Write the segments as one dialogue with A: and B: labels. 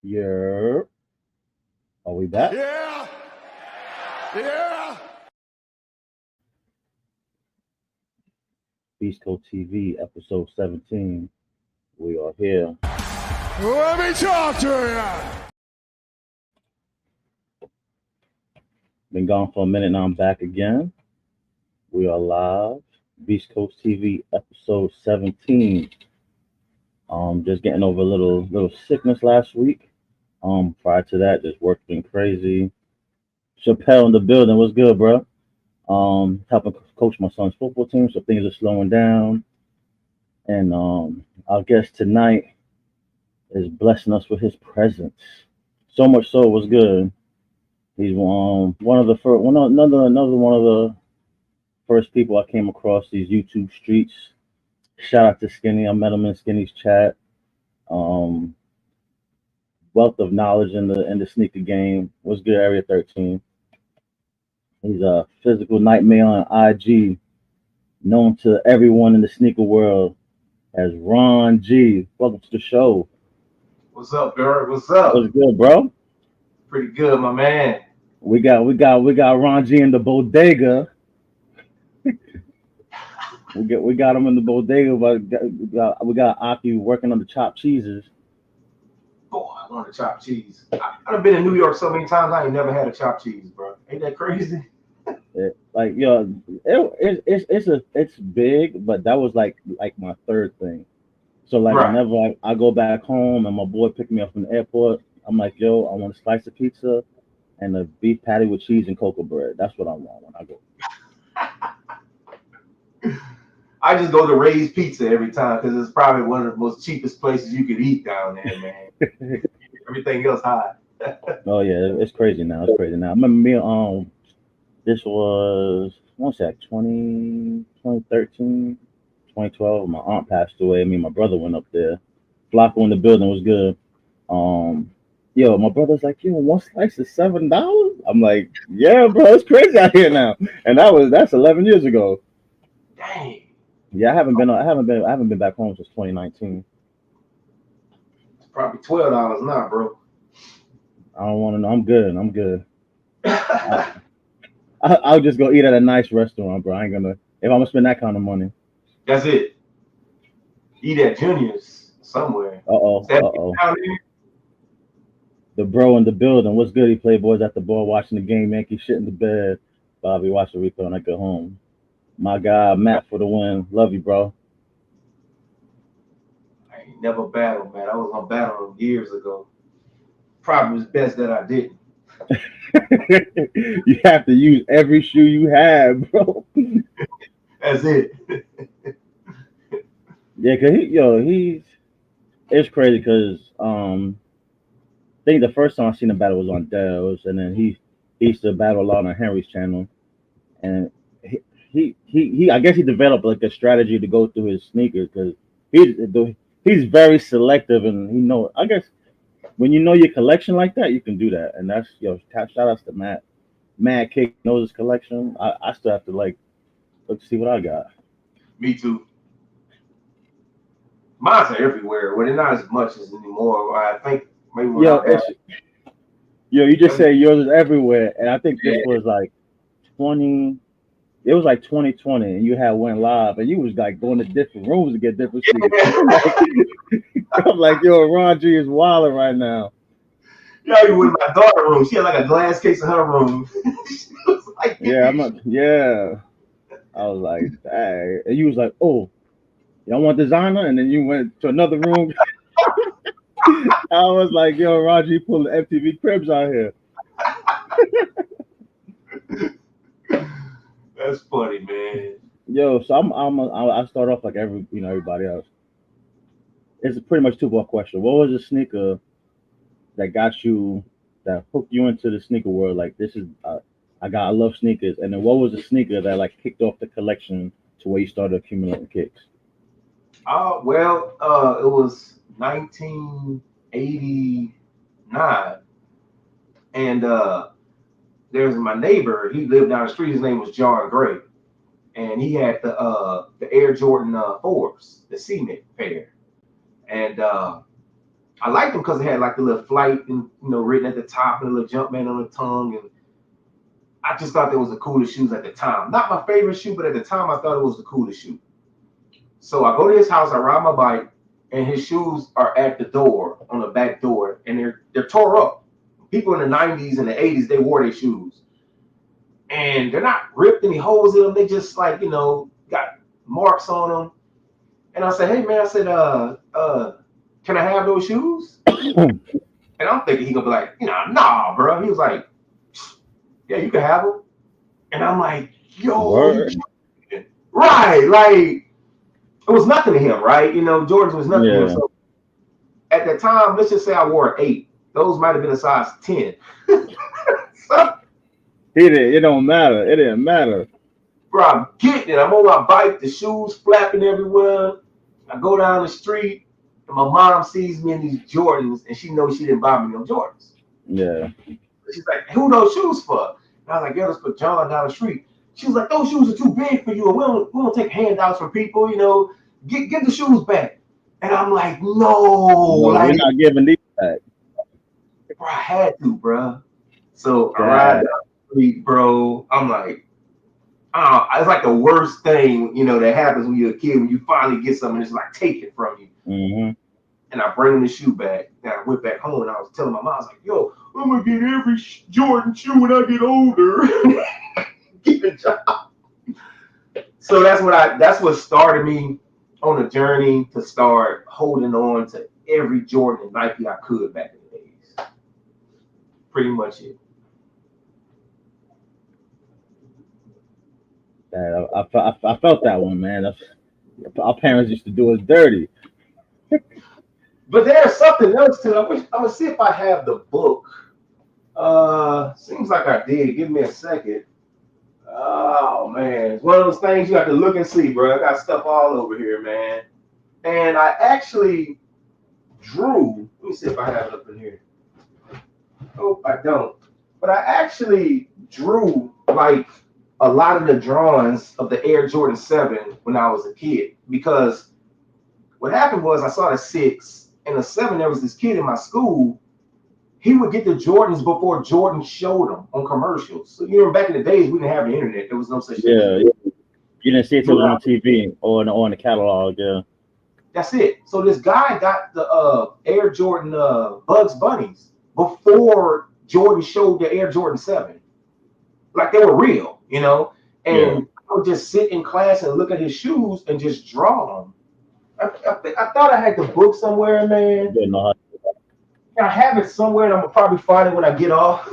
A: Yeah. Are we back?
B: Yeah, yeah.
A: Beast Coast TV, episode 17. We are here.
B: Let me talk to you.
A: Been gone for a minute, now I'm back again. We are live. Beast Coast TV, episode 17. Just getting over a little sickness last week. Prior to that, just work been crazy. Chappelle in the building. What's good, bro? Helping coach my son's football team, so things are slowing down. And our guest tonight is blessing us with his presence. So much so, it was good. He's one of the first, another one of the first people I came across these YouTube streets. Shout out to Skinny. I met him in Skinny's chat. Um, Wealth of knowledge in the sneaker game. What's good, Area 13? He's a physical nightmare on IG, known to everyone in the sneaker world as Ron G. Welcome to the show.
C: What's up, Barrett? What's up?
A: What's good, bro?
C: Pretty good, my man.
A: We got Ron G in the bodega. We got him in the bodega, but we got Aki working on the chopped cheeses.
C: Boy, I want a chopped cheese. I've been in New York so many times. I ain't never had a chopped cheese, bro. Ain't that crazy?
A: Like it's big, but that was like my third thing. So like
C: Right.
A: whenever I go back home and my boy picked me up from the airport, I'm like, yo, I want a slice of pizza and a beef patty with cheese and cocoa bread. That's what I want when I go.
C: I just go to Ray's Pizza every time because it's probably one of the most cheapest places you could eat down there, man. Everything else high.
A: Oh yeah, it's crazy now. It's crazy now. I remember me. This was I want to say like 2013, 2012. My aunt passed away. Me and my brother went up there. Flocko in the building was good. Um, yo, my brother's like, yo, one slice is $7. I'm like, yeah, bro, it's crazy out here now. And that's 11 years ago.
C: Dang.
A: Yeah, I haven't been back home since 2019.
C: It's probably $12 now, bro.
A: I don't want to know. I'm good. I'm good. I, I'll just go eat at a nice restaurant, bro. I ain't gonna if I'm gonna spend that kind of money.
C: That's it. Eat at Junior's somewhere.
A: Uh oh.
C: Is that
A: Uh oh.
C: down there?
A: The bro in the building. What's good? He playboys at the bar watching the game. Yankee shit in the bed. Bobby watch the replay when I get home. My guy Matt for the win. Love you, bro.
C: I ain't never battled, man. I was gonna battle him years ago. Probably was best that I didn't.
A: You have to use every shoe you have, bro.
C: That's it.
A: Yeah, cause he's it's crazy because I think the first time I seen him battle was on Dell's, and then he used to battle a lot on Henry's channel, and he I guess he developed like a strategy to go through his sneakers because he's very selective and he know I guess when you know your collection like that you can do that and that's shout outs to Matt. Mad Cake knows his collection. I still have to like look to see what I got.
C: Me too. Mine's are everywhere. Well, they're not as much as anymore. I think maybe when
A: Yo,
C: I had,
A: you just say yours is everywhere, and I think this was like 20. It was like 2020, and you had went live, and you was like going to different rooms to get different sneakers. I'm like, yo, Ron G is wilding right now.
C: yeah, you went in my daughter's room. She had like a glass case in her room. She was like,
A: Yeah, I'm not. Yeah, I was like, dang. And you was like, oh, y'all want designer, and then you went to another room. I was like, yo, Ron G pulling MTV Cribs out here.
C: that's funny, man.
A: Yo, so I start off like everybody else. It's pretty much two-part question. What was the sneaker that got you that hooked you into the sneaker world? Like this is I love sneakers. And then what was the sneaker that like kicked off the collection to where you started accumulating kicks?
C: It was 1989, and there's my neighbor. He lived down the street. His name was John Gray, and he had the Air Jordan 4s, the cement pair, and I liked them because it had like the little flight and written at the top and a little jump man on the tongue, and I just thought that was the coolest shoes at the time. Not my favorite shoe, but at the time I thought it was the coolest shoe. So I go to his house, I ride my bike, and his shoes are at the door, on the back door, and they're tore up. People in the 90s and the 80s, they wore their shoes. And they're not ripped any holes in them. They just like, got marks on them. And I said, hey man, I said, can I have those shoes? And I'm thinking he gonna be like, nah, bro. He was like, yeah, you can have them. And I'm like, yo, right, like it was nothing to him, right? Jordans was nothing to him. So at that time, let's just say I wore an 8. Those might have been a size 10. So,
A: it don't matter. It didn't matter.
C: Bro, I'm getting it. I'm on my bike, the shoes flapping everywhere. I go down the street, and my mom sees me in these Jordans, and she knows she didn't buy me no Jordans.
A: Yeah.
C: She's like, who those shoes for? And I was like, yeah, that's for John down the street. She was like, those shoes are too big for you, and we don't take handouts from people, Get the shoes back. And I'm like, no, like,
A: we're not giving these back.
C: Bro, I had to, bro. So I ride down the street, bro. I'm like, it's like the worst thing, that happens when you're a kid, when you finally get something, it's like take it from you.
A: Mm-hmm.
C: And I bring the shoe back. And I went back home and I was telling my mom, I was like, yo, I'm gonna get every Jordan shoe when I get older. Keep a job. So that's what started me on a journey to start holding on to every Jordan and Nike I could back in the days. Pretty much it.
A: I felt that one, man. Our parents used to do us dirty.
C: But there's something else too. I'm gonna see if I have the book. Seems like I did. Give me a second. Oh man, it's one of those things you have to look and see, bro. I got stuff all over here, man. And I actually drew. Let me see if I have it up in here. Oh, I don't. But I actually drew like a lot of the drawings of the Air Jordan 7 when I was a kid. Because what happened was I saw the 6 and the 7. There was this kid in my school. He would get the Jordans before Jordan showed them on commercials. So back in the days, we didn't have the internet. There was no such thing.
A: Yeah, you didn't see it till it was on TV or on the catalog. Yeah,
C: that's it. So this guy got the Air Jordan Bugs Bunnies before Jordan showed the Air Jordan 7. Like they were real, And I would just sit in class and look at his shoes and just draw them. I thought I had the book somewhere, man. I have it somewhere, and I'm gonna probably find it when I get off.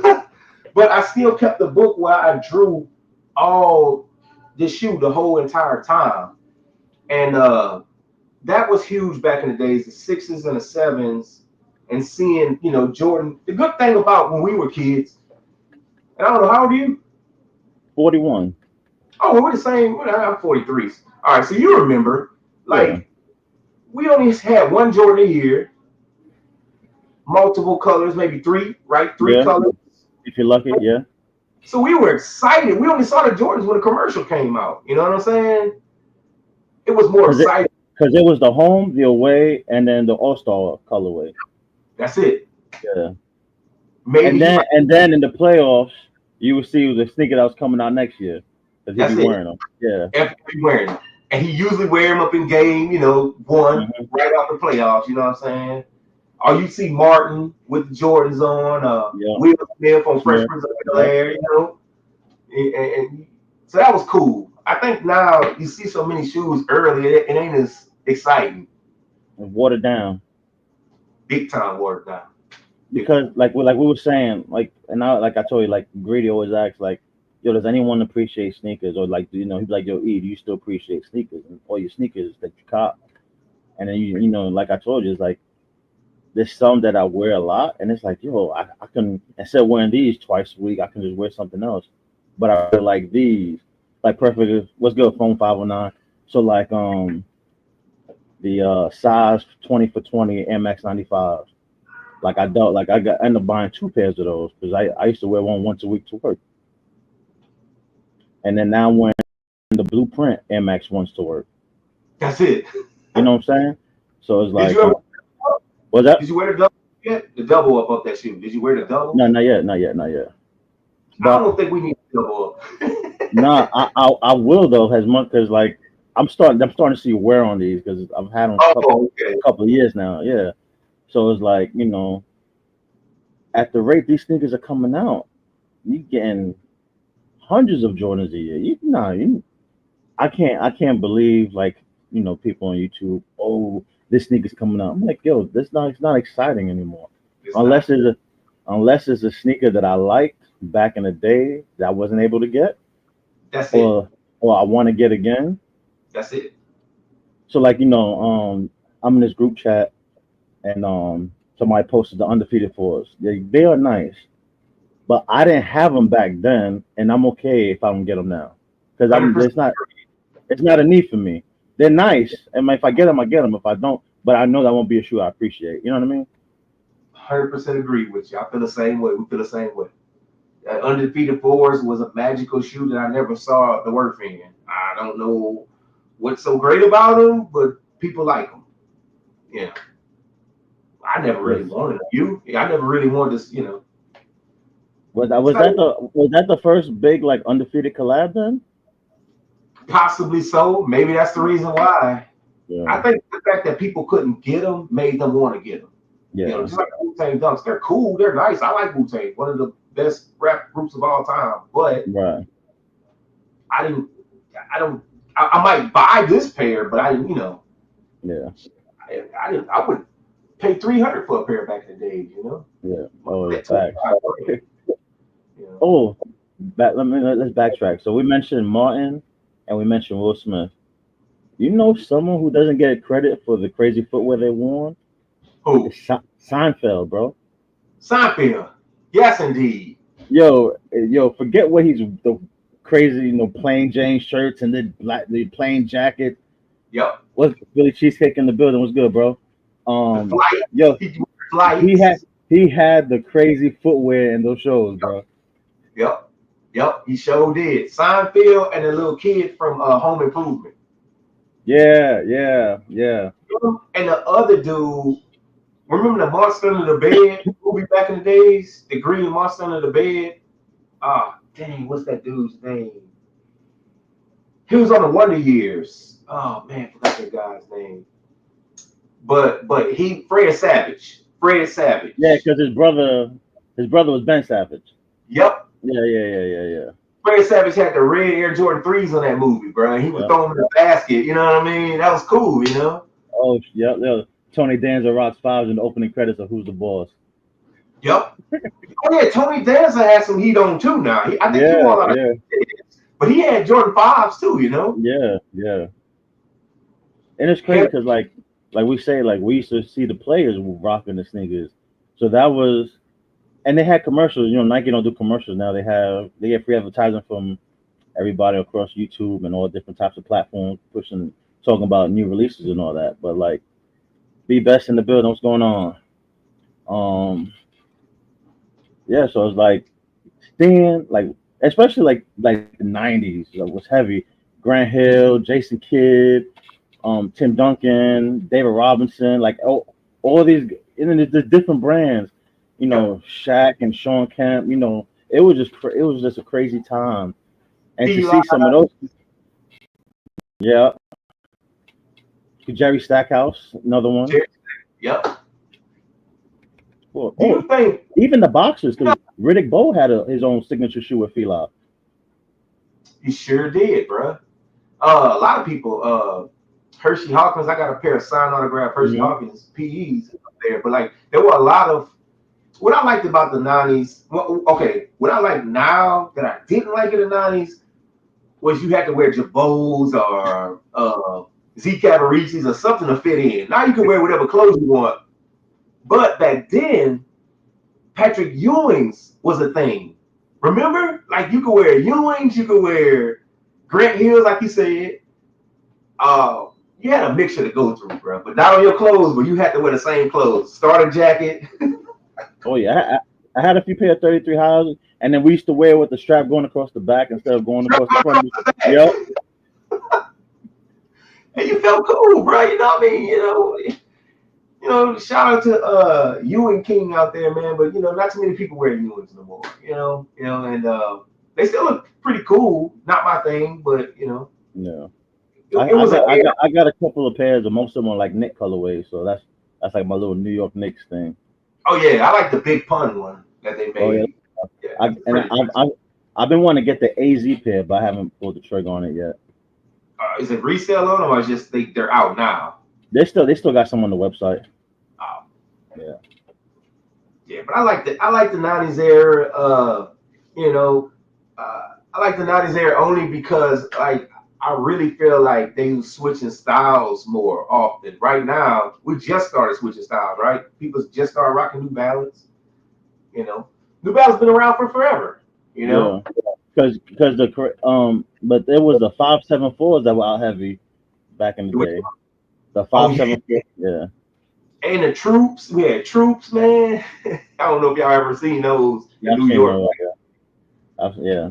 C: But I still kept the book where I drew all the shoe the whole entire time, and that was huge back in the days. The 6s and the 7s, and seeing Jordan. The good thing about when we were kids, and I don't know, how old are you?
A: 41.
C: Oh, we're the same. I'm 43. All right, so you remember, we only had one Jordan a year. Multiple colors, maybe 3, right? 3 colors.
A: If you're lucky, yeah.
C: So we were excited. We only saw the Jordans when the commercial came out. You know what I'm saying? It was more exciting.
A: Because it was the home, the away, and then the All-Star colorway.
C: That's it.
A: Yeah.
C: Maybe
A: and then in the playoffs, you would see the sneaker that was coming out next year. Because he'd be wearing them. Yeah.
C: Everybody wearing them. And he usually wear them up in game, one right off the playoffs. You know what I'm saying? Or you see Martin with the Jordans on, Will Smith on Fresh Prince of Bel-Air, and so that was cool. I think now you see so many shoes early, it ain't as exciting.
A: Watered down.
C: Big time watered down.
A: Because like we were saying, I told you, like Grady always asks, like, yo, does anyone appreciate sneakers? Or like, he'd be like, yo, E, do you still appreciate sneakers and all your sneakers that you cop? And then like I told you, it's like, there's some that I wear a lot, and it's like, yo, I can, instead of wearing these twice a week, I can just wear something else. But I really like these. Like perfect. What's good, phone 509? So like the size 20 for 20 MX 95. Like I ended up buying 2 pairs of those because I used to wear one once a week to work. And then now I'm wearing the Blueprint MX once to work.
C: That's it.
A: You know what I'm saying? So it's like. Was that?
C: Did you wear the double yet? The double up that shoe. Did you wear the double?
A: No, not yet, not yet, not yet.
C: I
A: But
C: don't think we need the double up.
A: nah, I will though as much because like I'm starting to see wear on these because I've had them
C: Oh, okay.
A: a couple of years now. Yeah, so it's like at the rate these sneakers are coming out, you getting hundreds of Jordans a year. I can't believe like people on YouTube. Oh, this sneaker's coming out. I'm like, yo, this not it's not exciting anymore.
C: It's
A: Unless
C: not.
A: it's a unless it's a sneaker that I liked back in the day that I wasn't able to get,
C: That's it.
A: or I want to get again.
C: That's it.
A: So like I'm in this group chat and somebody posted the undefeated fours. They are nice, but I didn't have them back then, and I'm okay if I don't get them now because
C: Hundred
A: I'm
C: percent.
A: it's not a need for me. They're nice, and if I get them, I get them. If I don't, but I know that won't be a shoe I appreciate. You know what I mean?
C: 100% agree with you. I feel the same way. We feel the same way. That undefeated fours was a magical shoe that I never saw the worth in. I don't know what's so great about them, but people like them. Yeah, I never
A: Yes.
C: really wanted them. You? Yeah, I never really wanted this.
A: Was that
C: It's
A: was
C: like
A: that the first big like undefeated collab then?
C: possibly so. Maybe that's the reason why. I
A: Yeah,
C: think the fact that people couldn't get them made them want to get them.
A: yeah,
C: Just like the Wu-Tang Dunks, they're cool, they're nice. I like Wu-Tang, one of the best rap groups of all time. But
A: right,
C: I didn't, I don't, I might buy this pair, but I didn't,
A: yeah,
C: I would pay 300 for a pair back in the day,
A: yeah. Oh yeah,
C: At
A: facts.
C: 25 grand, you know.
A: Oh, let's backtrack. So we mentioned Martin and we mentioned Will Smith. You know someone who doesn't get credit for the crazy footwear they worn?
C: Who?
A: It's Seinfeld, bro.
C: Seinfeld. Yes, indeed.
A: Yo, forget what he's the crazy, plain Jane shirts and the plain jacket.
C: Yep.
A: What's Philly cheesecake in the building? What's good, bro?
C: The
A: Um,
C: flight.
A: yo,
C: He do
A: he had
C: flights.
A: he had the crazy footwear in those shows, bro.
C: Yep. Yep. He sure did. Seinfeld and the little kid from Home Improvement.
A: Yeah, yeah, yeah.
C: And the other dude, remember the Monster Under the Bed movie back in the days? The green Monster Under the Bed? Ah, dang, what's that dude's name? He was on the Wonder Years. Oh man, forgot that guy's name. But Fred Savage. Fred
A: Yeah,
C: Savage.
A: because his brother was Ben Savage.
C: Yep.
A: Yeah, yeah, yeah, yeah, yeah.
C: Fred Savage had the red Air Jordan 3s on that movie, bro. He was
A: Yep.
C: throwing them in the basket, you know what I mean? That was cool.
A: Oh, yep, yep. Tony Danza rocks fives in the opening credits of Who's the Boss.
C: Yep. Oh yeah, Tony Danza has some heat on too now. I think he
A: Yeah,
C: won a lot of,
A: yeah,
C: but he had Jordan 5s too.
A: yeah, yeah. And it's crazy
C: Hell,
A: because like we say, like we used to see the players rocking the sneakers. So that was, and they had commercials. Nike don't do commercials now. They get free advertising from everybody across YouTube and all different types of platforms, talking about new releases and all that. But like, be best in the building. What's going on? Um, yeah. So it's like seeing like, especially like the '90s was heavy. Grant Hill, Jason Kidd, Tim Duncan, David Robinson, like all these, and then the different brands,
C: yep.
A: Shaq and Sean Kemp, it was just a crazy time, and to
C: Eli,
A: see some of those, yeah, Jerry Stackhouse, another one.
C: Jerry, yep.
A: Cool.
C: Do you
A: Oh,
C: think
A: even the boxers, because Riddick Bowe had his own signature shoe with Fila.
C: he sure did, bro? A lot of people, Hershey Hawkins, I got a pair of signed autograph Hershey
A: Hmm.
C: Hawkins PEs up there, but like there were a lot of what I liked about the 90s. Well, okay, what I like now that I didn't like in the 90s was you had to wear Jabos or Z Cavariccis or something to fit in. Now you can wear whatever clothes you want. But back then, Patrick Ewing's was a thing. Remember? Like you could wear Ewing's, you could wear Grant Hills, like you said. You had a mixture to go through, bro. But not on your clothes, but you had to wear the same clothes. Starter jacket.
A: Oh yeah, I had a few pair of 33 highs, and then we used to wear it with the strap going across the back instead of going across the front. Yep.
C: And you felt cool, bro. You know what I mean? shout out to you and King out there, man. But not too many people wear Ewings no more. And they still look pretty cool. Not my thing, but
A: Yeah.
C: it was a
A: I got a couple of pairs, and most of them are like Nick colorways. So that's like my little New York Knicks thing.
C: Oh yeah, I like the Big Pun one that they
A: Oh yeah.
C: made. Yeah, that's pretty nice.
A: I've been wanting to get the AZ pair, but I haven't pulled the trigger on it yet.
C: Is it resale on them or is just they're out now?
A: They still got some on the website.
C: Oh.
A: Yeah.
C: Yeah, but I like the '90s era. I like the '90s era only because like I really feel like they was switching styles more often. Right now, we just started switching styles. Right, people just started rocking New Balance. New Balance been around for forever.
A: Yeah. Because but there was the 574s that were out heavy back in the day. The 574, yeah.
C: And the Troops, we had Troops, man. I don't know if y'all ever seen those in New York.
A: Yeah.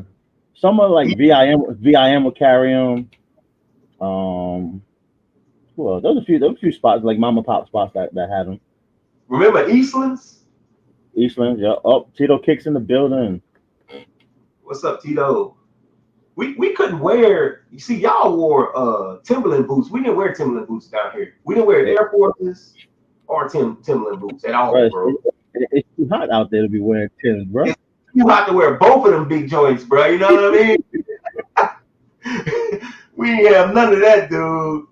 A: Some are like VIM will carry them. Well, there was a few spots like mom and pop spots that had them.
C: Remember Eastlands?
A: Eastlands, yeah. Oh, Tito Kicks in the building.
C: What's up, Tito? We couldn't wear. You see, y'all wore Timberland boots. We didn't wear Timberland boots down here. We didn't wear Air Forces or Timberland boots at all, bro.
A: It's too hot out there to be wearing Timbs, bro.
C: It's too hot to wear both of them big joints, bro. You know what I mean? We didn't have none of that, dude.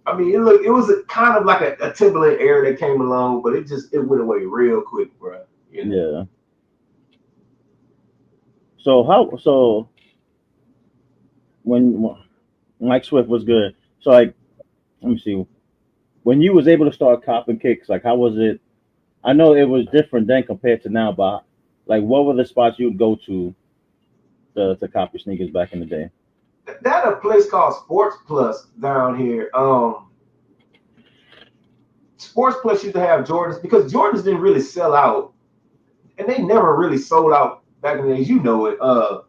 C: I mean, it was a kind of like a Timberland era that came along, but it went away real quick, bro.
A: Yeah. So when Mike Swift was good, so like, let me see, when you was able to start copping kicks, like how was it? I know it was different then compared to now, but like what were the spots you would go to copy sneakers back in the day?
C: That a place called Sports Plus down here. Sports Plus used to have Jordans because Jordans didn't really sell out, and they never really sold out back in the days. You know it. I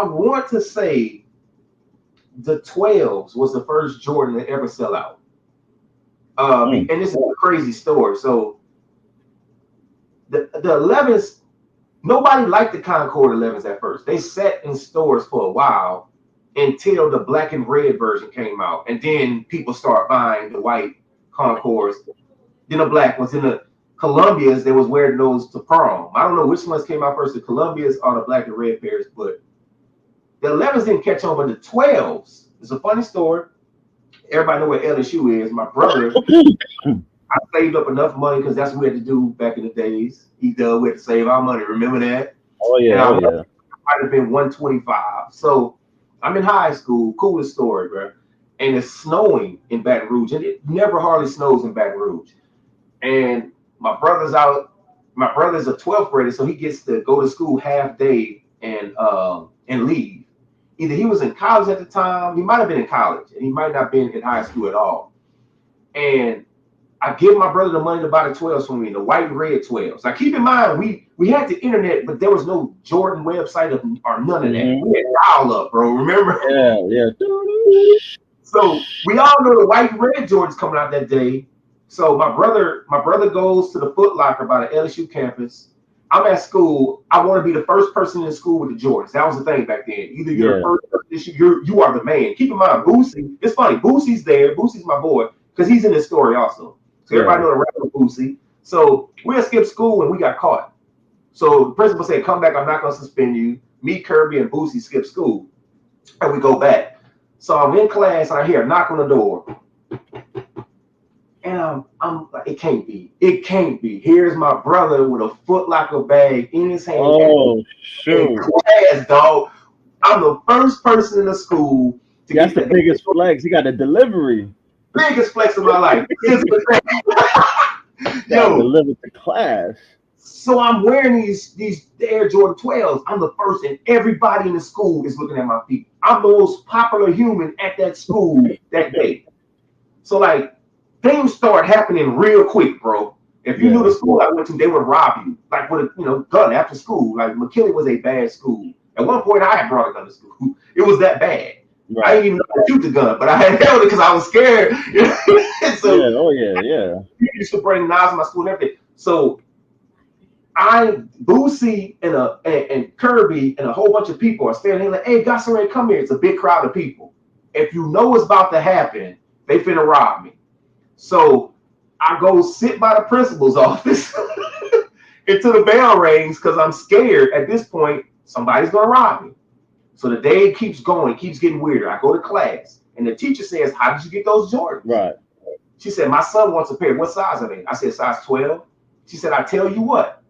C: want to say the 12s was the first Jordan to ever sell out. And this is a crazy story. So the 11s, nobody liked the Concord 11s at first. They sat in stores for a while until the black and red version came out, and then people start buying the white Concords. Then the black ones. In the Columbias, they was wearing those to prom. I don't know which ones came out first, the Columbias or the black and red pairs, but the 11s didn't catch on, but the 12s. It's a funny story. Everybody know what LSU is. My brother, I saved up enough money because that's what we had to do back in the days. We had to save our money. Remember that?
A: Oh yeah,
C: I might have been 125. So I'm in high school. Coolest story, bro. And it's snowing in Baton Rouge, and it never hardly snows in Baton Rouge. And my brother's out. My brother's a 12th grader, so he gets to go to school half day and leave. Either he was in college at the time, he might have been in college, and he might not have been in high school at all. And I give my brother the money to buy the 12s for me, the white and red 12s. Now keep in mind, we had the internet, but there was no Jordan website or none of that. Mm-hmm. We had dial up, bro. Remember?
A: Yeah.
C: So we all know the white and red Jordans coming out that day. So my brother goes to the Foot Locker by the LSU campus. I'm at school. I want to be the first person in school with the Jordans. That was the thing back then. Either you're the first person, you are the man. Keep in mind, Boosie. It's funny. Boosie's there. Boosie's my boy because he's in this story also. So everybody know the rapper Boosie. So we'll skip school and we got caught. So the principal said, "Come back. I'm not gonna suspend you." Me, Kirby, and Boosie skip school, and we go back. So I'm in class and I hear a knock on the door. And I'm like, it can't be. Here's my brother with a Foot Locker bag in his hand.
A: Oh, shoot.
C: In class, dog. I'm the first person in the school
A: to get the biggest flex. He got a delivery.
C: Biggest flex of my life.
A: Yo, delivered to class.
C: So I'm wearing these Air Jordan 12s. I'm the first, and everybody in the school is looking at my feet. I'm the most popular human at that school that day. So like, things start happening real quick, bro. If you knew the school I went to, they would rob you, like with a gun after school. Like McKinley was a bad school. At one point, I had brought a gun to school. It was that bad. I didn't even know how to shoot the gun, but I had held it because I was scared. So
A: Yeah. Oh yeah. Yeah.
C: people used to bring knives to my school and everything. So Boosie and Kirby and a whole bunch of people are standing here like, hey, Gasseray, come here. It's a big crowd of people. If you know what's about to happen, they finna rob me. So I go sit by the principal's office until the bell rings because I'm scared at this point somebody's gonna rob me. So the day keeps going, keeps getting weirder. I go to class and the teacher says, how did you get those Jordans?
A: Right.
C: She said, my son wants a pair. What size are they? I said, size 12. She said, I tell you what,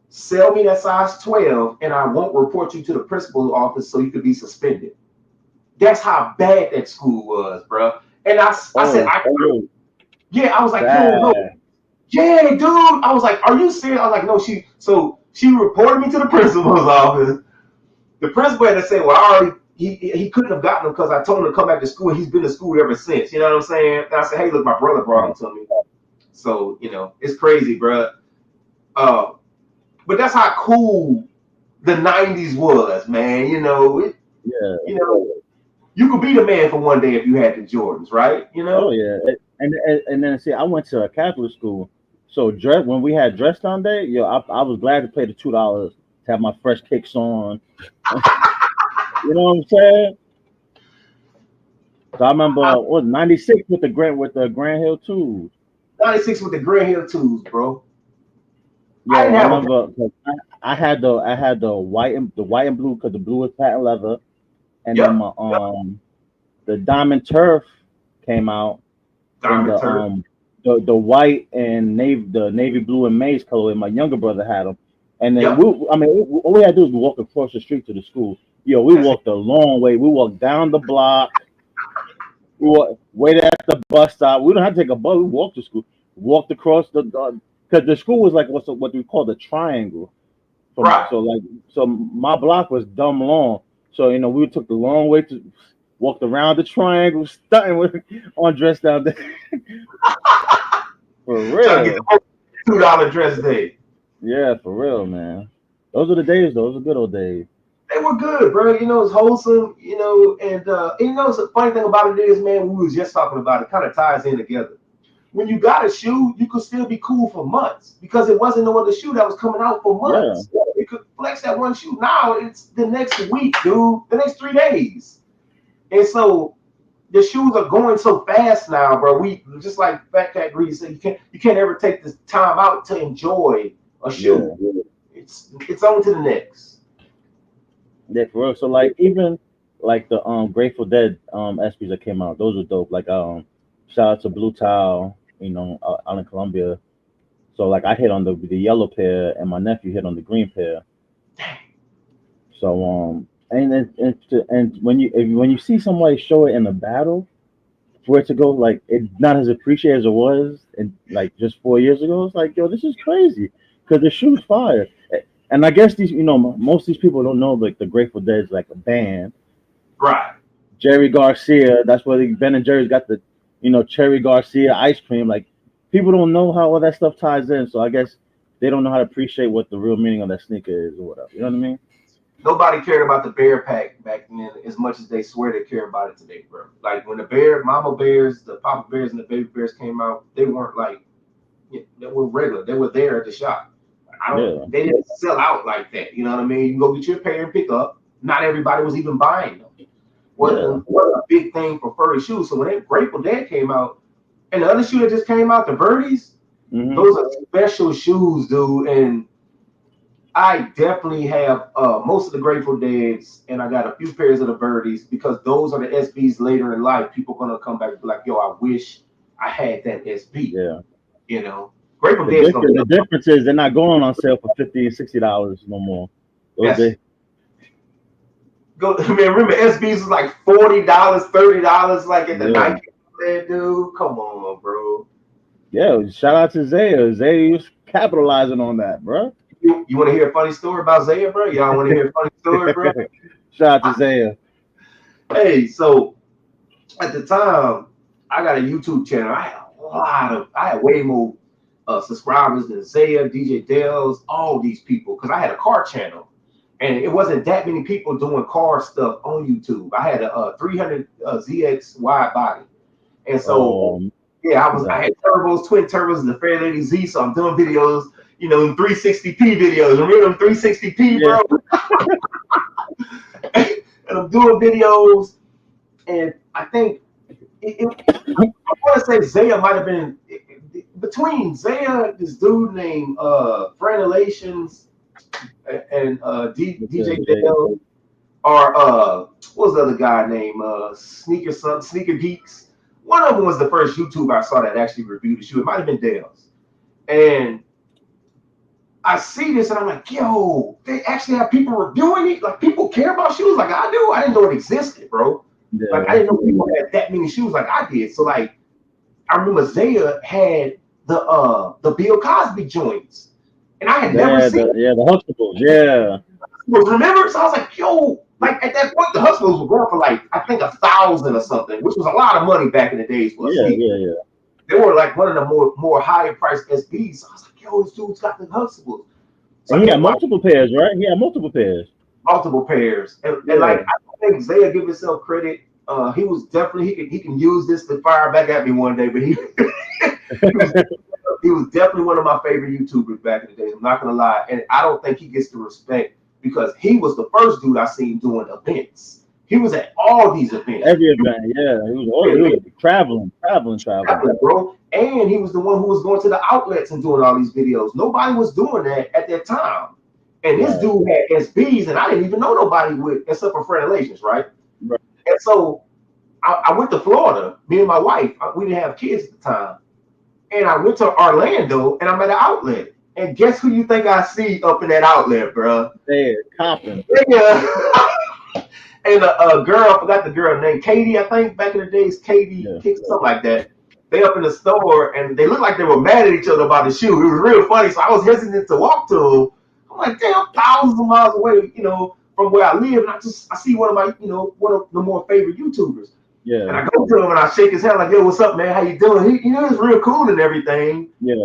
C: sell me that size 12 and I won't report you to the principal's office so you could be suspended. That's how bad that school was, bro. And I said, yeah, I was like, no. Yeah, dude. I was like, are you serious? I was like, no, she reported me to the principal's office. The principal had to say, well, he couldn't have gotten him because I told him to come back to school. He's been to school ever since. You know what I'm saying? And I said, hey, look, my brother brought him to me. So, it's crazy, bro. But that's how cool the 90s was, man.
A: Yeah.
C: You could be the man for one day if you had the Jordans, right?
A: Oh yeah. And then see, I went to a Catholic school, so when we had dress down day, I was glad to pay the $2 to have my fresh kicks on. You know what I'm saying? So I remember what 96 with the Grand Hill 2s.
C: 96 with the Grand Hill 2s, bro.
A: I remember I had the white and blue because the blue was patent leather, and then the diamond turf came out in the white and navy blue and maize color, and my younger brother had them. And then all we had to do was walk across the street to the school. We walked a long way. We walked down the block. We waited at the bus stop. We don't have to take a bus. We walked to school. Walked across because the school was like what we call the triangle. So my block was dumb long. So we took the long way to walked around the triangle, stunting with on dress down there. For real.
C: Trying to get $2 dress day.
A: Yeah, for real, man. Those are the days, though. Those are good old days.
C: They were good, bro. It's wholesome, and the funny thing about it is, man, we was just talking about it, kind of ties in together. When you got a shoe, you could still be cool for months because it wasn't no other shoe that was coming out for months. Yeah. You could flex that one shoe. Now it's the next week, dude, the next 3 days. And so the shoes are going so fast now, bro. We just like Fat Cat Greedy said, you can't ever take the time out to enjoy a shoe. Yeah. It's on to the next.
A: Yeah, for real. So like even like the Grateful Dead SPs that came out, those are dope. Like shout out to Blue Tile, out in Colombia. So like I hit on the yellow pair and my nephew hit on the green pair. So and when you see somebody show it in a battle, for it to go like it's not as appreciated as it was and like just 4 years ago, it's like, yo, this is crazy because the shoe's fire. And I guess these, most of these people don't know like the Grateful Dead is like a band,
C: right?
A: Jerry Garcia, that's where Ben and Jerry's got the, Cherry Garcia ice cream. Like people don't know how all that stuff ties in, so I guess they don't know how to appreciate what the real meaning of that sneaker is or whatever. You know what I mean?
C: Nobody cared about the bear pack back then as much as they swear they care about it today, bro. Like when the mama bears, the papa bears, and the baby bears came out, they weren't like, they were regular. They were there at the shop. They didn't sell out like that. You know what I mean? You can go get your pair and pick up. Not everybody was even buying them. What a big thing for furry shoes. So when that Grateful Dead came out, and the other shoe that just came out, the Birdies, those are special shoes, dude. And I definitely have most of the Grateful Deads, and I got a few pairs of the Birdies because those are the SBs later in life. People are gonna come back and be like, yo, I wish I had that SB.
A: Yeah.
C: Grateful
A: Dead. The difference is they're not going on sale for $50 and $60 no more.
C: Man, remember SBs was like $40, $30, like at the Nike, dude. Come on, bro.
A: Yeah, shout out to Zaya. Zaya's capitalizing on that, bro.
C: You want to hear a funny story about Zaya, bro? Y'all want to hear a funny story, bro?
A: Shout out to Zaya.
C: Hey, so at the time, I got a YouTube channel. I had way more subscribers than Zaya, DJ Dells, all these people, because I had a car channel. and it wasn't that many people doing car stuff on YouTube. I had a 300 ZX wide body, and so yeah, I had turbos, twin turbos, and the Fair Lady Z. So I'm doing videos, 360p videos. Remember them 360p, bro? And I'm doing videos, and I think I want to say Zaya might have been between Zaya, this dude named Franelations, and DJ Dale, or what was the other guy named Sneaker Geeks. One of them was the first YouTuber I saw that actually reviewed the shoe. It might have been Dale's, and I see this and I'm like, yo, they actually have people reviewing it. Like, people care about shoes like I do. I didn't know it existed, bro. Yeah. Like, I didn't know people had that many shoes like I did. So, like, I remember Zaya had the Bill Cosby joints, and I had never seen
A: the Huxtables, yeah.
C: Remember? So I was like, yo, like at that point, the Huxtables were going for like I think 1,000 or something, which was a lot of money back in the days for a sneaker. They were like one of the more higher priced SBs. So I was like, yo, this dude's got the Huxtables.
A: So he had multiple pairs, right? He had multiple pairs.
C: Multiple pairs, and like I think Zaya give himself credit. He was definitely he can use this to fire back at me one day, but he he was definitely one of my favorite YouTubers back in the day. I'm not gonna lie, and I don't think he gets the respect because he was the first dude I seen doing events. He was at all these events.
A: Every event, yeah. He was traveling,
C: bro. And he was the one who was going to the outlets and doing all these videos. Nobody was doing that at that time. And this dude had SBs, and I didn't even know nobody with, except for Friend Relations, right? And so I went to Florida, me and my wife. We didn't have kids at the time. And I went to Orlando, and I'm at an outlet. And guess who you think I see up in that outlet, bro?
A: Hey, Compton.
C: Yeah. And a girl, I forgot the girl name, Katie, I think, back in the days, Katie, something like that. They up in the store, and they looked like they were mad at each other about the shoe. It was real funny, so I was hesitant to walk to them. I'm like, damn, thousands of miles away, from where I live, and I see one of my, one of the more favorite YouTubers.
A: Yeah.
C: And I go to him and I shake his hand like, yo, what's up, man? How you doing? He he's real cool and everything.
A: Yeah.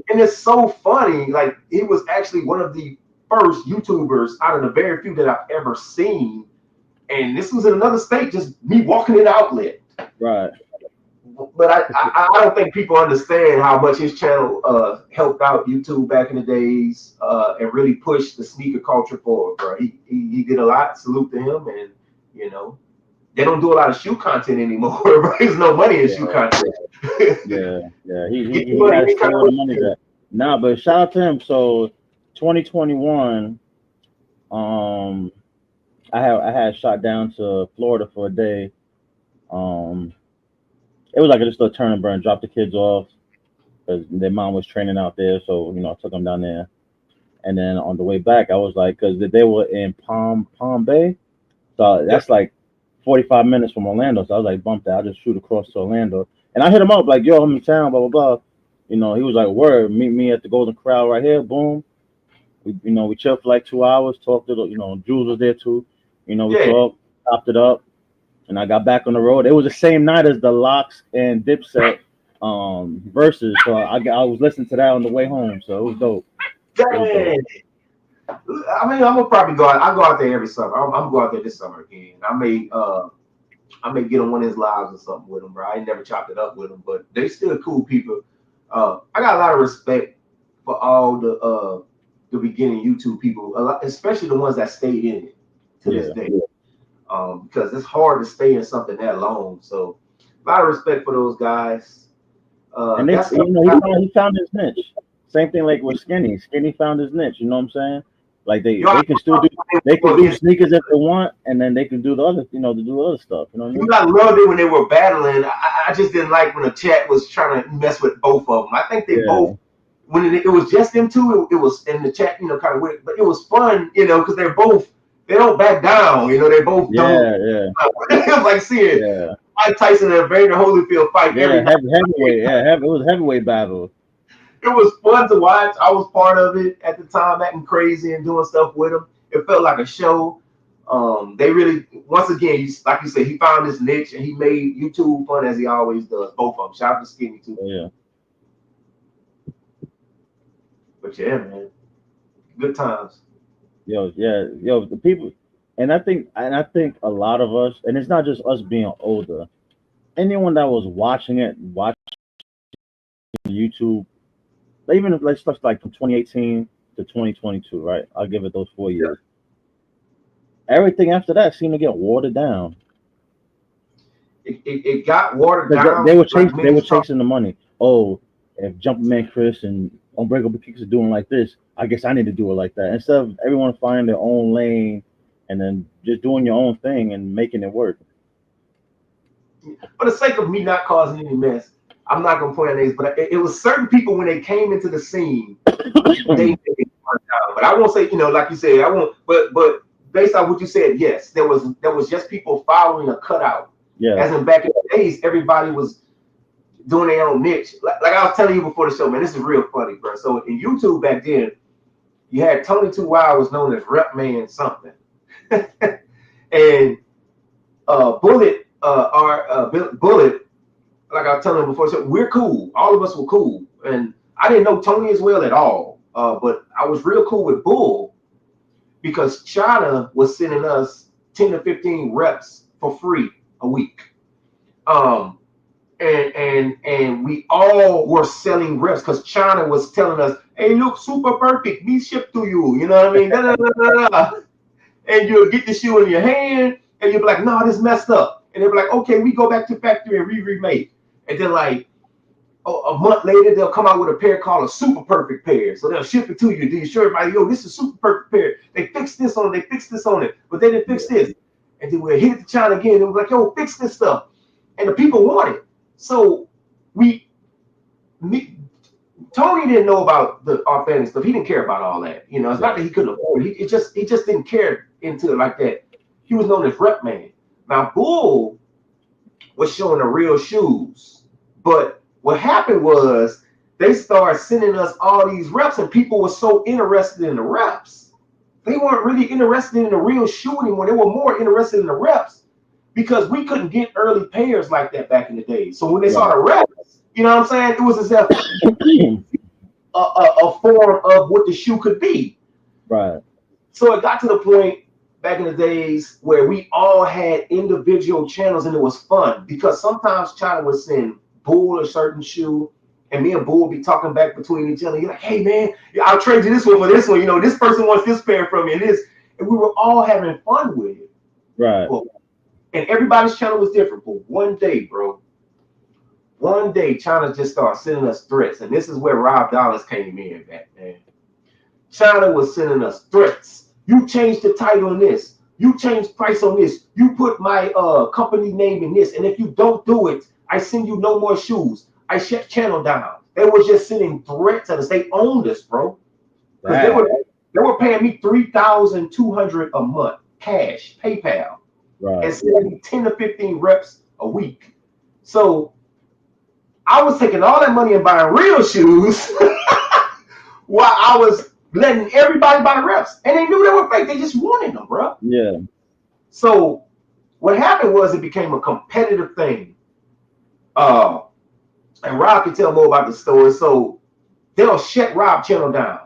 C: And it's so funny. Like, he was actually one of the first YouTubers out of the very few that I've ever seen. And this was in another state, just me walking in the outlet.
A: Right.
C: But I don't think people understand how much his channel helped out YouTube back in the days and really pushed the sneaker culture forward, bro. He did a lot. Salute to him. And, they don't do a lot of shoe content anymore. There's no money in shoe content.
A: yeah. He got to spend the money there. Nah, but shout out to him. So 2021, I had shot down to Florida for a day. It was like just a turn and burn, drop the kids off because their mom was training out there. So, I took them down there. And then on the way back, I was like, because they were in Palm Bay. So that's like 45 minutes from Orlando. So I was like, bump that. I'll just shoot across to Orlando. And I hit him up like, yo, I'm in town, blah, blah, blah. He was like, word, meet me at the Golden Corral right here. Boom. We chilled for like 2 hours, talked to Jules was there too. We talked, chopped it up. And I got back on the road. It was the same night as the Locks and Dipset verses. So I was listening to that on the way home. So it was dope.
C: Dang. I mean, I'm gonna probably go out. I go out there every summer. I'm gonna go out there this summer again. I may get on one of his lives or something with them, bro. I ain't never chopped it up with them, but they still cool people. I got a lot of respect for all the beginning YouTube people, especially the ones that stayed in it to this day. Because it's hard to stay in something that long. So a lot of respect for those guys.
A: And he found his niche. Same thing like with Skinny. Skinny found his niche. You know what I'm saying? Like they can still do sneakers if they want, and then they can do the other, do other stuff. You know what I mean?
C: I loved it when they were battling. I just didn't like when the chat was trying to mess with both of them. I think they both, when it was just them two, it was in the chat, kind of weird, but it was fun, because they don't back down, they both don't. Yeah. It was like seeing Mike Tyson and Evander Holyfield fight.
A: Heavyweight. It was a heavyweight battle.
C: It was fun to watch. I was part of it at the time, acting crazy and doing stuff with him. It felt like a show. They really, once again, like you said, he found his niche and he made YouTube fun as he always does. Both of them. Shout out to Skinny too.
A: Yeah.
C: But yeah, man, good times.
A: the people, and I think a lot of us, and it's not just us being older. Anyone that was watching YouTube, even if like stuff like from 2018 to 2022, right? I'll give it those 4 years. Everything after that seemed to get watered down
C: It got watered
A: because
C: down.
A: they were
C: Like
A: chasing they
C: men
A: were
C: start.
A: chasing the money. Oh, if Jumping Man Chris and Unbreakable Kicks are doing like this, I guess I need to do it like that. Instead of everyone finding their own lane and then just doing your own thing and making it work.
C: For the sake of me not causing any mess, I'm not gonna point out names, but it was certain people when they came into the scene, they made it work out. But I won't say, like you said, I won't. But based on what you said, yes, there was just people following a cutout.
A: Yeah,
C: As in back in the days, everybody was doing their own niche. Like I was telling you before the show, man, this is real funny, bro. So in YouTube back then, you had Tony Two Wild was known as Rep Man something, and Bullet, Bullet, like I was telling him before, so we're cool. All of us were cool, and I didn't know Tony as well at all. But I was real cool with Bull because China was sending us 10 to 15 reps for free a week. Um, and we all were selling reps because China was telling us, "Hey, look, super perfect, be shipped to you." You know what I mean? Da, da, da, da, da. And you'll get the shoe in your hand, and you'll be like, "No, this messed up." And they'll be like, "Okay, we go back to factory and remake." And then like a month later, they'll come out with a pair called a super perfect pair. So they'll ship it to you. Do you show everybody, yo, this is super perfect pair. They fixed this on it, they fixed this on it, but they didn't fix this. And then we'll hit the China again, and we're like, yo, fix this stuff. And the people want it. So we me, Tony didn't know about the authentic stuff. He didn't care about all that. It's not that he couldn't afford it. He just didn't care into it like that. He was known as Rep Man. Now Bull was showing the real shoes. But what happened was they started sending us all these reps, and people were so interested in the reps. They weren't really interested in the real shoe anymore. They were more interested in the reps because we couldn't get early payers like that back in the day. So when they saw
A: right,
C: the reps, you know what I'm saying? It was as if a form of what the shoe could be.
A: right.
C: So it got to the point back in the days where we all had individual channels and it was fun because sometimes China would send Bull a certain shoe and me and Bull would be talking back between each other. You're like, hey man, I'll trade you this one for this one. This person wants this pair from me and this. And we were all having fun with it.
A: Right.
C: But, and everybody's channel was different. But one day, bro, one day China just started sending us threats. And this is where Rob Dollars came in, man. China was sending us threats. You changed the title on this. You changed price on this. You put my company name in this. And if you don't do it, I send you no more shoes. I shut channel down. They were just sending threats at us. They owned us, bro. Because they were paying me $3,200 a month cash, PayPal, and
A: Right.
C: sending me 10 to 15 reps a week. So I was taking all that money and buying real shoes while I was letting everybody buy the reps. And they knew they were fake. They just wanted them, bro.
A: Yeah.
C: So what happened was it became a competitive thing. Uh, and Rob can tell more about the story. So they'll shut Rob channel down.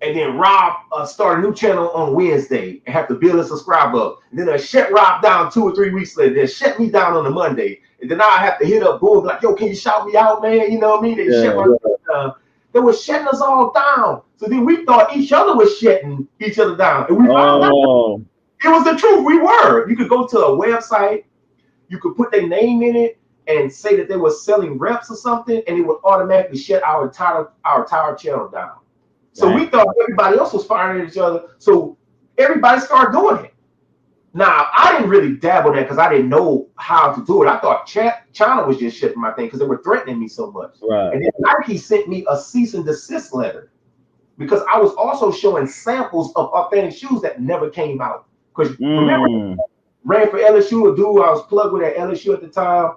C: And then Rob start a new channel on Wednesday and have to build a subscribe up. And then they'll shut Rob down 2 or 3 weeks later. They'll shut me down on the Monday. And then I have to hit up Bull like, yo, can you shout me out, man? You know what I mean? They shut my down. They were shutting us all down. So then we thought each other was shutting each other down. And we found out
A: Oh,
C: it was the truth. We were. You could go to a website, you could put their name in it and say that they were selling reps or something, and it would automatically shut our entire channel down. So we
A: dang.
C: thought everybody else was firing at each other. So everybody started doing it. Now, I didn't really dabble in that because I didn't know how to do it. I thought China was just shipping my thing because they were threatening me so much.
A: Right.
C: And then Nike sent me a cease and desist letter because I was also showing samples of authentic shoes that never came out. Because remember,
A: Mm.
C: ran for LSU, a dude I was plugged with at LSU at the time.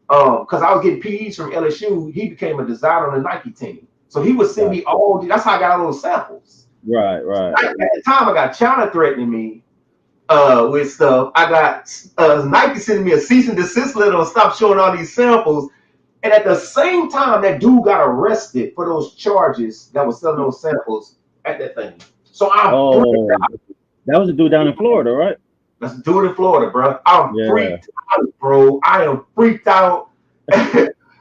C: Because I was getting PEs from LSU, he became a designer on the Nike team. So he would send
A: Right.
C: me all. That's how I got all those samples.
A: Right. Right.
C: At the time, I got China threatening me with stuff. I got Nike sending me a cease and desist letter and stop showing all these samples. And at the same time, that dude got arrested for those charges that was selling those samples at that thing. So I'm
A: Oh, that was a dude down in Florida, right?
C: let's do it in Florida, bro. I'm
A: Yeah.
C: freaked out, bro. I am freaked out.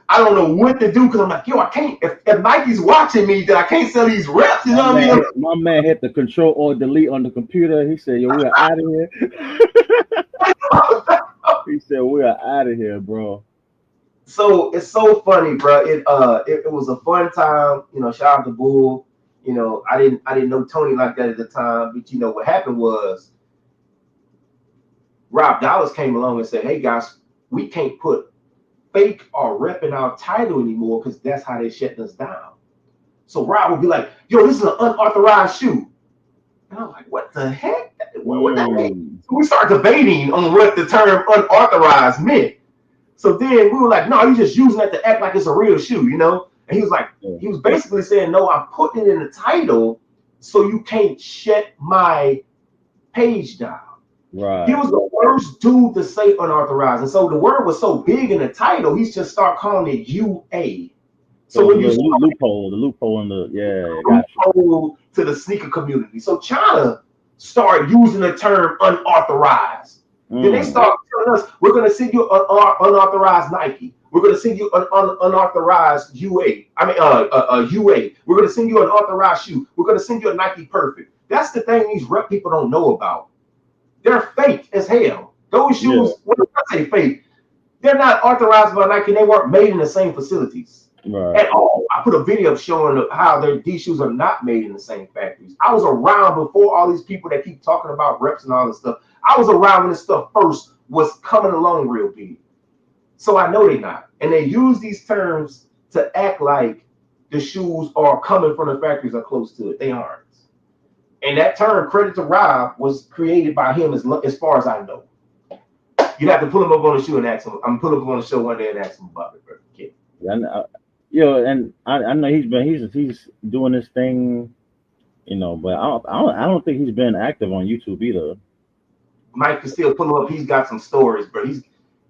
C: I don't know what to do because I'm like, yo, I can't. If Nike's watching me, then I can't sell these reps. You know what I mean?
A: My man hit the control or delete on the computer. He said, "Yo, we are out of here." He said, "We are out of here, bro."
C: So it's so funny, bro. It was a fun time. You know, shout out to Bull. You know, I didn't know Tony like that at the time, but you know what happened was Rob Dallas came along and said, "Hey guys, we can't put fake or rep in our title anymore because that's how they're shutting us down." So Rob would be like, "Yo, this is an unauthorized shoe," and I'm like, "What the heck? What that mean?" So we start debating on what the term unauthorized meant. So then we were like, "No, you're just using that to act like it's a real shoe, you know?" And he was like, he was basically saying, "No, I'm putting it in the title so you can't shut my page down."
A: Right.
C: He was the first dude to say unauthorized. And so the word was so big in the title, he just started calling it UA. So when you
A: the loophole in the got you.
C: loophole to the sneaker community. So China started using the term unauthorized. Then they start telling us, we're going to send you an unauthorized Nike. We're going to send you an unauthorized UA. UA. We're going to send you an authorized shoe. We're going to send you a Nike Perfect. That's the thing these rep people don't know about. They're fake as hell. Those shoes, when I say fake, they're not authorized by Nike. They weren't made in the same facilities at all. I put a video showing how these shoes are not made in the same factories. I was around before all these people that keep talking about reps and all this stuff. I was around when this stuff first was coming along real big. So I know they're not. And they use these terms to act like the shoes are coming from the factories or close to it. They aren't. And that term, credit to Rob, was created by him as far as I know. You'd have to pull him up on the show and ask him. I'm pulling him up on the show one day and ask him about it, bro.
A: Yeah, and I know he's doing this thing, you know, but I don't think he's been active on YouTube either.
C: Mike can still pull him up. He's got some stories, bro.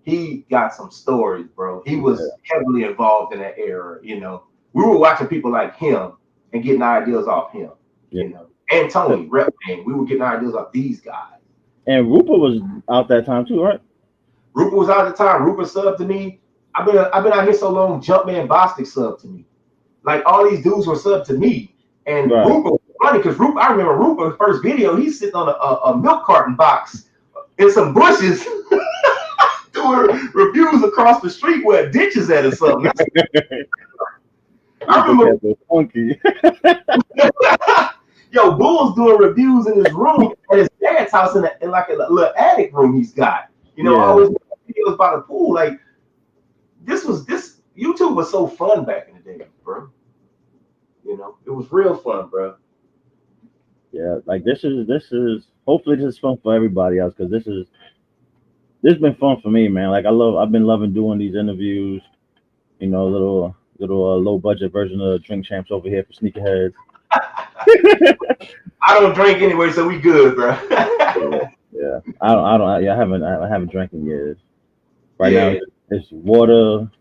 C: He got some stories, bro. He was heavily involved in that era. You know, we were watching people like him and getting ideas off him. You know, and Tony, Rep Man, we were getting ideas off these guys.
A: And Rupert was out that time too, right?
C: Rupert was out at the time. Rupert subbed to me. I've been out here so long. Jumpman Bostic subbed to me. Like all these dudes were subbed to me. And Rupert was funny because I remember Rupert's first video. He's sitting on a milk carton box in some bushes doing reviews across the street where a ditch is at or something. I remember. Funky. Yo, Bull's doing reviews in his room at his dad's house in like a little attic room he's got. You know, always videos by the pool. Like this YouTube was so fun back in the day, bro. You know, it was real fun, bro.
A: Yeah, like this is hopefully this is fun for everybody else because this has been fun for me, man. Like I've been loving doing these interviews. You know, little low budget version of Drink Champs over here for sneakerheads.
C: I don't drink anyway, so we good, bro.
A: Yeah. I haven't drank in years. Right now, it's water,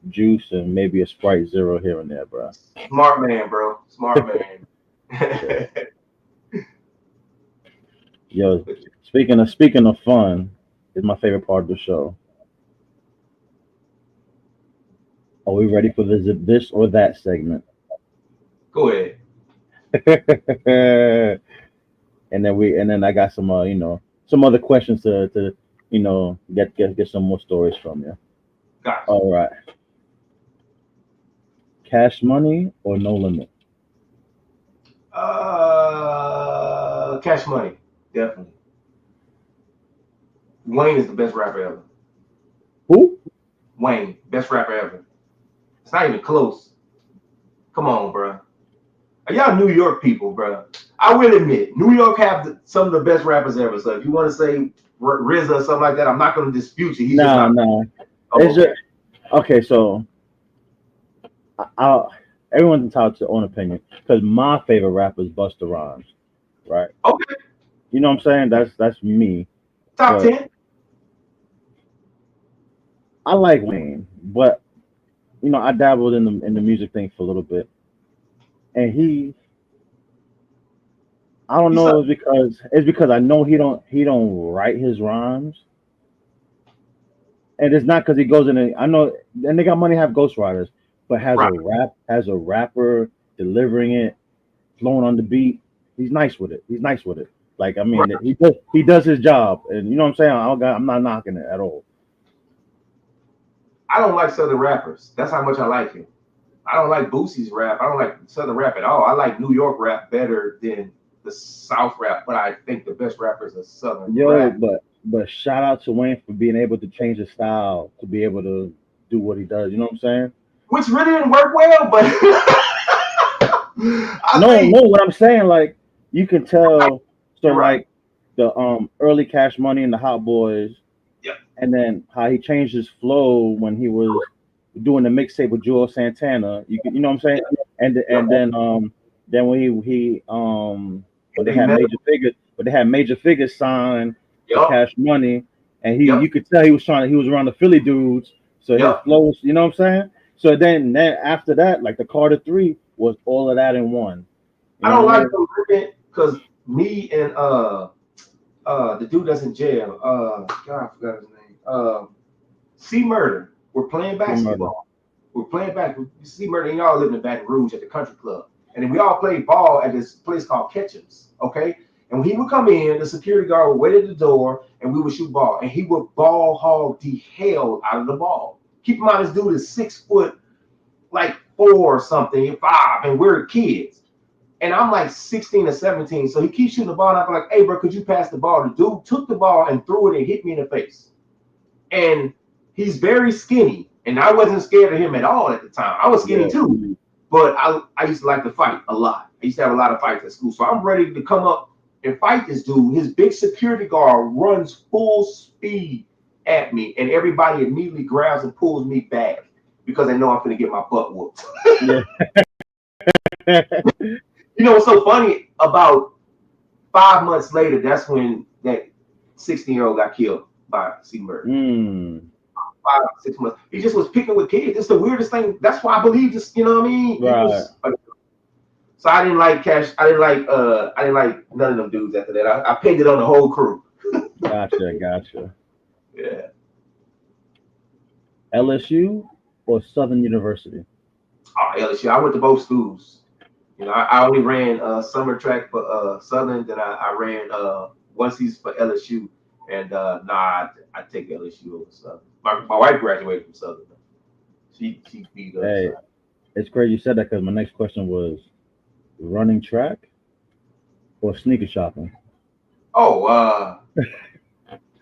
A: juice, and maybe a Sprite Zero here and there, bro.
C: Smart man, bro. Smart man.
A: Yo, speaking of fun, is my favorite part of the show. Are we ready for this or that segment?
C: Go ahead.
A: and then I got some some other questions to get some more stories from you.
C: Gotcha.
A: All right. Cash money or no limit?
C: Cash Money, definitely. Wayne is the best rapper ever.
A: Who?
C: Wayne, best rapper ever. It's not even close. Come on, bro. Y'all New York people, bro. I will admit, New York have some of the best rappers ever. So if you want to say RZA or something like that, I'm not going to dispute you.
A: No. Okay, so everyone's entitled to their own opinion because my favorite rapper is Busta Rhymes, right?
C: Okay.
A: You know what I'm saying? That's me.
C: Top 10.
A: I like Wayne, but you know I dabbled in the music thing for a little bit, and I don't
C: He
A: know.
C: suck.
A: It's because I know he don't write his rhymes, and it's not because he goes in. I know, and they got money to have ghostwriters, but
C: Right,
A: has a rapper delivering it, flowing on the beat. He's nice with it. He's nice with it. Like I
C: right.
A: mean, he does his job, and you know what I'm saying. I'm not knocking it at all.
C: I don't like Southern rappers. That's how much I like him. I don't like Boosie's rap. I don't like Southern rap at all. I like New York rap better than the South rap, but I think the best rappers are Southern
A: Yo,
C: rap.
A: but shout out to Wayne for being able to change his style to be able to do what he does. You know what I'm saying?
C: Which really didn't work well, but I
A: No,
C: think
A: no. What I'm saying, like you can tell. So
C: you're right.
A: like the early Cash Money and the Hot Boys,
C: Yeah,
A: and then how he changed his flow when he was doing the mixtape with Joel Santana. You know what I'm saying?
C: yeah.
A: And then when when they
C: Heavy
A: had
C: metal.
A: major figures signed for
C: Yup,
A: Cash Money, and
C: yup,
A: you could tell he was around the Philly dudes, so his
C: yup.
A: flows, you know what I'm saying? So then after that, like the Carter 3 was all of that in one. You
C: I
A: know
C: don't
A: what I
C: like
A: mean?
C: them because me and the dude that's in jail, God, I forgot his name. C Murder. We're playing
A: See Murder.
C: basketball. We're playing back. C Murder and y'all live in Baton Rouge at the country club. And then we all played ball at this place called Ketchum's. Okay. And when he would come in, the security guard would wait at the door and we would shoot ball. And he would ball hog the hell out of the ball. Keep in mind, this dude is 6 foot, like 4 or something, 5, and we're kids. And I'm like 16 or 17. So he keeps shooting the ball. And I'm like, hey, bro, could you pass the ball? The dude took the ball and threw it and hit me in the face. And he's very skinny. And I wasn't scared of him at all at the time. I was skinny
A: Yeah.
C: too, but I used to like to fight a lot. I used to have a lot of fights at school. So I'm ready to come up and fight this dude. His big security guard runs full speed at me, and everybody immediately grabs and pulls me back because they know I'm going to get my butt whooped.
A: Yeah.
C: You know what's so funny? About 5 months later, that's when that 16-year-old got killed by C. Murder.
A: mm,
C: 5 6 months. He just was picking with kids. It's the weirdest thing. That's why I believe this. You know what I mean? He
A: right.
C: was. So I didn't like Cash. I didn't like. I didn't like none of them dudes after that. I pinned it on the whole crew.
A: Gotcha.
C: Yeah.
A: LSU or Southern University?
C: Oh, LSU. I went to both schools. You know, I only ran summer track for Southern. Then I ran one season for LSU. And I take LSU over Southern. My wife graduated from Southern. She beat us.
A: Hey, it's crazy you said that because my next question was running track or sneaker shopping.
C: Oh,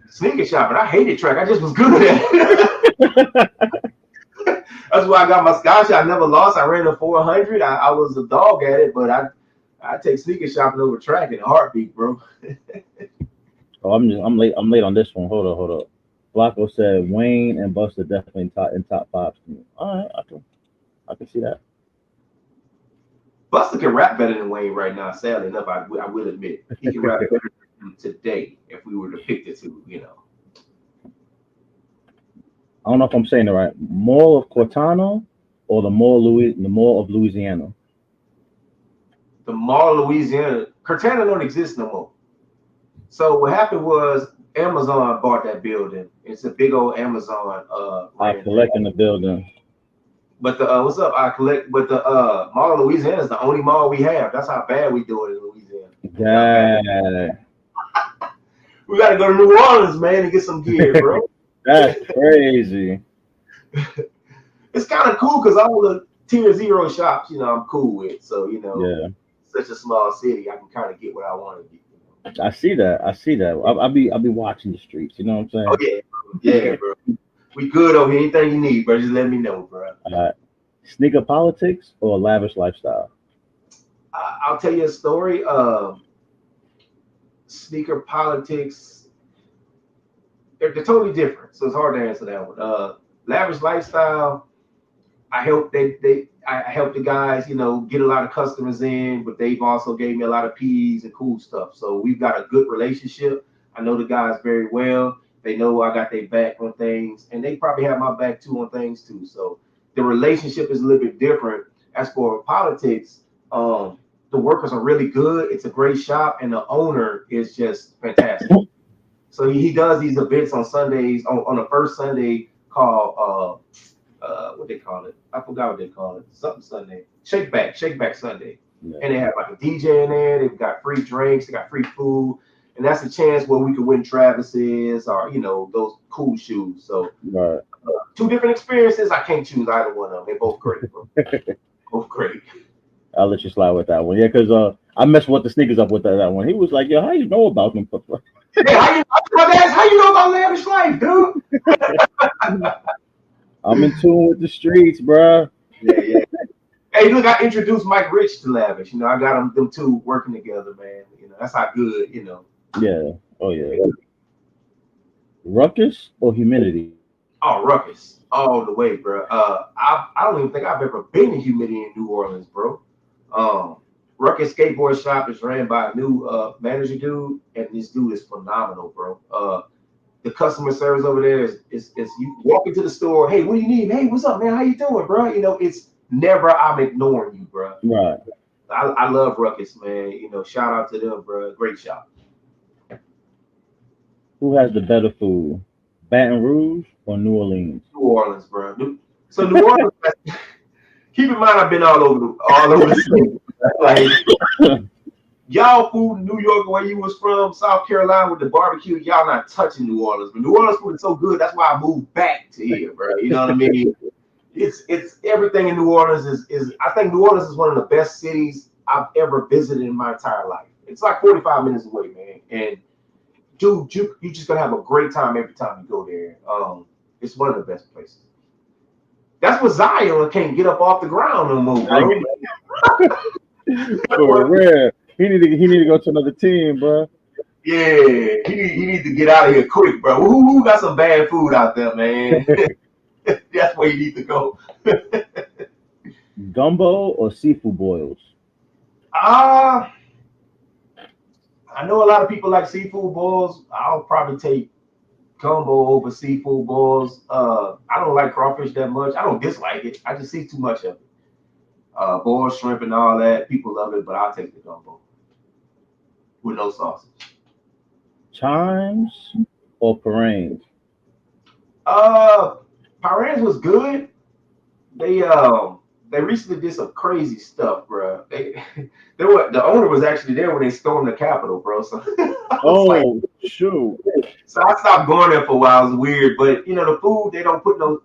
C: sneaker shopping. I hated track. I just was good at it. That's why I got my scholarship. I never lost. I ran the 400. I was a dog at it, but I take sneaker shopping over track in a heartbeat, bro.
A: Oh, I'm late on this one. Hold up. Flacco said Wayne and Buster definitely in top five to me. All right, I can see that.
C: Buster can rap better than Wayne right now. Sadly enough, I will admit he can rap better than him today if we were to pick the two. You know,
A: I don't know if I'm saying it right. Mall of Cortana or the Mall of Louisiana.
C: the Mall, Louisiana, Cortana don't exist no more. So what happened was Amazon bought that building. It's a big old Amazon
A: I
C: ran thing.
A: collect in the building.
C: But the what's up? I collect. But the Mall of Louisiana is the only mall we have. That's how bad we do it in Louisiana. That's how bad
A: Dang.
C: we got to go to New Orleans, man, and get some gear, bro.
A: That's crazy.
C: It's kind of cool because all the tier zero shops, I'm cool with. So
A: Yeah.
C: such a small city, I can kind of get what I want to get.
A: I see that. I'll be watching the streets. You know what
C: Oh
A: I'm
C: yeah, bro. Yeah, bro. We good over here. Anything you need, bro, just let me know, bro.
A: saying? Sneaker politics or lavish lifestyle?
C: I'll tell you a story. Sneaker politics, they're totally different, so it's hard to answer that one. Lavish lifestyle. I helped the guys, get a lot of customers in, but they've also gave me a lot of PEs and cool stuff. So we've got a good relationship. I know the guys very well. They know I got their back on things, and they probably have my back too on things too. So the relationship is a little bit different. As for politics, The workers are really good. It's a great shop, and the owner is just fantastic. So he does these events on Sundays on the first Sunday called what they call it? I forgot what they call it. Something Sunday. Shake Back Sunday.
A: Yeah.
C: And they have like a DJ in there. They've got free drinks. They got free food. And that's a chance where we can win Travis's or, those cool shoes. So
A: Right.
C: two different experiences. I can't choose either one of them. They're both great, bro. Both great.
A: I'll let you slide with that one. Yeah, because I messed with the sneakers up with that one. He was like, "Yo, how you know about them?"
C: Hey, how you know about lavish life, dude?
A: I'm in tune with the streets, bruh.
C: Yeah. Hey, look, I introduced Mike Rich to Lavish. I got them two working together, man. That's how good,
A: Yeah. Oh yeah. Ruckus or humidity?
C: Oh, Ruckus, all the way, bro. I don't even think I've ever been to Humidity in New Orleans, bro. Ruckus Skateboard Shop is ran by a new manager dude, and this dude is phenomenal, bro. The customer service over there is you walk into the store, hey, what do you need? Hey, what's up, man? How you doing, bro? It's never I'm ignoring you, bro.
A: Right.
C: I love Ruckus, man. Shout out to them, bro. Great shop.
A: Who has the better food, Baton Rouge or New Orleans?
C: New Orleans, bro. So New Orleans. Keep in mind, I've been all over the state. Like y'all food in New York, where you was from, South Carolina with the barbecue, y'all not touching New Orleans. But New Orleans food is so good, that's why I moved back to here, bro. You know what I mean? It's everything in New Orleans is I think New Orleans is one of the best cities I've ever visited in my entire life. It's like 45 minutes away, man. And dude, you just gonna have a great time every time you go there. It's one of the best places. That's what Zion can't get up off the ground no more, bro.
A: For real. He need to go to another team, bro.
C: Yeah, he need to get out of here quick, bro. Who got some bad food out there, man? That's where you need to go.
A: Gumbo or seafood boils?
C: I know a lot of people like seafood boils. I'll probably take gumbo over seafood boils. I don't like crawfish that much. I don't dislike it. I just see too much of it. Boiled shrimp and all that. People love it, but I'll take the gumbo with no sausage.
A: Chimes or Paranes?
C: Pirates was good. They recently did some crazy stuff, bro. The owner was actually there when they stormed the Capitol, bro. So
A: Shoot.
C: So I stopped going there for a while. It was weird, but the food they don't put no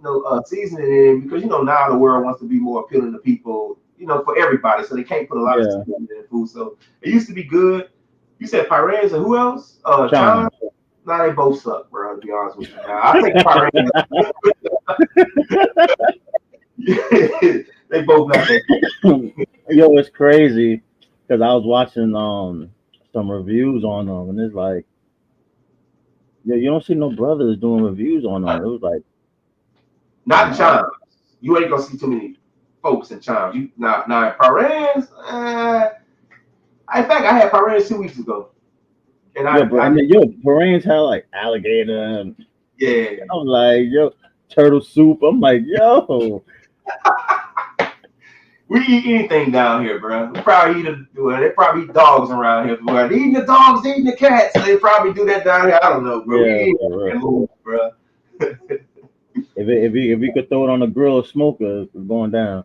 C: seasoning in because now the world wants to be more appealing to people, for everybody. So they can't put a lot of seasoning in the food. So it used to be good. You said Pirates and who else? Chime. Nah, they both suck, bro. To be honest with you, I think Pirates. They both not that.
A: Yo, it's crazy because I was watching some reviews on them, and it's like, yo, you don't see no brothers doing reviews on them. It was like,
C: not Chimes. You ain't gonna see too many folks in Chimes. You now Pirates. In fact, I had Pirates 2 weeks ago, and
A: Paranes had like alligator. And
C: yeah,
A: I'm like, yo, turtle soup. I'm like, yo.
C: We eat anything down here, bro. They probably eat dogs around here. Bro. They eating the dogs, they eating the cats. So they probably do that down here. I don't know, bro.
A: Yeah,
C: bro.
A: if we could throw it on the grill or smoker, it's going down.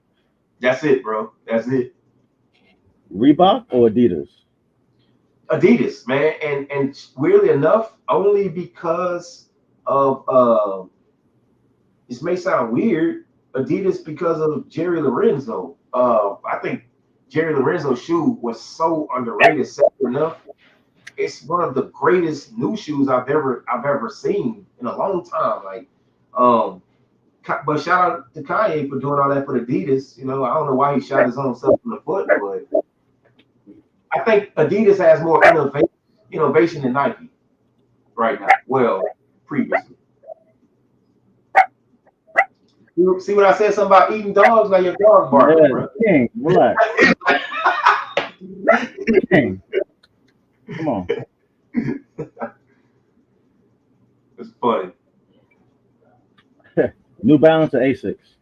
C: That's it, bro. That's it.
A: Reebok or Adidas?
C: Adidas, man, and weirdly enough, only because of this may sound weird, Adidas because of Jerry Lorenzo. I think Jerry Lorenzo's shoe was so underrated. Second enough, it's one of the greatest new shoes I've ever seen in a long time. Like, but shout out to Kanye for doing all that for Adidas. I don't know why he shot his own self in the foot, but I think Adidas has more innovation than Nike right now. Well, previously. You see what I said? Something about eating dogs like your dog barking,
A: yeah,
C: bro.
A: King, relax. King. Come on.
C: It's funny.
A: New Balance or Asics?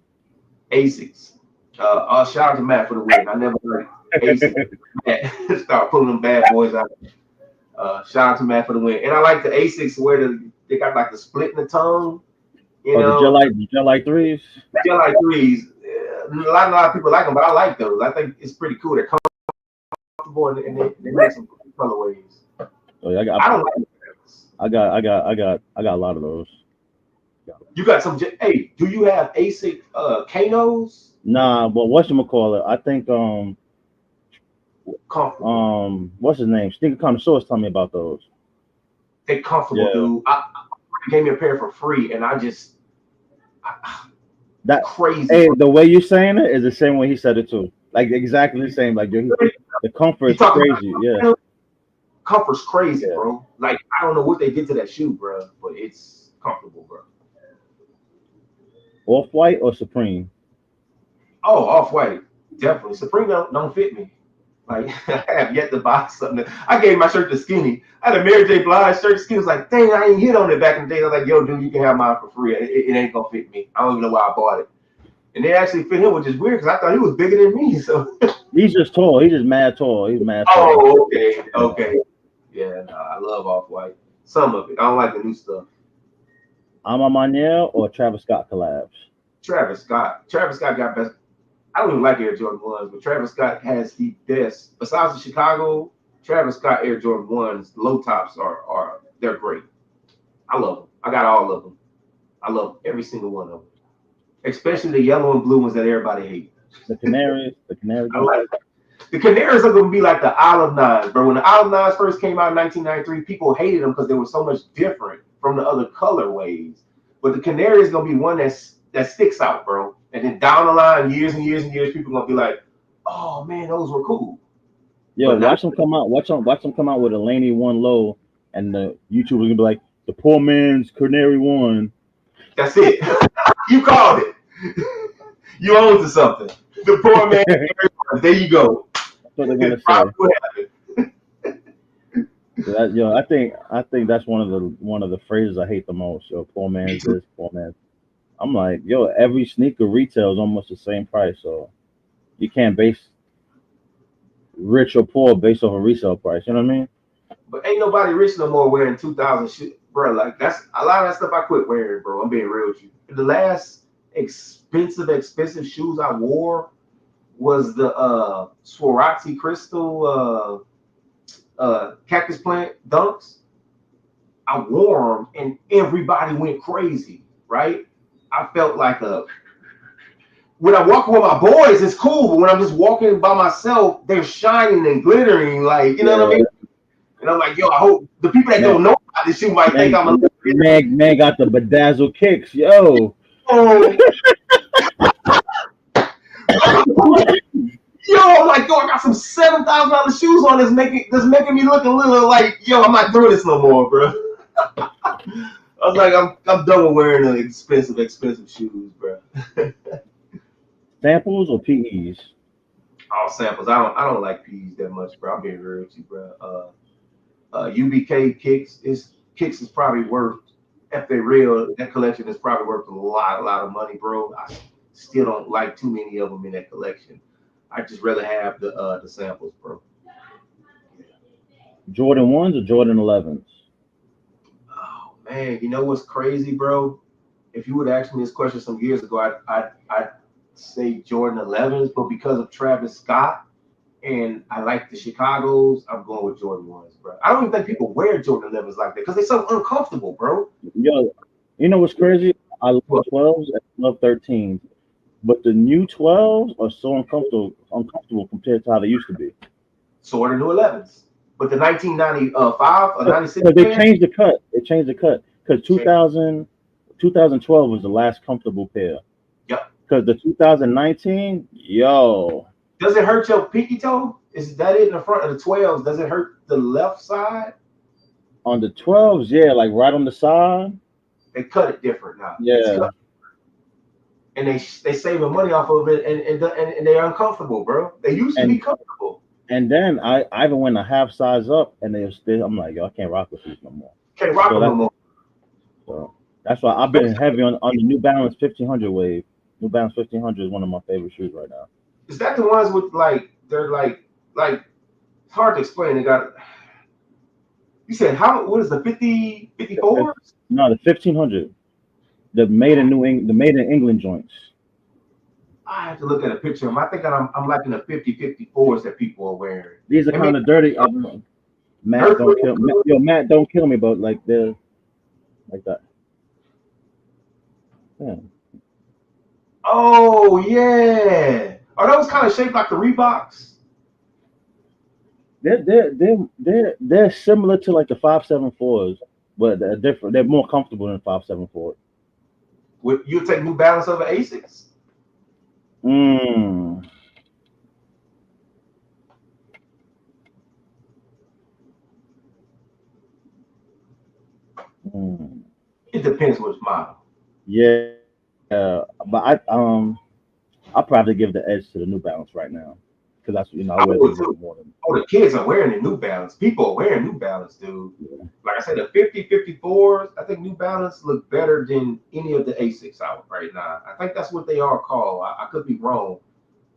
C: Asics. Shout out to Matt for the win. I never heard Matt start pulling them bad boys out. Shout out to Matt for the win. And I like the Asics where they got like the split in the tongue. You
A: Oh,
C: know,
A: did you like threes?
C: Gel like threes. A lot of people like them, but I like those. I think it's pretty cool. They're comfortable and they make some cool colorways.
A: Oh, yeah,
C: I don't like them.
A: I got a lot of those.
C: You got some. Hey, do you have ASIC Kanos?
A: Nah, but whatchamacallit, I think
C: Comfortable.
A: what's his name? Sneaker Connoisseurs told me about those.
C: They comfortable,
A: Yeah.
C: dude. I gave me a pair for free, and
A: That
C: crazy.
A: Hey, the way you're saying it is the same way he said it too. Like exactly the same. Like the comfort is crazy. Yeah.
C: Comfort's crazy,
A: Yeah.
C: bro. Like I don't know what they did to that shoe, bro, but it's comfortable, bro.
A: Off-White or Supreme?
C: Oh, Off-White, definitely. Supreme don't fit me. Like I have yet to buy something. I gave my shirt to Skinny. I had a Mary J. Blige shirt. Skinny was like, "Dang, I ain't hit on it back in the day." I was like, "Yo, dude, you can have mine for free. It ain't gonna fit me. I don't even know why I bought it." And they actually fit him, which is weird because I thought he was bigger than me. So
A: He's just tall. He's just mad tall. He's mad tall.
C: oh, okay. Yeah, no, I love Off-White. Some of it. I don't like the new stuff.
A: Ama Manier or Travis Scott collabs?
C: Travis Scott. Travis Scott got best. I don't even like Air Jordan 1s, but Travis Scott has the best. Besides the Chicago, Travis Scott Air Jordan 1s, low tops they're great. I love them. I got all of them. I love every single one of them. Especially the yellow and blue ones that everybody hates.
A: The Canaries.
C: I like them. The Canaries are going to be like the Olive Nines, bro. When the Olive Nines first came out in 1993, people hated them because they were so much different from the other colorways. But the Canary is going to be one that sticks out, bro. And then down the line, years and years and years, people are going to be like, oh, man, those were cool.
A: Yeah, watch them come out. Watch them come out with a Laney 1 low, and the YouTubers going to be like, the poor man's Canary 1.
C: That's it. You called it. You own to something. The poor man. There you go.
A: That's what they're gonna say. I think that's one of the phrases I hate the most. Yo, poor man's this, poor man. I'm like, yo, every sneaker retails almost the same price, so you can't base rich or poor based off a resale price. You know what I mean?
C: But ain't nobody rich no more wearing 2000 shit, bro. Like that's a lot of that stuff I quit wearing, bro. I'm being real with you. The last expensive shoes I wore was the Swarovski crystal cactus plant dunks. I wore them and everybody went crazy, right? I felt like when I walk with my boys, it's cool, but when I'm just walking by myself, they're shining and glittering, like, you know what I mean? And I'm like, yo, I hope the people that don't know about this shoe might think I'm a little bit.
A: Man got the bedazzled kicks, yo.
C: Oh. Yo, I'm like, yo, I got some $7,000 shoes on that's making me look a little like, yo, I'm not doing this no more, bro. I was like, I'm done with wearing the expensive shoes, bro.
A: Samples or PEs?
C: All samples. I don't like PEs that much, bro. I'm being real with you, bro. UBK kicks is probably worth, if they're real, that collection is probably worth a lot of money, bro. I still don't like too many of them in that collection. I just rather have the samples, bro.
A: Jordan 1s or Jordan 11s?
C: Oh man, you know what's crazy, bro? If you would ask me this question some years ago, I'd say Jordan 11s, but because of Travis Scott and I like the Chicago's, I'm going with Jordan 1s, bro. I don't even think people wear Jordan 11s like that because they're so uncomfortable, bro.
A: Yo, you know what's crazy? I love 12s and I love 13s. But the new 12s are so uncomfortable compared to how they used to be.
C: So are the new 11s. But the 1995 or 96.
A: They changed the cut. They changed the cut. Because 2012 was the last comfortable pair.
C: Yep.
A: Because the 2019, yo.
C: Does it hurt your pinky toe? Is that it in the front of the 12s? Does it hurt the left side?
A: On the 12s, yeah, like right on the side.
C: They cut it different now.
A: Yeah.
C: And they saving money off of it, and they're uncomfortable, bro. They used to be comfortable.
A: And then I even went a half size up, and I'm like, yo, I can't rock with these no more.
C: Can't rock with no more.
A: So that's why I've been heavy on the New Balance 1500 wave. New Balance 1500 is one of my favorite shoes right now.
C: Is that the ones with like they're like it's hard to explain. They got you said how what is the 50
A: The fif-
C: 54?
A: No, the 1500, the made in England joints.
C: I have to look at a picture of them. I think I'm liking the 50 54s that people are wearing.
A: These are
C: They make
A: kind of dirty. Matt,
C: earth
A: don't kill me. Yo, Matt, don't kill me, but like they're like that. Yeah.
C: Oh yeah. Are those kind of shaped like the Reeboks?
A: They're similar to like the 574s, but they're different. They're more comfortable than 574.
C: Would you take New Balance over Asics?
A: Mm. Mm.
C: It depends which model.
A: Yeah, but I'll probably give the edge to the New Balance right now because that's I
C: I
A: wear
C: would
A: them
C: too.
A: more than
C: Oh, the kids are wearing the New Balance. People are wearing New Balance, dude.
A: yeah.
C: Like I said, the 50 54s, I think New Balance look better than any of the Asics out right now. I think that's what they are called. I could be wrong,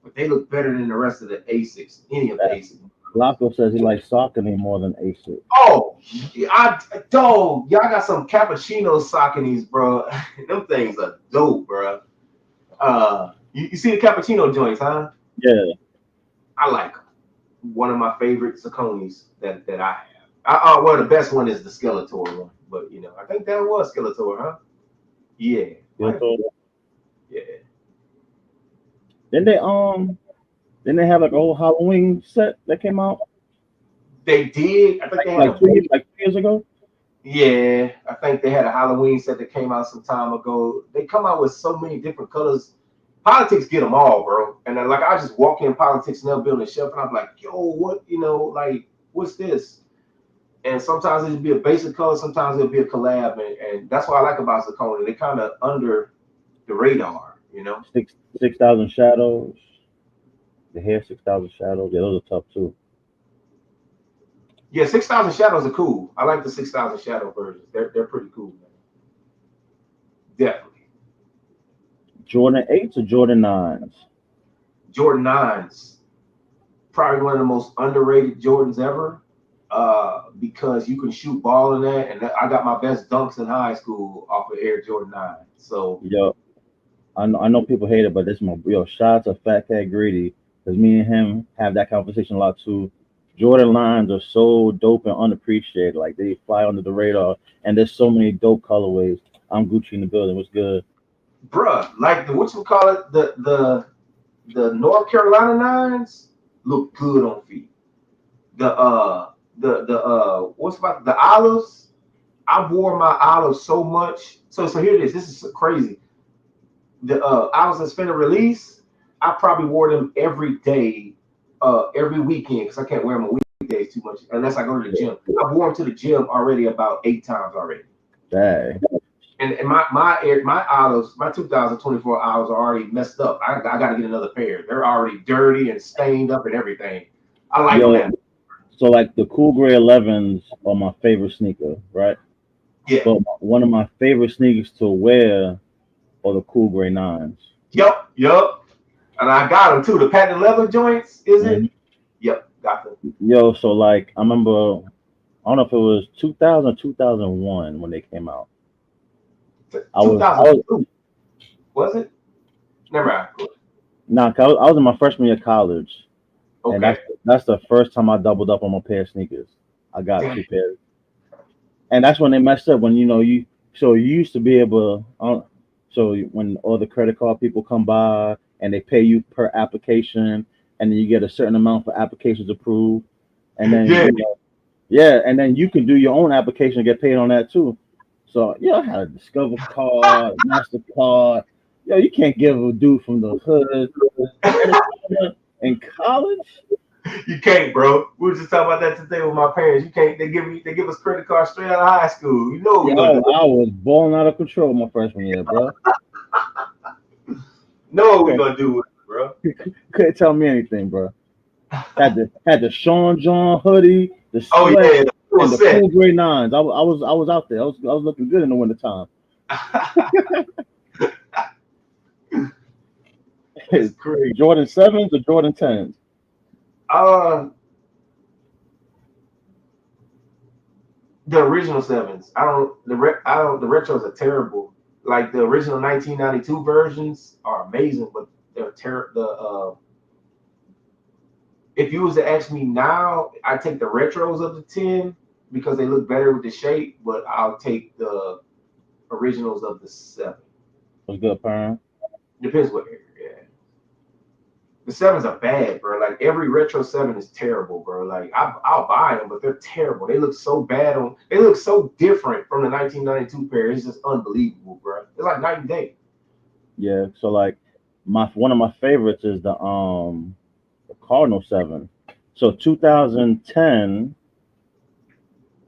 C: but they look better than the rest of the Asics, any of the Asics.
A: Flacco says he likes Saucony more than Asics.
C: Oh, dog, y'all got some cappuccino Sauconys, bro. Them things are dope, bro. You see the cappuccino joints, huh?
A: Yeah,
C: I like them. One of my favorite Sauconys that I have. Well, the best one is the Skeletor one, but I think that was Skeletor, huh? Yeah,
A: yeah.
C: yeah.
A: Then they then they have like a whole Halloween set that came out
C: They did. I think they had a
A: like 2 years ago.
C: yeah. I think they had a Halloween set that came out some time ago. They come out with so many different colors. Politics get them all, bro. And then, like I just walk in politics and they'll build a shelf, and I'm like, yo, what? Like what's this? And sometimes it'll be a basic color, sometimes it'll be a collab, and that's what I like about Saucony. They kind of under the radar.
A: Six thousand shadows. The hair 6,000 shadows. Yeah, those are tough too.
C: Yeah, 6,000 shadows are cool. I like the 6,000 shadow versions. They're pretty cool, man. Definitely.
A: Jordan 8s or Jordan 9s?
C: Jordan 9s, probably one of the most underrated Jordans ever. Because you can shoot ball in that, and I got my best dunks in high school off of Air Jordan 9. So
A: Yo, I know people hate it, but this is my shout out to Fat Cat Greedy because me and him have that conversation a lot too. Jordan lines are so dope and unappreciated. Like they fly under the radar, and there's so many dope colorways. I'm Gucci in the building. What's good?
C: bruh, like the what you call it, the North Carolina 9s look good on feet. The what's about the olives? I wore my olives so much. So here it is. This is so crazy. The olives that's finna release, I probably wore them every day, every weekend because I can't wear them on weekdays too much unless I go to the gym. I've worn them to the gym already about 8 times already.
A: Dang.
C: And my olives, my 2024 olives are already messed up. I got to get another pair. They're already dirty and stained up and everything. I like
A: Yo,
C: them.
A: so like the Cool Gray 11s are my favorite sneaker, right?
C: Yeah.
A: But one of my favorite sneakers to wear are the Cool Gray 9s.
C: Yup. And I got them too. The patent leather joints, is it? Yep, got them.
A: Yo, so like I remember, I don't know if it was 2000 or 2001 when they came out. I was
C: 2002. Was it? Never mind.
A: nah, 'cause I was in my freshman year of college, and
C: Okay.
A: that's the first time I doubled up on my pair of sneakers. I got
C: Damn.
A: two pairs, and that's when they messed up. When you used to be able, so when all the credit card people come by and they pay you per application, and then you get a certain amount for applications approved, and then
C: Yeah.
A: yeah, and then you can do your own application and get paid on that too. So I had a Discover card, Mastercard. Yo, you can't give a dude from the hood in college.
C: You can't, bro. We were just talking about that today with my parents. You can't. They give us credit cards straight out of high school. You know what
A: Yo,
C: we're gonna do.
A: I was balling out of control my freshman year, bro.
C: Know what we're gonna do with it, bro.
A: Couldn't tell me anything, bro. Had the Sean John hoodie, the
C: Oh
A: sweat,
C: yeah,
A: and
C: full
A: the
C: set.
A: cool gray nines. I was out there. I was looking good in the wintertime.
C: It's crazy.
A: Jordan 7s or Jordan 10s?
C: Uh, the original sevens. The retros are terrible. Like the original 1992 versions are amazing, but they're terrible. If you was to ask me now, I take the retros of the 10 because they look better with the shape, but I'll take the originals of the 7.
A: Was good, Perm.
C: Depends what area. Yeah. The 7s are bad, bro. Like every retro 7 is terrible, bro. Like I'll buy them, but they're terrible. They look so bad on. They look so different from the 1992 pair. It's just unbelievable, bro. It's like night and day.
A: Yeah. So like my one of my favorites is the Cardinal 7. So 2010,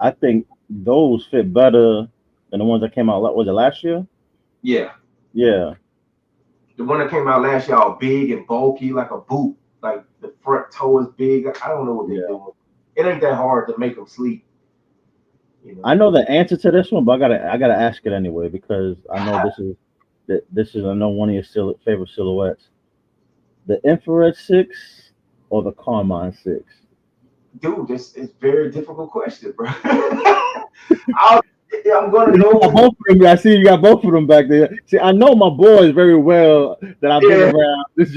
A: I think those fit better than the ones that came out. Was it last year?
C: Yeah,
A: Yeah.
C: the one that came out last year, all big and bulky, like a boot. Like the front toe is big. I don't know what they're
A: Yeah.
C: doing. It ain't that hard to make them sleep, you
A: I
C: know.
A: know the answer to this one, but I gotta ask it anyway because I know this is I know one of your favorite silhouettes. The infrared 6 or the Carmine 6?
C: Dude, this is very difficult question, bro. I'll, I'm gonna
A: You got
C: go.
A: both of them. I see you got both of them back there. See, I know my boys very well that I've been
C: Yeah,
A: around.
C: it's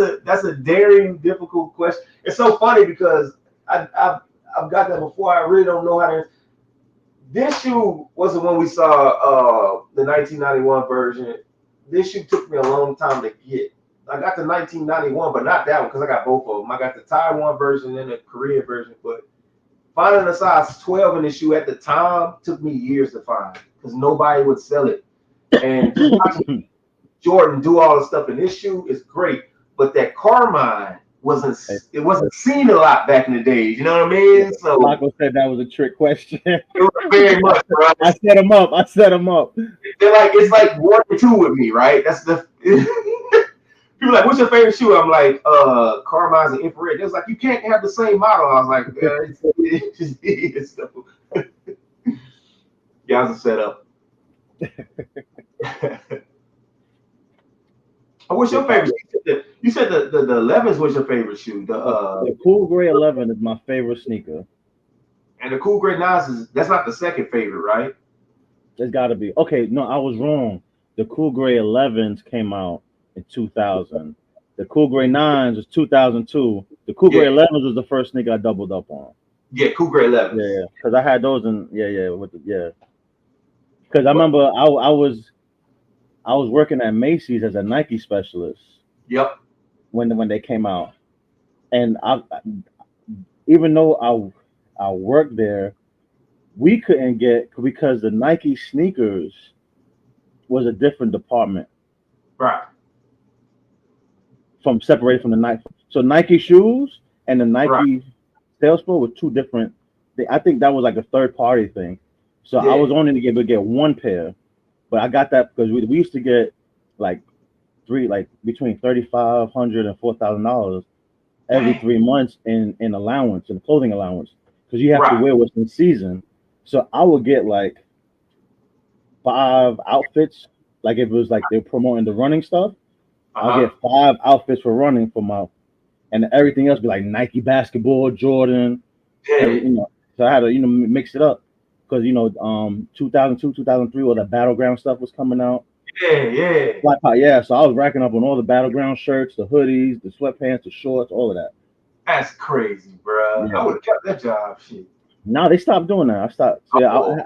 C: a that's a daring, difficult question. It's so funny because I've got that before. I really don't know how to. This shoe was the one we saw, the 1991 version. This shoe took me a long time to get. I got the 1991, but not that one because I got both of them. I got the Taiwan version and the Korean version, but finding a size 12 in the shoe at the time took me years to find because nobody would sell it. And just watching Jordan do all the stuff in this shoe is great, but that Carmine
A: Hey,
C: wasn't seen a lot back in the days. You know what I
A: yeah,
C: mean? So
A: Flacco said that was a trick question.
C: it was very much, bro.
A: I set him up. I set him up.
C: They're like it's like 1 and 2 with me, right? That's the people like, what's your favorite shoe? I'm like, Carmine's and infrared. They're like, you can't have the same model. I was like, it just is. So, yeah, was a setup. What's
A: Yeah,
C: your favorite shoe? You said the 11s was your favorite shoe.
A: the Cool Gray 11 is my favorite sneaker.
C: And the Cool Gray 9s is that's not the second favorite, right?
A: It's got to be. Okay, no, I was wrong. The Cool Gray 11s came out in 2000. The Cool Gray 9s was 2002. The Cool Gray
C: Yeah,
A: 11s was the first sneaker I doubled up on.
C: yeah, Cool Gray 11s.
A: Yeah, because I had those in yeah. Because I
C: But
A: remember I was working at Macy's as a Nike specialist
C: yep,
A: when they came out, and even though I worked there, we couldn't get because the Nike sneakers was a different department
C: right,
A: from separated from the Nike. So Nike shoes and the
C: right,
A: Nike sales floor were two different. I think that was like a third party thing. So I
C: yeah,
A: was only able to get one pair, but I got that because we used to get like like between $3,500 and $4,000 every
C: dang,
A: 3 months in allowance in clothing allowance because you have to
C: right,
A: wear what's in season. So I would get like 5 outfits. Like if it was like they're promoting the running stuff,
C: uh
A: I'll
C: huh,
A: get 5 outfits for running for my and everything else be like Nike basketball, Jordan,
C: dang,
A: So I had to mix it up because 2002, 2003, all the battleground stuff was coming out.
C: yeah, yeah.
A: Yeah. So I was racking up on all the battleground shirts, the hoodies, the sweatpants, the shorts, all of that.
C: That's crazy, bro. I
A: Yeah.
C: would have kept that job, shit.
A: Now they stopped doing that. I stopped. So
C: Oh,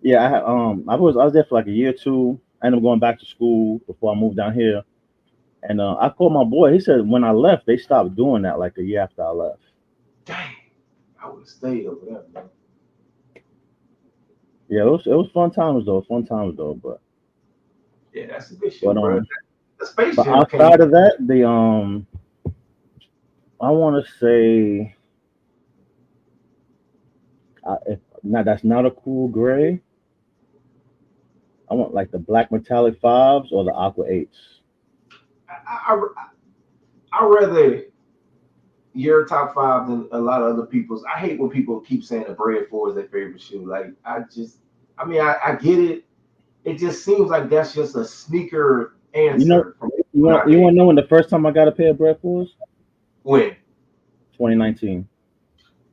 A: yeah. I was there for like a year or two. I ended up going back to school before I moved down here. And I called my boy. He said when I left, they stopped doing that like a year after I left.
C: dang, I would have stayed over there, man.
A: Yeah, it was fun times though. Fun times though.
C: Yeah, that's a good shoe,
A: But
C: bro. The Space
A: but
C: Jam came.
A: outside of that, I want to say if not that's not a cool gray. I want like the black metallic fives or the aqua eights.
C: I rather your top five than a lot of other people's. I hate when people keep saying the Bread Four is their favorite shoe. Like I just, I mean, I get it it just seems like that's just a sneaker
A: You know,
C: answer from
A: you want
C: nowadays.
A: to know when the first time I got a pair of bread fours?
C: When
A: 2019.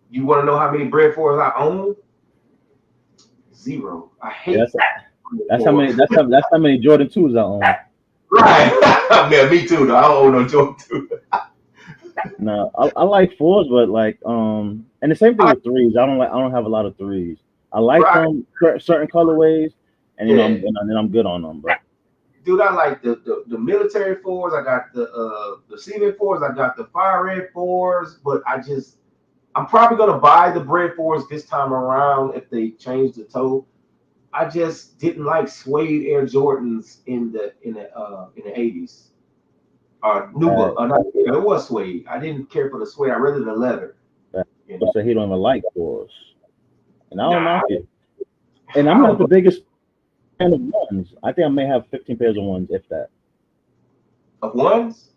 C: you want to know how many bread fours I own? Zero. I
A: Yeah,
C: hate bread
A: that's how many.
C: fours.
A: That's how many Jordan twos I own.
C: Right. Man, me too, though. I don't own no Jordan 2.
A: No, I like fours, but like and the same thing
C: I like,
A: with threes. I don't have a lot of threes. I like
C: right.
A: them certain colorways, and
C: Yeah.
A: and then I'm good on them. But
C: Dude, I like the military fours. I got the seaman fours. I got the fire red fours. But I'm probably gonna buy the bread fours this time around if they change the toe. I just didn't like suede Air Jordans in the 80s. Nuba,
A: bad,
C: not, yeah, it was suede. I didn't care for the suede. I rather the leather.
A: bad.
C: You
A: So
C: know,
A: he don't even like fours, and I don't
C: nah,
A: knock it. And I'm
C: I
A: not
C: don't
A: the
C: go
A: biggest fan of ones. I think I may have 15 pairs of ones, if that,
C: of ones.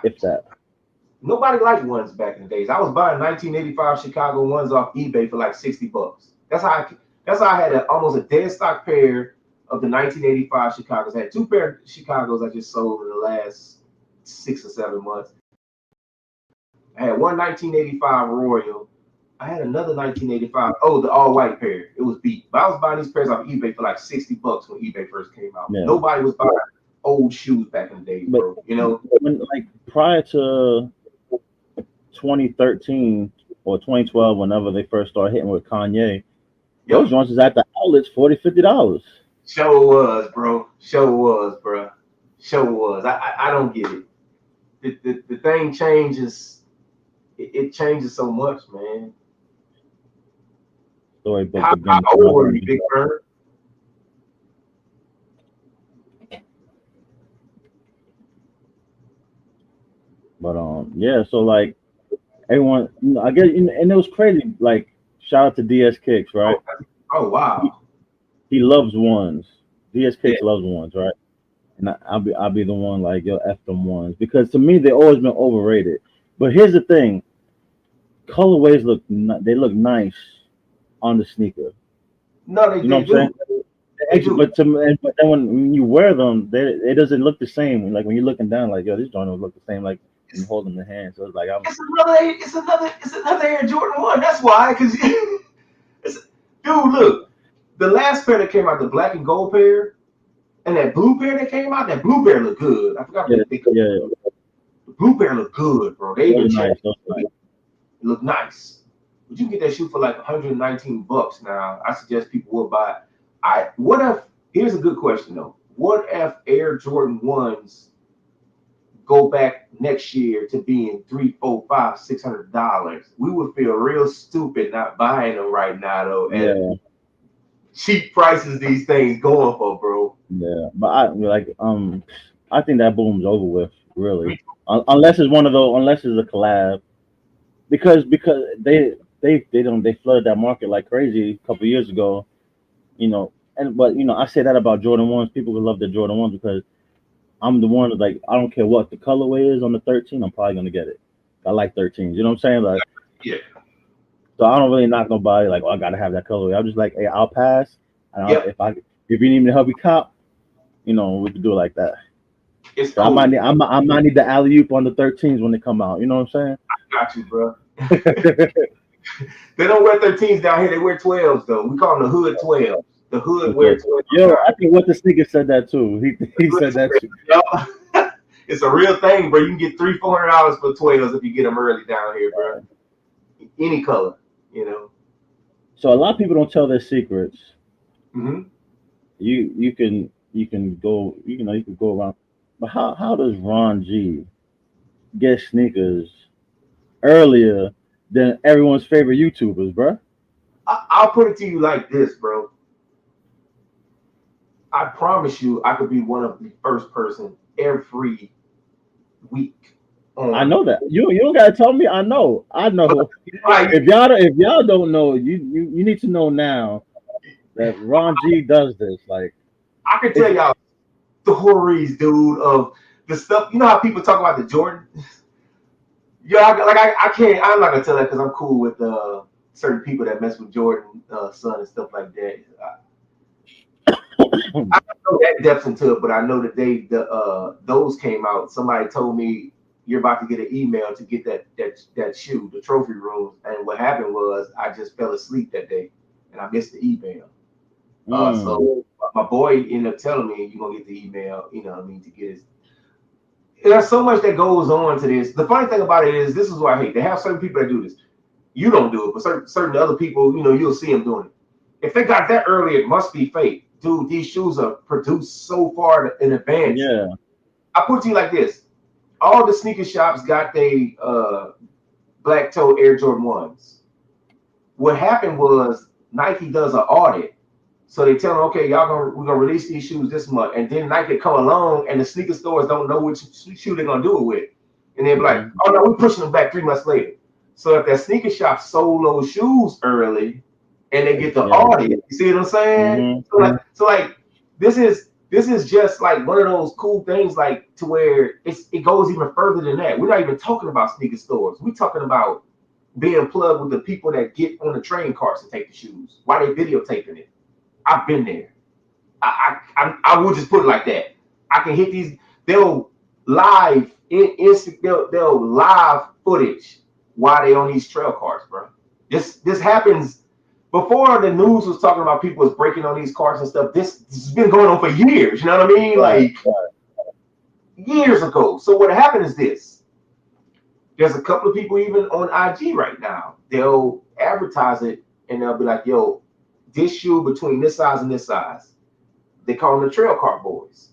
A: if that.
C: Nobody liked ones back in the days. I was buying 1985 Chicago ones off eBay for like $60. That's how I had almost a dead stock pair of the 1985 Chicago's. I had two pair of Chicago's I just sold in the last 6 or 7 months. I had one 1985 Royal. I had another 1985. Oh, the all white pair. It was beat. But I was buying these pairs off eBay for like $60 when eBay first came out.
A: Yeah,
C: Nobody was buying old shoes back in the days,
A: but
C: bro. You know?
A: when like prior to 2013 or 2012, whenever they first started hitting with Kanye, those
C: Yep.
A: joints is at the outlets $40, $50.
C: Show was, bro. Show was, bro. Show was. I don't get it. The thing changes. It changes so much, man.
A: Storybook
C: How
A: beginning to
C: old
A: never
C: were you,
A: ending.
C: Big Bird?
A: But yeah. So like everyone, I guess, and it was crazy. Like shout out to DS Kicks, right?
C: Oh, oh
A: He,
C: wow.
A: he loves ones. DS
C: Yeah.
A: Kicks loves ones, right? And I'll be the one like yo f them ones because to me they always been overrated. But here's the thing: colorways they look nice on the sneaker.
C: No,
A: You know
C: they
A: what I'm saying?
C: do. They do.
A: But then when you wear them, it doesn't look the same. Like when you're looking down, like yo, this joint don't look the same. Like when you
C: It's,
A: hold them in the hand, so it's like I'm.
C: it's another Air Jordan 1. That's why, because dude, look, the last pair that came out, the black and gold pair, and that blue pair that came out, that blue pair looked good. I forgot what
A: Yeah,
C: they
A: yeah,
C: the blue pair looked good, bro. They even
A: those are
C: changed.
A: nice. Those are nice.
C: It looked nice. But you can get that shoe for like $119 now. I suggest people will buy it. What if here's a good question though. What if Air Jordan ones go back next year to being three, four, five, $600? We would feel real stupid not buying them right now though at
A: Yeah,
C: cheap prices these things going for, bro.
A: yeah. But I think that boom's over with. Really, unless it's one of those, unless it's a collab, because they flooded that market like crazy a couple years ago. And but I say that about Jordan ones. People would love the Jordan ones because I'm the one that like I don't care what the colorway is on the 13. I'm probably gonna get it. I like 13s. You know what I'm saying? Like
C: Yeah.
A: so I don't really knock nobody like I gotta have that colorway. I'm just like hey I'll pass. And
C: Yep.
A: if you need me to help you cop, we can do it like that.
C: It's
A: So
C: cool.
A: I might need the alley oop on the 13s when they come out. You know what I'm
C: Got you, bro.
A: saying?
C: They don't wear 13s down here. They wear 12s though. We call them the hood 12s. The hood wear
A: Okay.
C: 12s
A: Yo,
C: now.
A: I think what the sneaker said that too. He
C: Hood
A: said that
C: 12s,
A: too.
C: yo. It's a real thing, bro. You can get $300-$400 for 12s if you get them early down here, bro. Any color, you know.
A: So a lot of people don't tell their secrets.
C: Mm-hmm.
A: You can go you can go around. But how does Ron G get sneakers earlier than everyone's favorite YouTubers, bruh?
C: I'll put it to you like this, bro. I promise you, I could be one of the first person every week
A: I
C: on.
A: know that. You don't gotta tell me. I know. I know.
C: Like,
A: If y'all don't know, you need to know now that Ron G does this. Like
C: I can
A: it's
C: tell y'all stories, dude, of the stuff. You know how people talk about the Jordan? Yeah, I can't. I'm not gonna tell that because I'm cool with certain people that mess with Jordan son and stuff like that. I don't know that depth into it, but I know that those came out. Somebody told me you're about to get an email to get that shoe, the trophy room. And what happened was I just fell asleep that day and I missed the email. So my boy ended up telling me you're gonna get the email, you know what I mean, to get his. There's so much that goes on to this. The funny thing about it is this is what I hate. They have certain people that do this. You don't do it, but certain other people, you know, you'll see them doing it. If they got that early, it must be fake. Dude, these shoes are produced so far in advance.
A: Yeah.
C: I put it to you like this. All the sneaker shops got they black toe Air Jordan 1s. What happened was Nike does an audit. So they tell them, okay, we're gonna release these shoes this month. And then Nike come along and the sneaker stores don't know which shoe they're gonna do it with. And they're like, oh no, we're pushing them back 3 months later. So if that sneaker shop sold those shoes early and they get the audit, you see what I'm saying? So like this is just like one of those cool things, like to where it goes even further than that. We're not even talking about sneaker stores. We're talking about being plugged with the people that get on the train cars to take the shoes. Why they videotaping it? I've been there. I will just put it like that. I can hit these. They'll live they'll live footage while they on these trail cars, bro. This happens before the news was talking about people was breaking on these cars and stuff. This has been going on for years. You know what I mean? Like years ago. So what happened is this. There's a couple of people even on IG right now. They'll advertise it and they'll be like, yo, this shoe between this size and this size. They call them the trail car boys.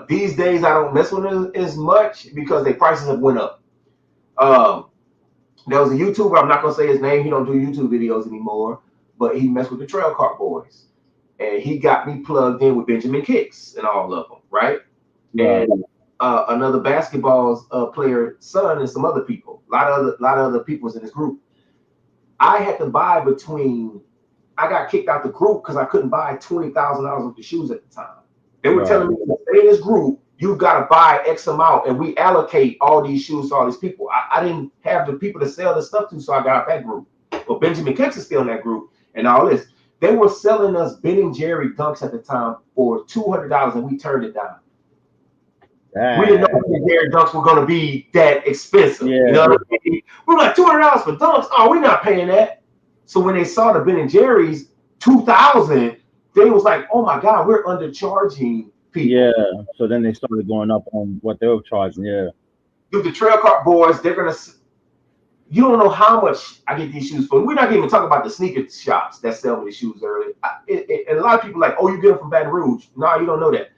C: These days I don't mess with them as much because their prices have went up. There was a YouTuber, I'm not gonna say his name, he don't do YouTube videos anymore, but he messed with the trail car boys. And he got me plugged in with Benjamin Kicks and all of them, right? And another basketball player, son, and some other people. A lot of other people was in this group. I had to buy I got kicked out the group because I couldn't buy $20,000 worth of shoes at the time. They were telling me to stay in this group, you got to buy X amount, and we allocate all these shoes to all these people. I didn't have the people to sell the stuff to, so I got out that group. But Benjamin Kicks is still in that group and all this. They were selling us Ben & Jerry dunks at the time for $200, and we turned it down. We didn't know Ben & Jerry dunks were going to be that expensive. Yeah. You know what I mean? We're like, $200 for dunks? Oh, we're not paying that. So when they saw the Ben & Jerry's 2,000, they was like, oh my God, we're undercharging people.
A: Yeah. So then they started going up on what they were charging. Yeah.
C: Dude, the trail cart boys, they're gonna. You don't know how much I get these shoes for. We're not even talking about the sneaker shops that sell me the shoes early. And a lot of people are like, oh, you get them from Baton Rouge. No, you don't know that.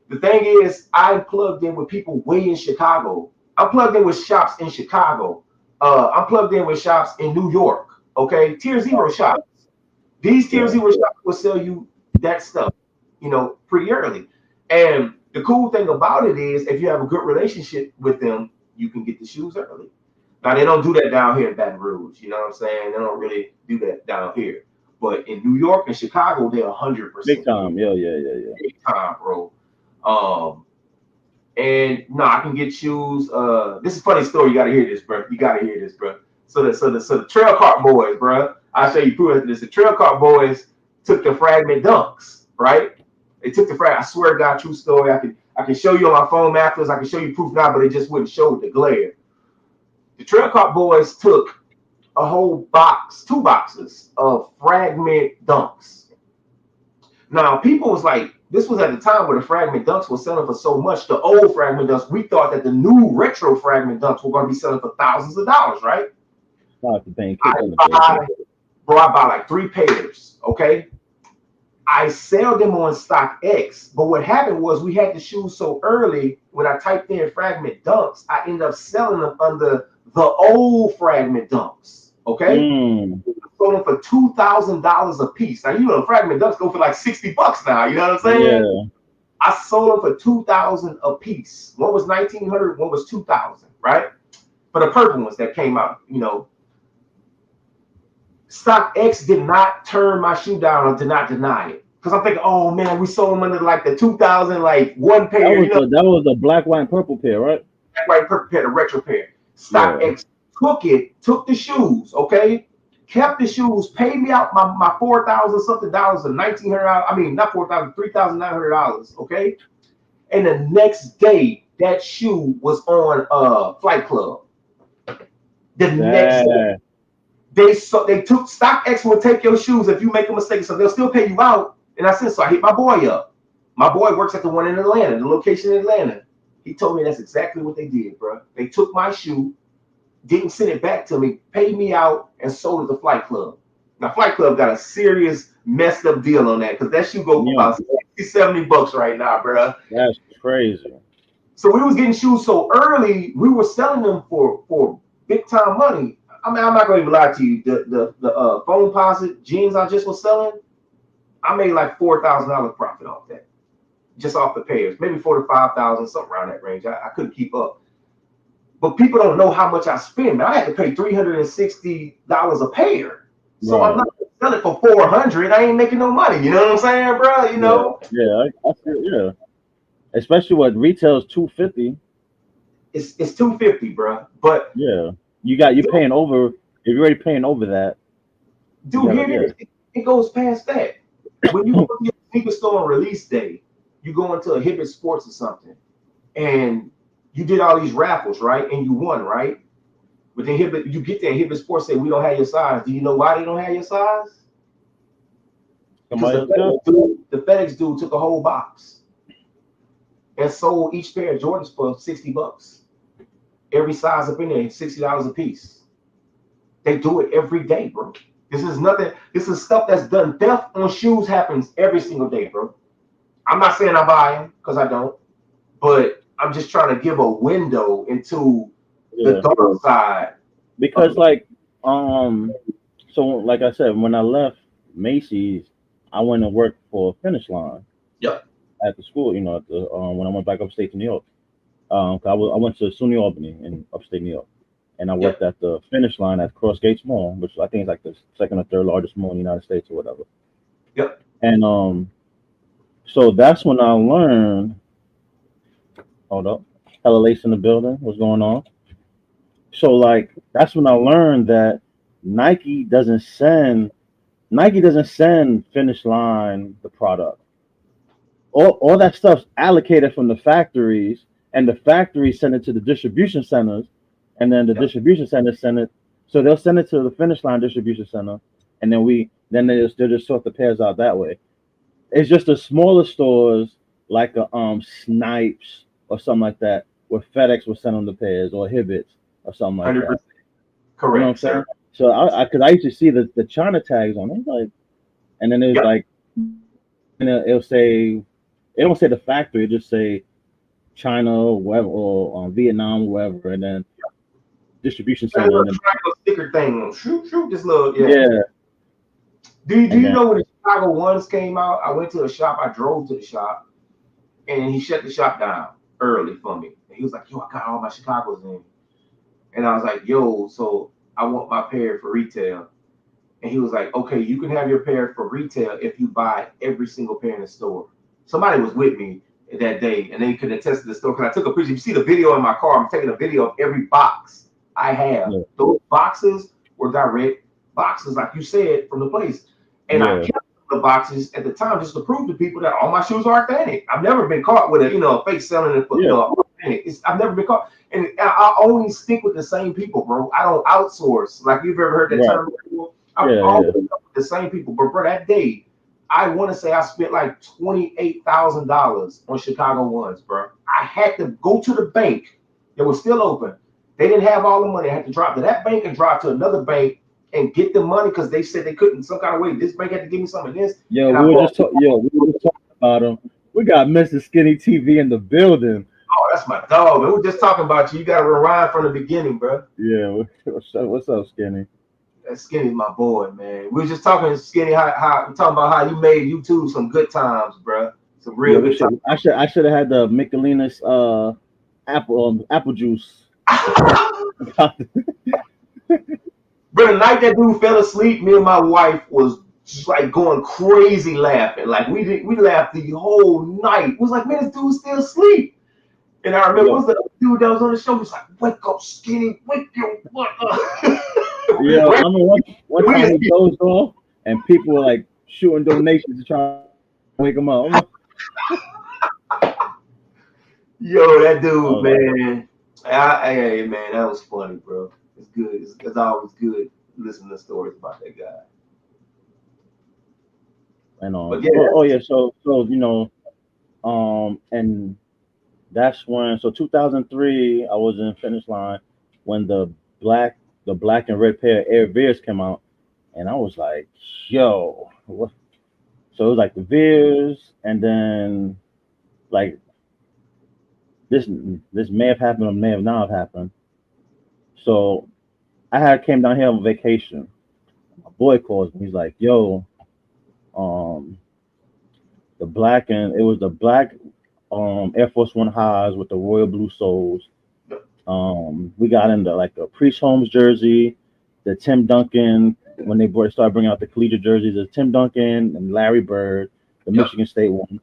C: The thing is, I'm plugged in with people way in Chicago. I'm plugged in with shops in Chicago. I'm plugged in with shops in New York. Okay, Tier Zero shops. These Tier Zero shops will sell you that stuff, you know, pretty early. And the cool thing about it is, if you have a good relationship with them, you can get the shoes early. Now they don't do that down here in Baton Rouge. You know what I'm saying? They don't really do that down here. But in New York and Chicago, they're 100%.
A: Big time, yeah.
C: Big time, bro. And no, I can get shoes. This is a funny story. You gotta hear this, bro. So the trail cart boys, bro. I'll show you proof of this. The trail cart boys took the fragment dunks, right? They took the fragment. I swear to God, true story. I can show you on my phone afterwards. I can show you proof now, but it just wouldn't show with the glare. The trail cart boys took a whole box, 2 boxes of fragment dunks. Now, people was like, this was at the time where the fragment dunks was selling for so much. The old fragment dunks, we thought that the new retro fragment dunks were going to be selling for thousands of dollars, right? I buy like 3 pairs, okay? I sell them on StockX, but what happened was we had the shoes so early, when I typed in fragment dunks, I ended up selling them under the old fragment dunks, okay? I sold them for $2,000 a piece. Now, you know, fragment dunks go for like $60 now, you know what I'm saying?
A: Yeah.
C: I sold them for $2,000 a piece. One was $1,900, one was $2,000, right? For the purple ones that came out, you know. StockX did not turn my shoe down or did not deny it. Because I'm thinking, oh man, we sold them under like the 2,000, like 1 pair.
A: That was a black, white, and purple pair, right?
C: Black, white, and purple pair, the retro pair. StockX took the shoes, okay? kept the shoes, paid me out my $4,000 something dollars or $1,900. I mean, not 4,000, $3,900. Okay. And the next day, that shoe was on Flight Club. The next day, they took StockX will take your shoes if you make a mistake, so they'll still pay you out. And I said, so I hit my boy up. My boy works at the one in Atlanta, the location in Atlanta. He told me that's exactly what they did, bro. They took my shoe, didn't send it back to me, paid me out, and sold it to Flight Club. Now, Flight Club got a serious messed up deal on that because that shoe go for about $60, $70 right now, bro.
A: That's crazy.
C: So we was getting shoes so early, we were selling them for big time money. I mean, I'm not gonna even lie to you. The phone posit jeans I just was selling, I made like $4,000 profit off that, just off the pairs, maybe 4,000 to 5,000, something around that range. I couldn't keep up. But people don't know how much I spend. Man, I had to pay $360 a pair. So I'm not gonna sell it for $400. I ain't making no money. You know what I'm saying, bro? You know?
A: Yeah, I feel, yeah. Especially what retails $250.
C: It's $250, bro. But
A: yeah, you're paying over. If you're already paying over that,
C: dude, it goes past that. When you go to your sneaker store on release day, you go into a Hibbett Sports or something, and you did all these raffles, right? And you won, right? But then you get there, Hibbett Sports say we don't have your size. Do you know why they don't have your size? Because the FedEx dude took a whole box and sold each pair of Jordans for $60. Every size up in there, $60 a piece. They do it every day, bro. This is nothing. This is stuff that's done. Theft on shoes happens every single day, bro. I'm not saying I buy them because I don't, but I'm just trying to give a window into the dark side.
A: Because so like I said, when I left Macy's, I went and worked for Finish Line.
C: Yep.
A: At the school, at the when I went back upstate to New York. I went to SUNY Albany in upstate New York, and I worked at the Finish Line at Cross Gates Mall, which I think is like the second or third largest mall in the United States or whatever.
C: Yep.
A: And so that's when I learned. Hold up, hella lace in the building. What's going on? So that's when I learned that Nike doesn't send Finish Line the product. All that stuff's allocated from the factories, and the factories send it to the distribution centers, and then the distribution centers send it. So they'll send it to the Finish Line distribution center, and then they'll just sort the pairs out that way. It's just the smaller stores like a Snipes or something like that, where FedEx will send them the pairs, or Hibbett's or something like 100%. That.
C: Correct.
A: You know what I'm saying? So I used to see the China tags on it, and then it was it'll say. It don't say the factory; it just say China or wherever, or Vietnam, or wherever, and then distribution center.
C: Little sticker thing. Shoot, this little
A: yeah.
C: Do you know when the Chicago ones came out? I went to the shop. I drove to the shop, and he shut the shop down early for me. And he was like, "Yo, I got all my Chicago's in," and I was like, "Yo, so I want my pair for retail." And he was like, "Okay, you can have your pair for retail if you buy every single pair in the store." Somebody was with me that day, and they could attest to the store because I took a picture. You see the video in my car. I'm taking a video of every box I have. Yeah. Those boxes were direct boxes, like you said, from the place. And I kept the boxes at the time just to prove to people that all my shoes are authentic. I've never been caught with a fake selling it for authentic. I've never been caught. And I only stick with the same people, bro. I don't outsource. Like, you've ever heard that term before? I'm always with the same people. But bro, that day, I want to say I spent like $28,000 on Chicago ones, bro. I had to go to the bank. They were still open. They didn't have all the money. I had to drive to that bank and drive to another bank and get the money because they said they couldn't some kind of way. This bank had to give me some of this.
A: We were just talking about them. We got Mr. Skinny TV in the building.
C: Oh, that's my dog. Man. We were just talking about you. You got to rewind from the beginning, bro.
A: Yeah. What's up, Skinny?
C: Skinny's my boy, man. We were just talking, Skinny, how we talking about how you made YouTube some good times, bro. Some real good times.
A: I should have had the Michelinas apple juice.
C: Bro, the night that dude fell asleep, me and my wife was just like going crazy laughing. Like we laughed the whole night. It was like, man, this dude's still asleep. And I remember it was the dude that was on the show. He was like, "Wake up, Skinny, wake your butt up."
A: Yeah, I mean one time he dozed off and people were like shooting donations to try to wake him up. I'm like,
C: Yo, that
A: I
C: dude,
A: was like,
C: man. Hey, man, that was funny, bro. It's good. It's always good listening to stories about that guy.
A: and
C: But yeah,
A: oh yeah, so and that's when 2003 I was in finish line when black the black and red pair of Air Veers came out, and I was like, yo, what? So it was like the Veers, and then like this this may have happened or may have not have happened. So I had came down here on vacation. My boy calls me. He's like, "Yo, um, the black and it was the black Air Force One highs with the royal blue soles. We got into like the Priest Holmes jersey, the Tim Duncan when they started bringing out the collegiate jerseys. The Tim Duncan and Larry Bird, the
C: yep.
A: Michigan State one,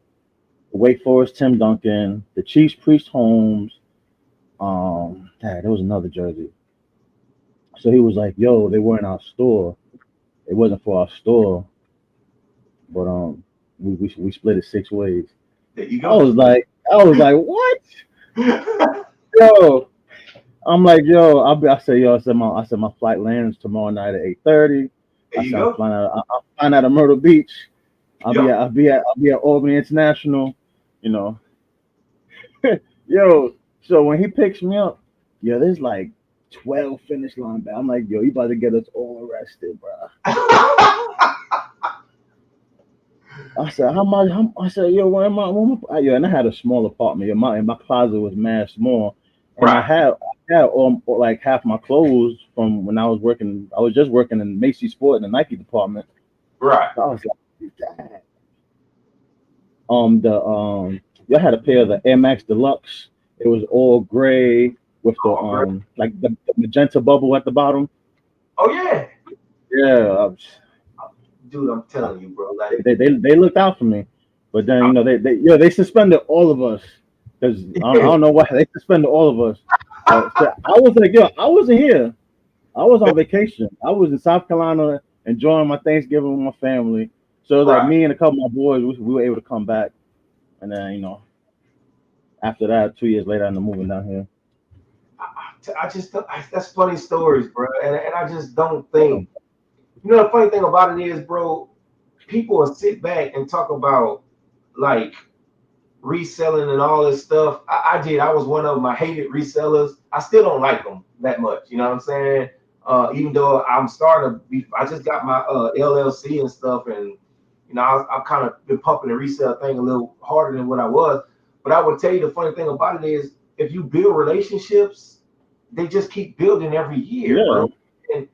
A: the Wake Forest Tim Duncan, the Chiefs Priest Holmes. There was another jersey. So he was like, "Yo, they were in our store. It wasn't for our store, but we split it 6 ways."
C: There you
A: I
C: go.
A: was like, what?
C: There
A: Yo, I'm like, yo, I said, yo, I said my flight lands tomorrow night at 8:30. I
C: you
A: said
C: go.
A: I'll flying out of Myrtle Beach.
C: Yep.
A: I'll be at Albany International, you know. Yo, so when he picks me up, yo, there's like 12 finish line back. I'm like, yo, you about to get us all arrested, bro. I said, how much? I said, yo, yo, and I had a small apartment. Yo, my closet was mad small, and
C: Right.
A: I had like half my clothes from when I was working. I was just working in Macy's Sport in the Nike department.
C: Right.
A: So I was like, dang. Y'all had a pair of the Air Max Deluxe. It was all gray with the
C: Oh, great.
A: like the magenta bubble at the bottom.
C: Oh yeah.
A: Yeah,
C: Dude, I'm telling you, bro. Like,
A: they looked out for me, but then
C: I'm,
A: they suspended all of us because I don't know why they suspended all of us. So I was like, yo, I wasn't here. I was on vacation. I was in South Carolina enjoying my Thanksgiving with my family. So it was like
C: right.
A: me and a couple of my boys, we were able to come back, and then after that, 2 years later, I ended up moving down here.
C: I just that's funny stories, bro. And I just don't
A: Yeah,
C: think. You know, the funny thing about it is, bro, people will sit back and talk about like reselling and all this stuff. I did. I was one of them. I hated resellers. I still don't like them that much. You know what I'm saying? Even though I'm starting to be, I just got my LLC and stuff, and I've kind of been pumping the resale thing a little harder than what I was. But I would tell you the funny thing about it is, if you build relationships, they just keep building every year,
A: yeah,
C: bro. And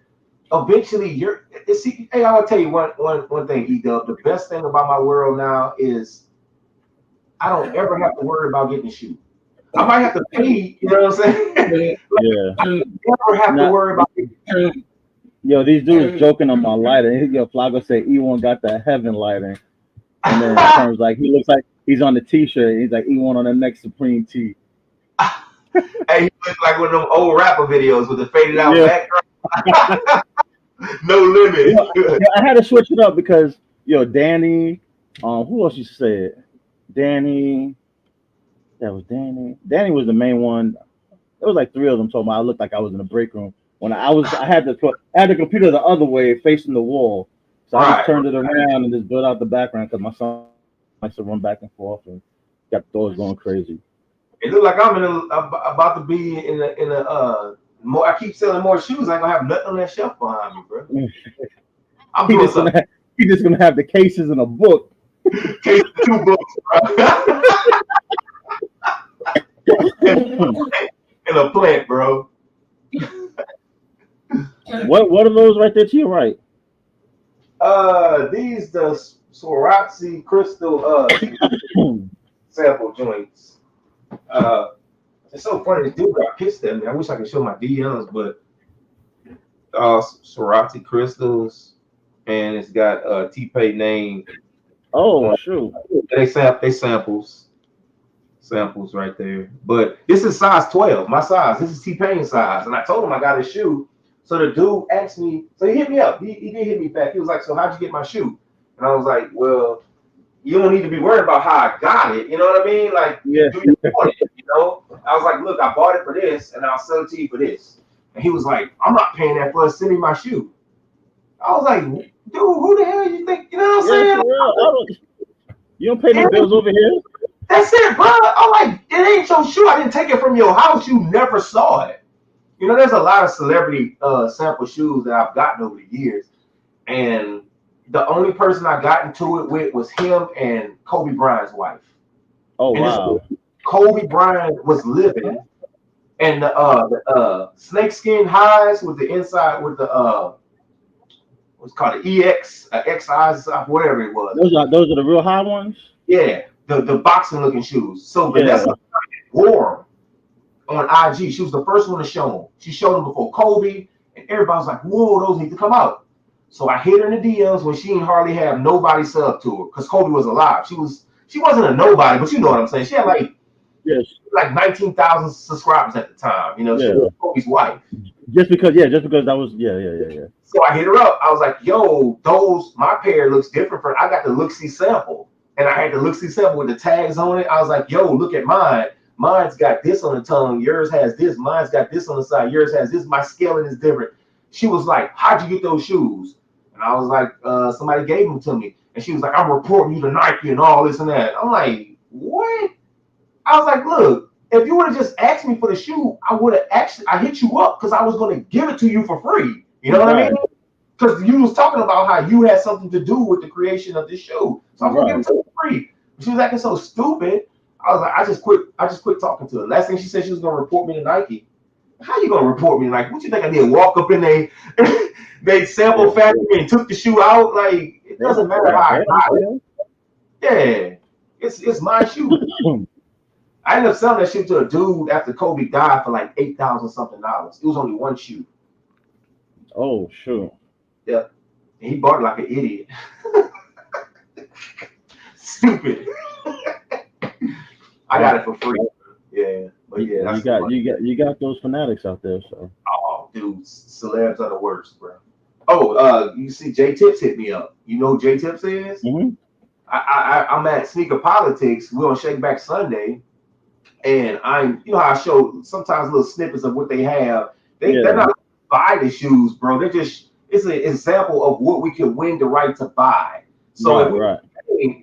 C: eventually, see. Hey, I will tell you one thing, E-Dub. The best thing about my world now is I don't ever have to worry about getting a shoe. I might have to pay, you know what I'm saying?
A: yeah.
C: Never have to
A: Not
C: worry about it.
A: yo, these dudes joking on my lighting. Yo, Flago say E1 got that heaven lighting, and then Terms like he looks like he's on the T-shirt. He's like E1 on the next Supreme T.
C: Hey, he looks like one of them old rapper videos with the faded out
A: Yeah.
C: background. No
A: Yo,
C: limit.
A: I had to switch it up because Danny, who else you said? Danny, that was Danny. Danny was the main one. There was like three of them told me I looked like I was in the break room when I had the computer the other way facing the wall, so I just
C: Right.
A: turned it around and just built out the background because my son likes to run back and forth and got the doors going crazy.
C: It looked like about to be in a more. I keep selling more shoes. I ain't gonna have nothing on that shelf behind me, bro. I'm
A: he
C: doing
A: just
C: something.
A: gonna have, he just gonna have the cases in a book.
C: Case of two books, bro. In a plant, bro.
A: What are those right there to your right?
C: These the Swarovski crystal sample joints. Uh, it's so funny. This dude got pissed at me. I wish I could show my DMs, but Swarovski crystals, and it's got T-Pay name
A: Oh
C: on.
A: shoot!
C: They samples right there. But this is size 12, my size. This is T-Pain size, and I told him I got his shoe. So the dude asked me, so he hit me up. He did hit me back. He was like, so how'd you get my shoe? And I was like, well, you don't need to be worried about how I got it. You know what I mean? Like,
A: Yeah.
C: do you want it? You know? I was like, look, I bought it for this, and I'll sell it to you for this. And he was like, I'm not paying that for send me my shoe. I was like, dude, who the hell you think? You know what I'm
A: Yeah,
C: saying?
A: for real. You don't pay no bills over here.
C: That's it, bro. I'm like, it ain't your shoe. I didn't take it from your house. You never saw it. You know, there's a lot of celebrity sample shoes that I've gotten over the years, and the only person I got into it with was him and Kobe Bryant's wife.
A: Oh
C: And this
A: wow.
C: Kobe Bryant was living, and the snakeskin highs with the inside with the what's called the EX, XI, whatever it was.
A: Those are the real high ones.
C: Yeah, the boxing looking shoes. So
A: Yeah.
C: Vanessa wore them on IG. She was the first one to show them. She showed them before Kobe, and everybody was like, "Whoa, those need to come out." So I hit her in the DMs when she didn't hardly have nobody sub to her because Kobe was alive. She wasn't a nobody, but you know what I'm saying. She had
A: Yes.
C: like 19,000 subscribers at the time. You know, she
A: Yeah.
C: was Kobe's wife.
A: Just because that was yeah.
C: So I hit her up. I was like, yo, my pair looks different from, I got the look-see sample. And I had the look-see sample with the tags on it. I was like, yo, look at mine. Mine's got this on the tongue. Yours has this. Mine's got this on the side. Yours has this. My scaling is different. She was like, how'd you get those shoes? And I was like, somebody gave them to me. And she was like, I'm reporting you to Nike and all this and that. I'm like, what? I was like, look, if you would have just asked me for the shoe, I would have I hit you up because I was going to give it to you for free. You know what I mean? Because you was talking about how you had something to do with the creation of this shoe. So I was going to give it to you for free. She was acting so stupid. I was like, I just quit talking to her. Last thing she said, she was going to report me to Nike. How you going to report me? Like, what you think I did? Walk up in they sample factory and took the shoe out? Like, it doesn't matter how I got it. Yeah, it's my shoe. I ended up selling that shoe to a dude after Kobe died for like $8,000 something. It was only one shoe.
A: Oh sure.
C: Yeah, and he bought it like an idiot. Stupid. I got it for free. Yeah, but yeah, that's
A: you got those fanatics out there. So.
C: Oh, dude, celebs are the worst, bro. Oh, you see, J Tips hit me up. You know who J Tips is?
A: Mm-hmm.
C: I'm at Sneaker Politics. We're on Shake Back Sunday. And you know how I show sometimes little snippets of what they have. They're not buy the shoes, bro. It's an example of what we can win the right to buy. So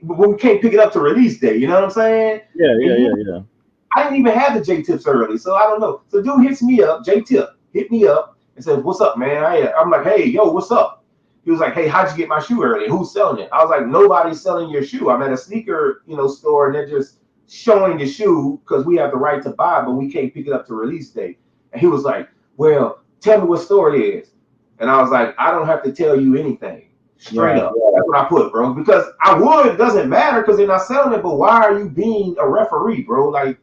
C: we can't pick it up to release day. You know what I'm saying?
A: Yeah.
C: I didn't even have the J Tips early, so I don't know. So dude hits me up, J Tip hit me up and says, "What's up, man?" I'm like, "Hey, yo, what's up?" He was like, "Hey, how'd you get my shoe early? Who's selling it?" I was like, "Nobody's selling your shoe. I'm at a sneaker, store, and they're just showing the shoe because we have the right to buy, but we can't pick it up to release date." And he was like, "Well, tell me what store it is." And I was like, "I don't have to tell you anything." Straight up. That's what I put, bro. Because it doesn't matter because they're not selling it, but why are you being a referee, bro? And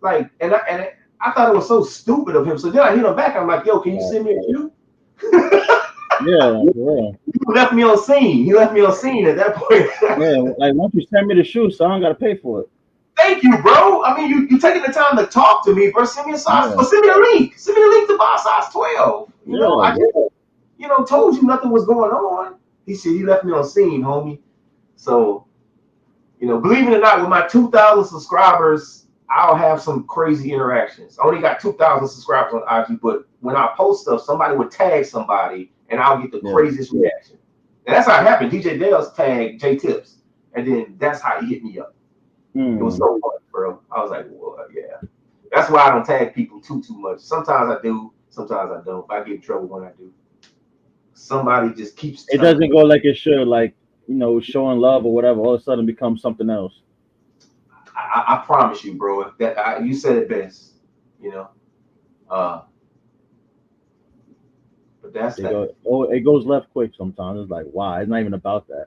C: I thought it was so stupid of him. So then I hit him back. I'm like, "Yo, can you send me a shoe?"
A: Yeah.
C: He left me on scene. At that point.
A: Yeah, like once you send me the shoe, so I don't gotta pay for it.
C: Thank you, bro. I mean, you taking the time to talk to me, bro. Send me a size. Send me a link. Send me a link to buy size 12. I just, told you nothing was going on. He said he left me on scene, homie. So, believe it or not, with my 2,000 subscribers, I'll have some crazy interactions. I only got 2,000 subscribers on IG, but when I post stuff, somebody would tag somebody, and I'll get the craziest reaction. And that's how it happened. DJ Dale's tagged J Tips, and then that's how he hit me up. It was so fun, bro. I was like, well, yeah. That's why I don't tag people too much. Sometimes I do, sometimes I don't. I get in trouble when I do. Somebody just keeps.
A: It doesn't go like it should, like showing love or whatever. All of a sudden becomes something else.
C: I promise you, bro. You said it best. But that's
A: it goes left quick sometimes. It's like, wow, it's not even about that.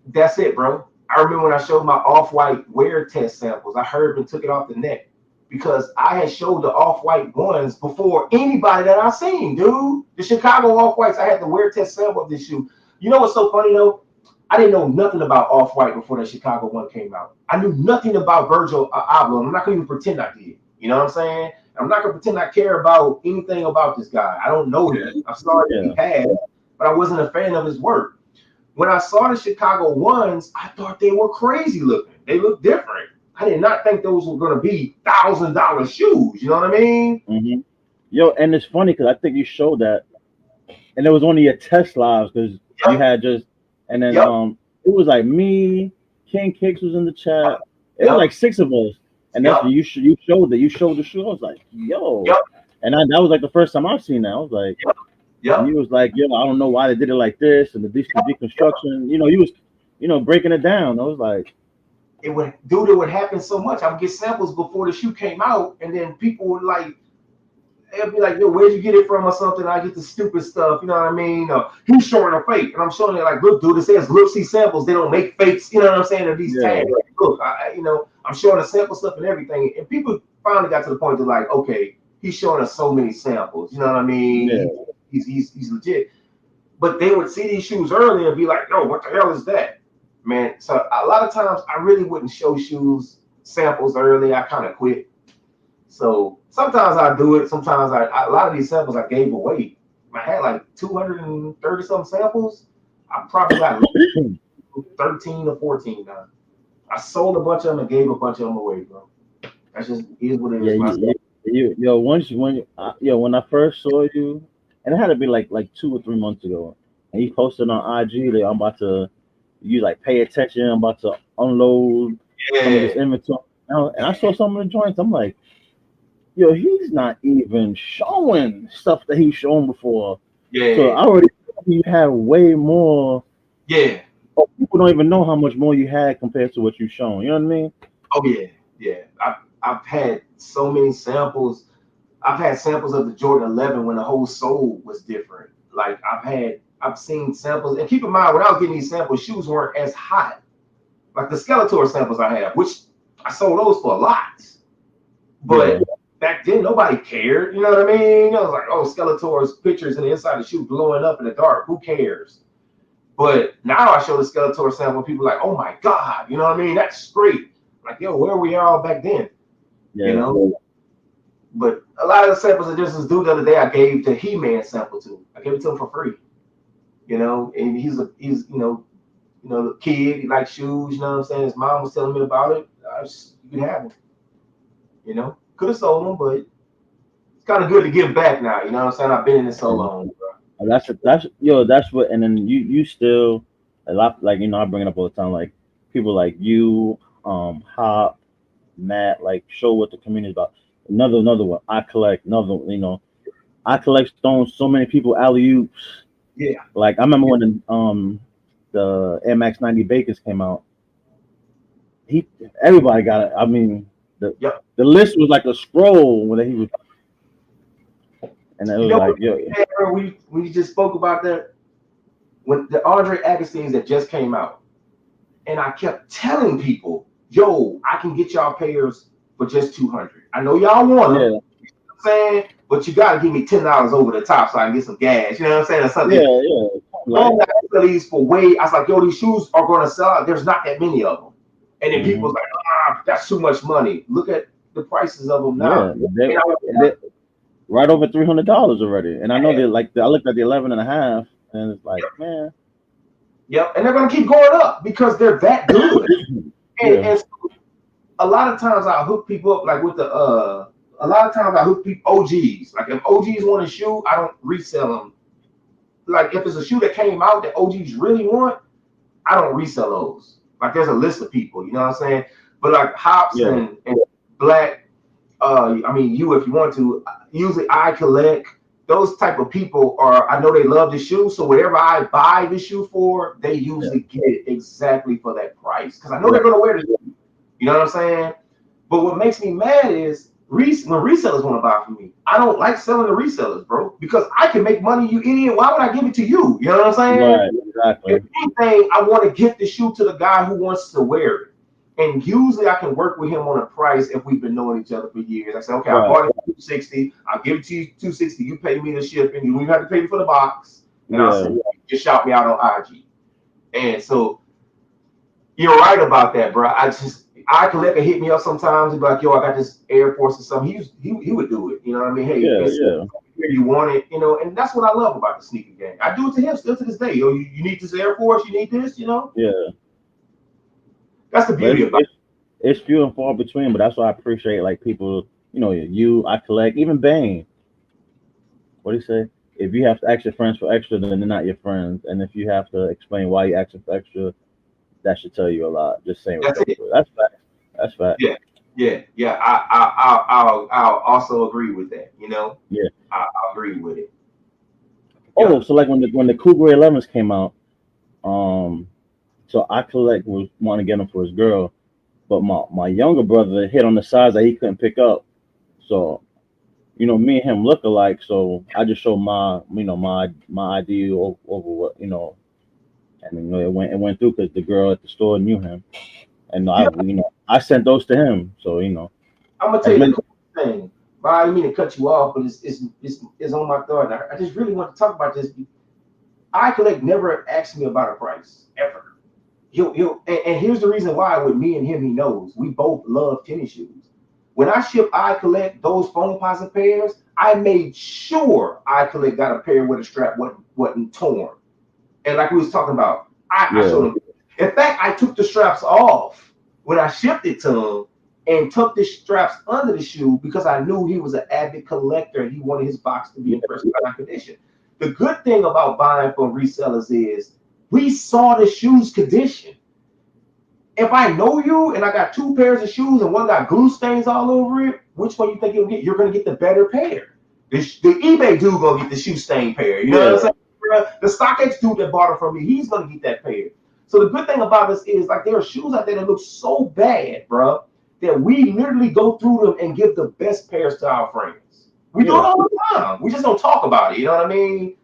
C: That's it, bro. I remember when I showed my off-white wear test samples, I heard and took it off the net because I had showed the off-white ones before anybody that I seen, dude. The Chicago off-whites, I had the wear test sample of this shoe. You know what's so funny though? I didn't know nothing about off-white before the Chicago one came out. I knew nothing about Virgil Abloh. I'm not gonna even pretend I did. You know what I'm saying? I'm not gonna pretend I care about anything about this guy. I don't know him. I'm sorry that he passed, but I wasn't a fan of his work. When I saw the Chicago ones, I thought they were crazy looking. They looked different. I did not think those were gonna be $1,000 shoes. You know what I mean?
A: Mm-hmm. Yo, and it's funny because I think you showed that, and it was only your test lives because you
C: Yep.
A: had just, and then
C: Yep.
A: it was like me, King Kicks was in the chat. It was
C: Yep.
A: like six of us, and that's
C: Yep.
A: you showed that you showed the shoe. I was like, yo,
C: Yep.
A: and that was like the first time I've seen that. I was like,
C: Yep.
A: and
C: Yep.
A: you was like, yo, I don't know why they did it like this, and the deconstruction. You know, you was, breaking it down. I was like,
C: It would happen so much. I would get samples before the shoe came out, and then people would like, they'd be like, yo, where'd you get it from or something? I get the stupid stuff, you know what I mean? He's showing a fake, and I'm showing it like, look, dude, it says look, see samples. They don't make fakes, you know what I'm saying? Of these
A: yeah,
C: tags. Like, look, I'm showing the sample stuff and everything, and people finally got to the point to like, okay, he's showing us so many samples, you know what I mean?
A: yeah,
C: He's legit. But they would see these shoes early and be like, yo, what the hell is that? Man, so a lot of times I really wouldn't show shoes samples early. I kind of quit. So sometimes I do it. Sometimes a lot of these samples I gave away. I had like 230 some samples. I probably got 13 or 14 now. I sold a bunch of them and gave a bunch of them away, bro. That's just is what it
A: yeah.
C: is. My stuff.
A: Yo, when I first saw you, and it had to be like 2 or 3 months ago, and you posted on IG that I'm about to, you like pay attention. I'm about to unload some of this
C: Yeah,
A: inventory. And I saw some of the joints. I'm like, yo, he's not even showing stuff that he's shown before. So
C: yeah,
A: I already thought you had way more.
C: yeah.
A: But people don't even know how much more you had compared to what you've shown. You know what I mean?
C: Oh yeah, yeah. I've had so many samples. I've had samples of the Jordan 11 when the whole sole was different. Like I've seen samples, and keep in mind when I was getting these samples, shoes weren't as hot. Like the Skeletor samples I have, which I sold those for a lot.
A: Yeah,
C: But back then nobody cared. You know what I mean? I was like, oh, Skeletor's pictures in the inside of the shoe blowing up in the dark. Who cares? But now I show the Skeletor sample, people are like, oh my God, you know what I mean? That's great. Like, yo, where were we all back then? You
A: yeah,
C: know? But a lot of the samples are just as dude the other day I gave the He-Man sample to. I gave it to him for free. And he's the kid, he likes shoes, you know what I'm saying? His mom was telling me about it. You can have them. Could have sold them, but it's kind of good to give back now, you know what I'm saying? I've been in it so
A: yeah.
C: long, bro.
A: That's what. And then you still a lot, like, I bring it up all the time. Like people like you, Hop, Matt, like show what the community is about. Another one. I collect another. I collect stones. So many people alley oops.
C: Yeah.
A: Like I remember when the Air Max 90 Bakers came out. He Everybody got it. I mean, the
C: Yep.
A: the list was like a scroll when he was, and it
C: You
A: was
C: know
A: like,
C: what,
A: yo,
C: bro, we just spoke about that when the Andre Agassis that just came out. And I kept telling people, yo, I can get y'all payers for just 200. I know y'all want them,
A: yeah,
C: I'm saying, but you got to give me $10 over the top so I can get some gas. You know what I'm saying? Or something.
A: yeah, like,
C: Normally, I sell these for way. I was like, yo, these shoes are going to sell out. There's not that many of them. And then people's
A: hmm
C: like, that's too much money. Look at the prices of them now.
A: yeah, they right over $300 already. And I know
C: Yeah,
A: that, like, I looked at the 11 and a half, and it's like, man,
C: yep. And they're going to keep going up because they're that good. And,
A: yeah,
C: and so a lot of times I hook people up like with a lot of times I hook people OGs. Like if OGs want a shoe, I don't resell them. Like if it's a shoe that came out that OGs really want, I don't resell those. Like there's a list of people, you know what I'm saying? But like Hops
A: yeah,
C: and Black, I mean you if you want to. Usually I collect those type of people are I know they love the shoe, so whatever I buy the shoe for, they
A: yeah,
C: usually get it exactly for that price because I know they're
A: right,
C: gonna wear the shoe. You know what I'm saying? But what makes me mad is when resellers want to buy from me. I don't like selling to resellers, bro, because I can make money, you idiot. Why would I give it to you? You know what I'm saying?
A: right,
C: If
A: exactly,
C: anything, I want to gift the shoe to the guy who wants to wear it. And usually I can work with him on a price if we've been knowing each other for years. I say, okay, I
A: right,
C: bought it for 260. I'll give it to you 260. You pay me the shipping. You don't even have to pay me for the box. And I'll
A: yeah,
C: send you. Just shout me out on IG. And so you're right about that, bro. I collect and hit me up sometimes. He'd be like, "Yo, I got this Air Force or something." He would do it. You know what I mean? Hey,
A: Yeah,
C: it's
A: yeah,
C: here you want it. You know, and that's what I love about the sneaker game. I do it to him still to this day. Yo, you need this Air Force? You need this? You know,
A: yeah.
C: that's the
A: But
C: beauty about
A: it's few and far between. But that's why I appreciate like people. I collect even Bane. What do you say? If you have to ask your friends for extra, then they're not your friends. And if you have to explain why you asking for extra, that should tell you a lot. Just saying
C: That's it.
A: respectfully. That's fact. That's fact.
C: Yeah, yeah. I'll also agree with that. You know,
A: Yeah.
C: I agree with it.
A: Oh,
C: Yeah,
A: so like when the Cougar 11s came out, um, so I collect was want to get them for his girl, but my younger brother hit on the size that he couldn't pick up. So me and him look alike. So I just showed my ID over what. And it went through because the girl at the store knew him, and
C: yeah.
A: I sent those to him. So
C: I'm gonna tell
A: as
C: you the
A: many.
C: cool thing. But I didn't mean to cut you off, but it's on my thought. I just really want to talk about this. I collect never asked me about a price ever. And here's the reason why. With me and him, he knows we both love tennis shoes. When I ship I collect those foam posite pairs, I made sure I collect got a pair where the strap wasn't torn. And like we was talking about, I showed
A: Yeah,
C: him. In fact, I took the straps off when I shipped it to him and tucked the straps under the shoe because I knew he was an avid collector and he wanted his box to be in first class condition. The good thing about buying from resellers is we saw the shoe's condition. If I know you and I got two pairs of shoes and one got glue stains all over it, which one you think you'll get? You're gonna get the better pair. The eBay dude gonna get the shoe stain pair. You know what I'm
A: yeah,
C: saying? The StockX dude that bought it from me, he's gonna get that pair. So the good thing about this is like there are shoes out there that look so bad, bro, that we literally go through them and give the best pairs to our friends. We do it
A: yeah.
C: all the time. We just don't talk about it. You know what I mean?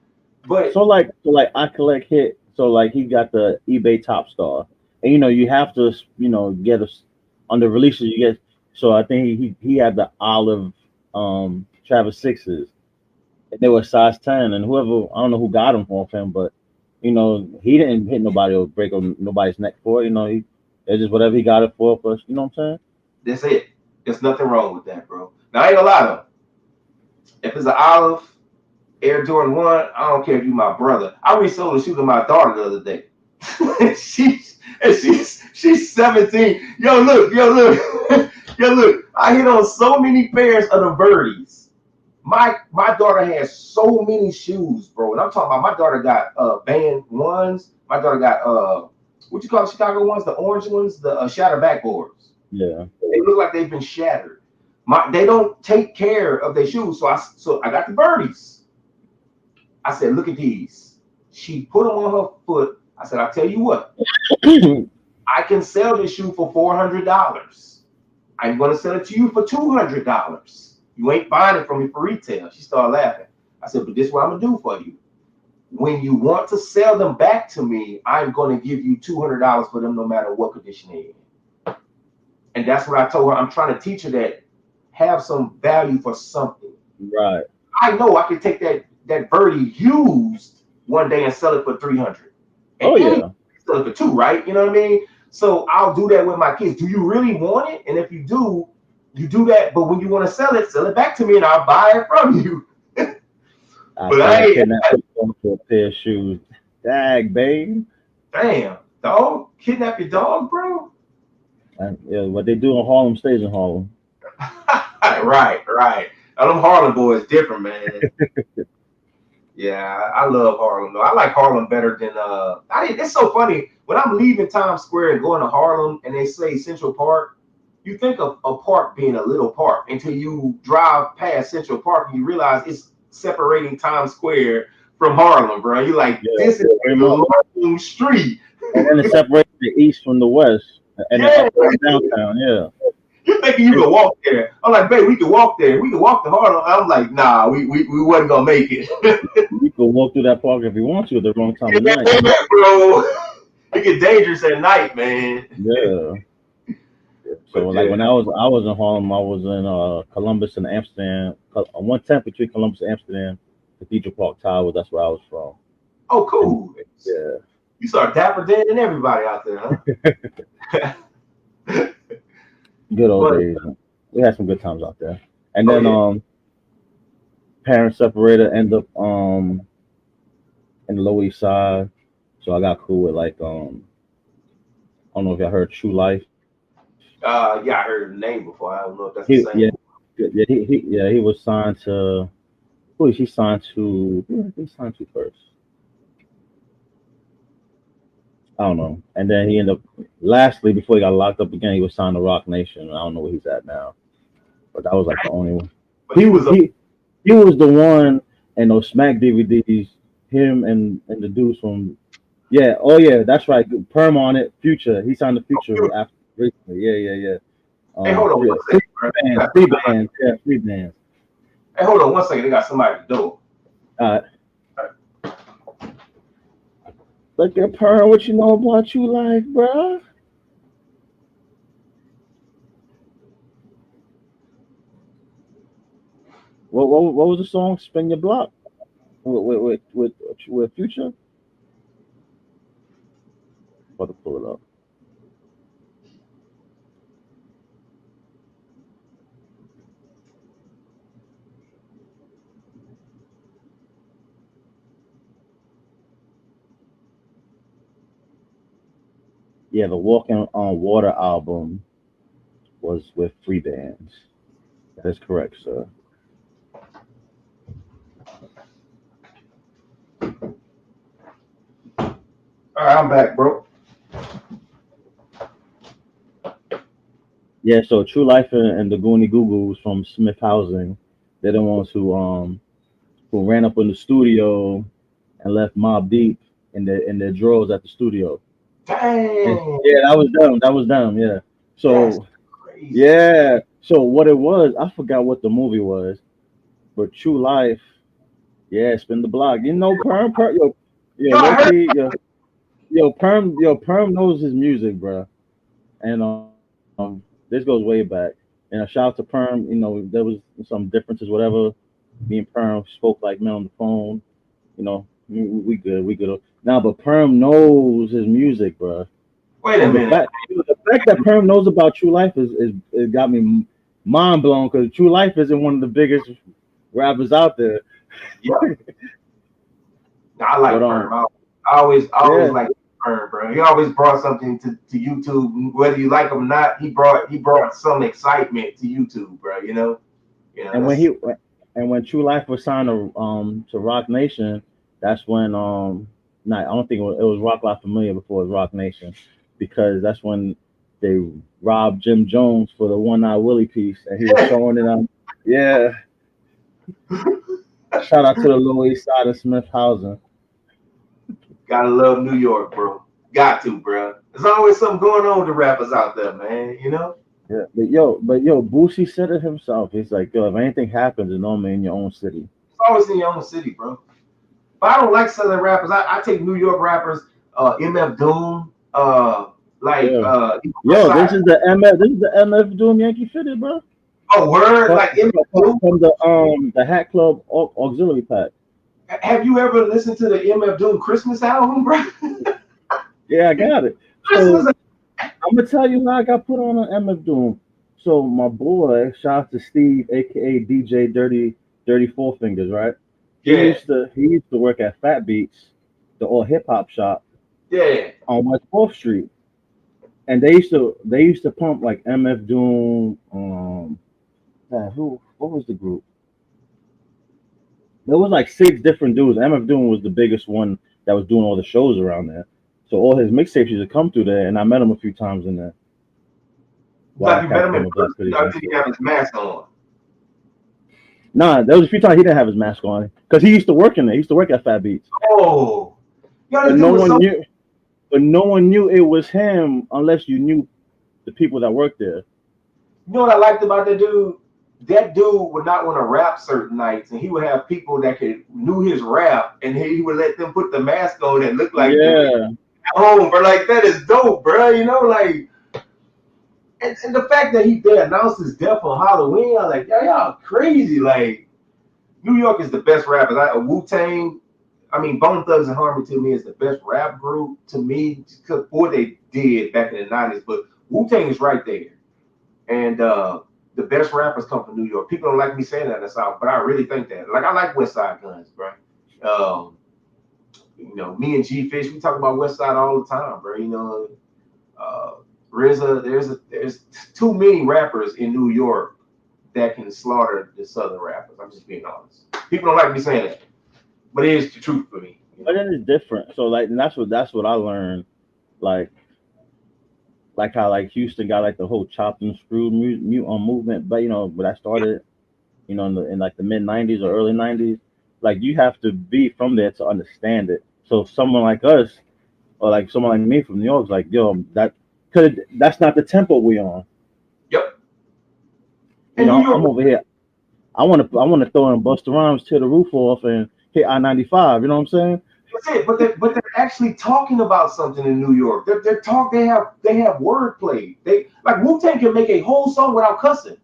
C: But
A: So like I collect hit. So like he got the eBay Top Star, and you have to get us on the releases you get. So I think he had the olive Travis sixes, and they were size 10, and whoever I don't know who got them for him, but he didn't hit nobody or break nobody's neck for it. It's just whatever he got it for us. You know what I'm saying?
C: that's it. There's nothing wrong with that, bro. Now I ain't gonna lie though. If it's an olive Air Jordan 1, I don't care if you my brother. I resold a shoe to my daughter the other day. she's 17. Yo, look. I hit on so many pairs of the Verdes. My daughter has so many shoes, bro. And I'm talking about my daughter got band ones. My daughter got what you call the Chicago ones, the orange ones, the shatter backboards.
A: Yeah.
C: They look like they've been shattered. They don't take care of their shoes, so I got the Verdes. I said, look at these. She put them on her foot. I said, I'll tell you what, I can sell this shoe for $400. I'm going to sell it to you for $200. You ain't buying it from me for retail. She started laughing. I said, but this is what I'm going to do for you. When you want to sell them back to me, I'm going to give you $200 for them no matter what condition they're in. And that's what I told her. I'm trying to teach her that have some value for something.
A: Right.
C: I know I can take that birdie used one day and sell it for 300. And
A: Oh yeah.
C: sell it for two, right? You know what I mean? So I'll do that with my kids. Do you really want it? And if you do, you do that. But when you want to sell it back to me, and I'll buy it from you.
A: I
C: But
A: tried
C: I
A: to
C: ain't.
A: kidnap people for a pair of shoes. Dag, babe.
C: Damn, dog, kidnap your dog, bro.
A: And, yeah, what they do in Harlem stays in Harlem.
C: Right. Now, them Harlem boys different, man. Yeah, I love Harlem though. I like Harlem better than it's so funny when I'm leaving Times Square and going to Harlem and they say Central Park. You think of a park being a little park until you drive past Central Park and you realize it's separating Times Square from Harlem, bro. You're like,
A: Yeah,
C: this is a
A: pretty much.
C: long street.
A: And then it separates the east from the west, and then
C: Yeah,
A: up and downtown. Yeah.
C: you thinking you can walk there? I'm like, babe, we can walk there. We can walk to Harlem. I'm like, nah, we wasn't gonna make it.
A: You can walk through that park if you want to at the wrong time of night.
C: Bro, it get dangerous at night, man.
A: Yeah. So
C: But
A: like
C: yeah.
A: when I was in Harlem, I was in Columbus and Amsterdam. 110 between Columbus and Amsterdam, Cathedral Park Tower. That's where I was from.
C: Oh,
A: And
C: cool.
A: yeah,
C: You saw Dapper Dan and everybody out there, huh?
A: Good old
C: But
A: days. We had some good times out there. And
C: oh
A: then
C: yeah,
A: parents separated, end up in the Lower East Side. So I got cool with like I don't know if y'all heard True Life.
C: yeah, I heard the name before. I don't know if that's the
A: He
C: same
A: yeah
C: one.
A: he was signed to who he signed to first? I don't know. And then he ended up lastly before he got locked up again, he was signed to Rock Nation. I don't know where he's at now. But that was like the only one.
C: But he
A: He
C: was a
A: he he was the one in those Smack DVDs. Him and the dudes from oh yeah, that's right. Perm on it. Future. He signed the Future after recently. Yeah.
C: hey, hold on one
A: Free
C: second, bro. They
A: bands,
C: got
A: free
C: somebody-
A: bands, yeah, free bands.
C: Hey, hold on one second. They got somebody at the door.
A: Uh, look at Perm. What you know about you life, bruh? What was the song? Spin Your Block with Future. About to pull it up. Yeah, the Walking on Water album was with free bands. That is correct, sir.
C: All right, I'm back, bro.
A: Yeah, so True Life and the Goonie Goo Goos from Smith Housing, they're the ones who ran up in the studio and left Mob Deep in their drawers at the studio. And
C: Dang,
A: yeah, that was them. That was them. Yeah.
C: that's
A: So
C: crazy.
A: yeah. So what it was, I forgot what the movie was, but True Life, yeah, spin the block. You know,
C: Yo, I
A: low
C: heard.
A: key, Perm knows his music, bro. And this goes way back. And a shout out to Perm. You know, there was some differences, whatever. Me and Perm spoke like men on the phone. You know, we good, we good. Now, but Perm knows his music, bro.
C: Wait a
A: And
C: minute.
A: the fact that Perm knows about True Life is it got me mind blown because True Life isn't one of the biggest rappers out there.
C: Yeah, I
A: But
C: like Perm. I always
A: yeah,
C: like Perm, bro. He always brought something to YouTube, whether you like him or not. He brought some excitement to YouTube, bro.
A: and
C: That's
A: when True Life was signed to Rock Nation, that's when not I don't think it was Rock La Familia before it was Rock Nation, because that's when they robbed Jim Jones for the One Eye Willie piece, and he was showing it on. Yeah, shout out to the Lower East Side of Smith Housing.
C: gotta love New York, bro. Got to, bro. There's always something going on with the rappers out there, man.
A: Yeah, but yo, Boosie said it himself. He's like, yo, if anything happens, it's normally in your own city.
C: It's always in your own city, bro. But I don't like Southern rappers. I take New York rappers, MF Doom, like
A: Yeah.
C: West
A: Yo,
C: Side.
A: This is the MF Doom Yankee fitted, bro.
C: Oh, word,
A: From,
C: like MF Doom.
A: from the Hat Club auxiliary pack.
C: Have you ever listened to the MF Doom Christmas album, bro?
A: Yeah, I got it.
C: Christmas.
A: So I'm gonna tell you how I got put on an MF Doom. So my boy, shout out to Steve, aka DJ Dirty Four Fingers, right?
C: Yeah,
A: He used to work at Fat Beats, the all hip hop shop
C: yeah.
A: on West Fourth Street, and they used to pump like MF Doom. Who what was the group? There was like six different dudes. MF Doom was the biggest one that was doing all the shows around there. So all his mixtapes used to come through there, and I met him a few times in there while I
C: Like you met
A: packed
C: him
A: him
C: in
A: with Black
C: person,
A: hoodies
C: or
A: and
C: did he
A: shit.
C: have his mask on?
A: Nah, there was a few times he didn't have his mask on because he used to work in there. He used to work at Fat Beats,
C: Oh, yo,
A: but
C: the dude
A: no
C: was
A: one
C: so.
A: knew. But no one knew it was him unless you knew the people that worked there.
C: You know what I liked about that dude? That dude would not want to rap certain nights, and he would have people that could knew his rap, and he would let them put the mask on that looked like them at
A: Yeah,
C: home. But like that is dope, bro. Like and the fact that they announced his death on Halloween, I was like, y'all crazy. Like New York is the best rappers. Wu Tang. I mean, Bone Thugs and Harmony to me is the best rap group to me. Because what they did back in the '90s, but Wu Tang is right there. And the best rappers come from New York. People don't like me saying that in the South, but I really think that. Like I like West Side Guns, bro. Um, me and G Fish, we talk about West Side all the time, bro. Uh, there's too many rappers in New York that can slaughter the Southern rappers. I'm just being honest. People don't like me saying that, but it is the truth for me.
A: But then it's different. So like, and that's what I learned. Like how like Houston got like the whole chopped and screwed movement, but when I started, in like the mid '90s or early '90s, like you have to be from there to understand it. So someone like us or like someone like me from New York is like, yo, that's not the tempo we on.
C: Yep. And New York,
A: I'm over here. I want to throw in Busta Rhymes, tear the roof off, and hit I-95. You know what I'm saying?
C: that's it. But they're actually talking about something in New York. They have wordplay. They like Wu Tang can make a whole song without cussing.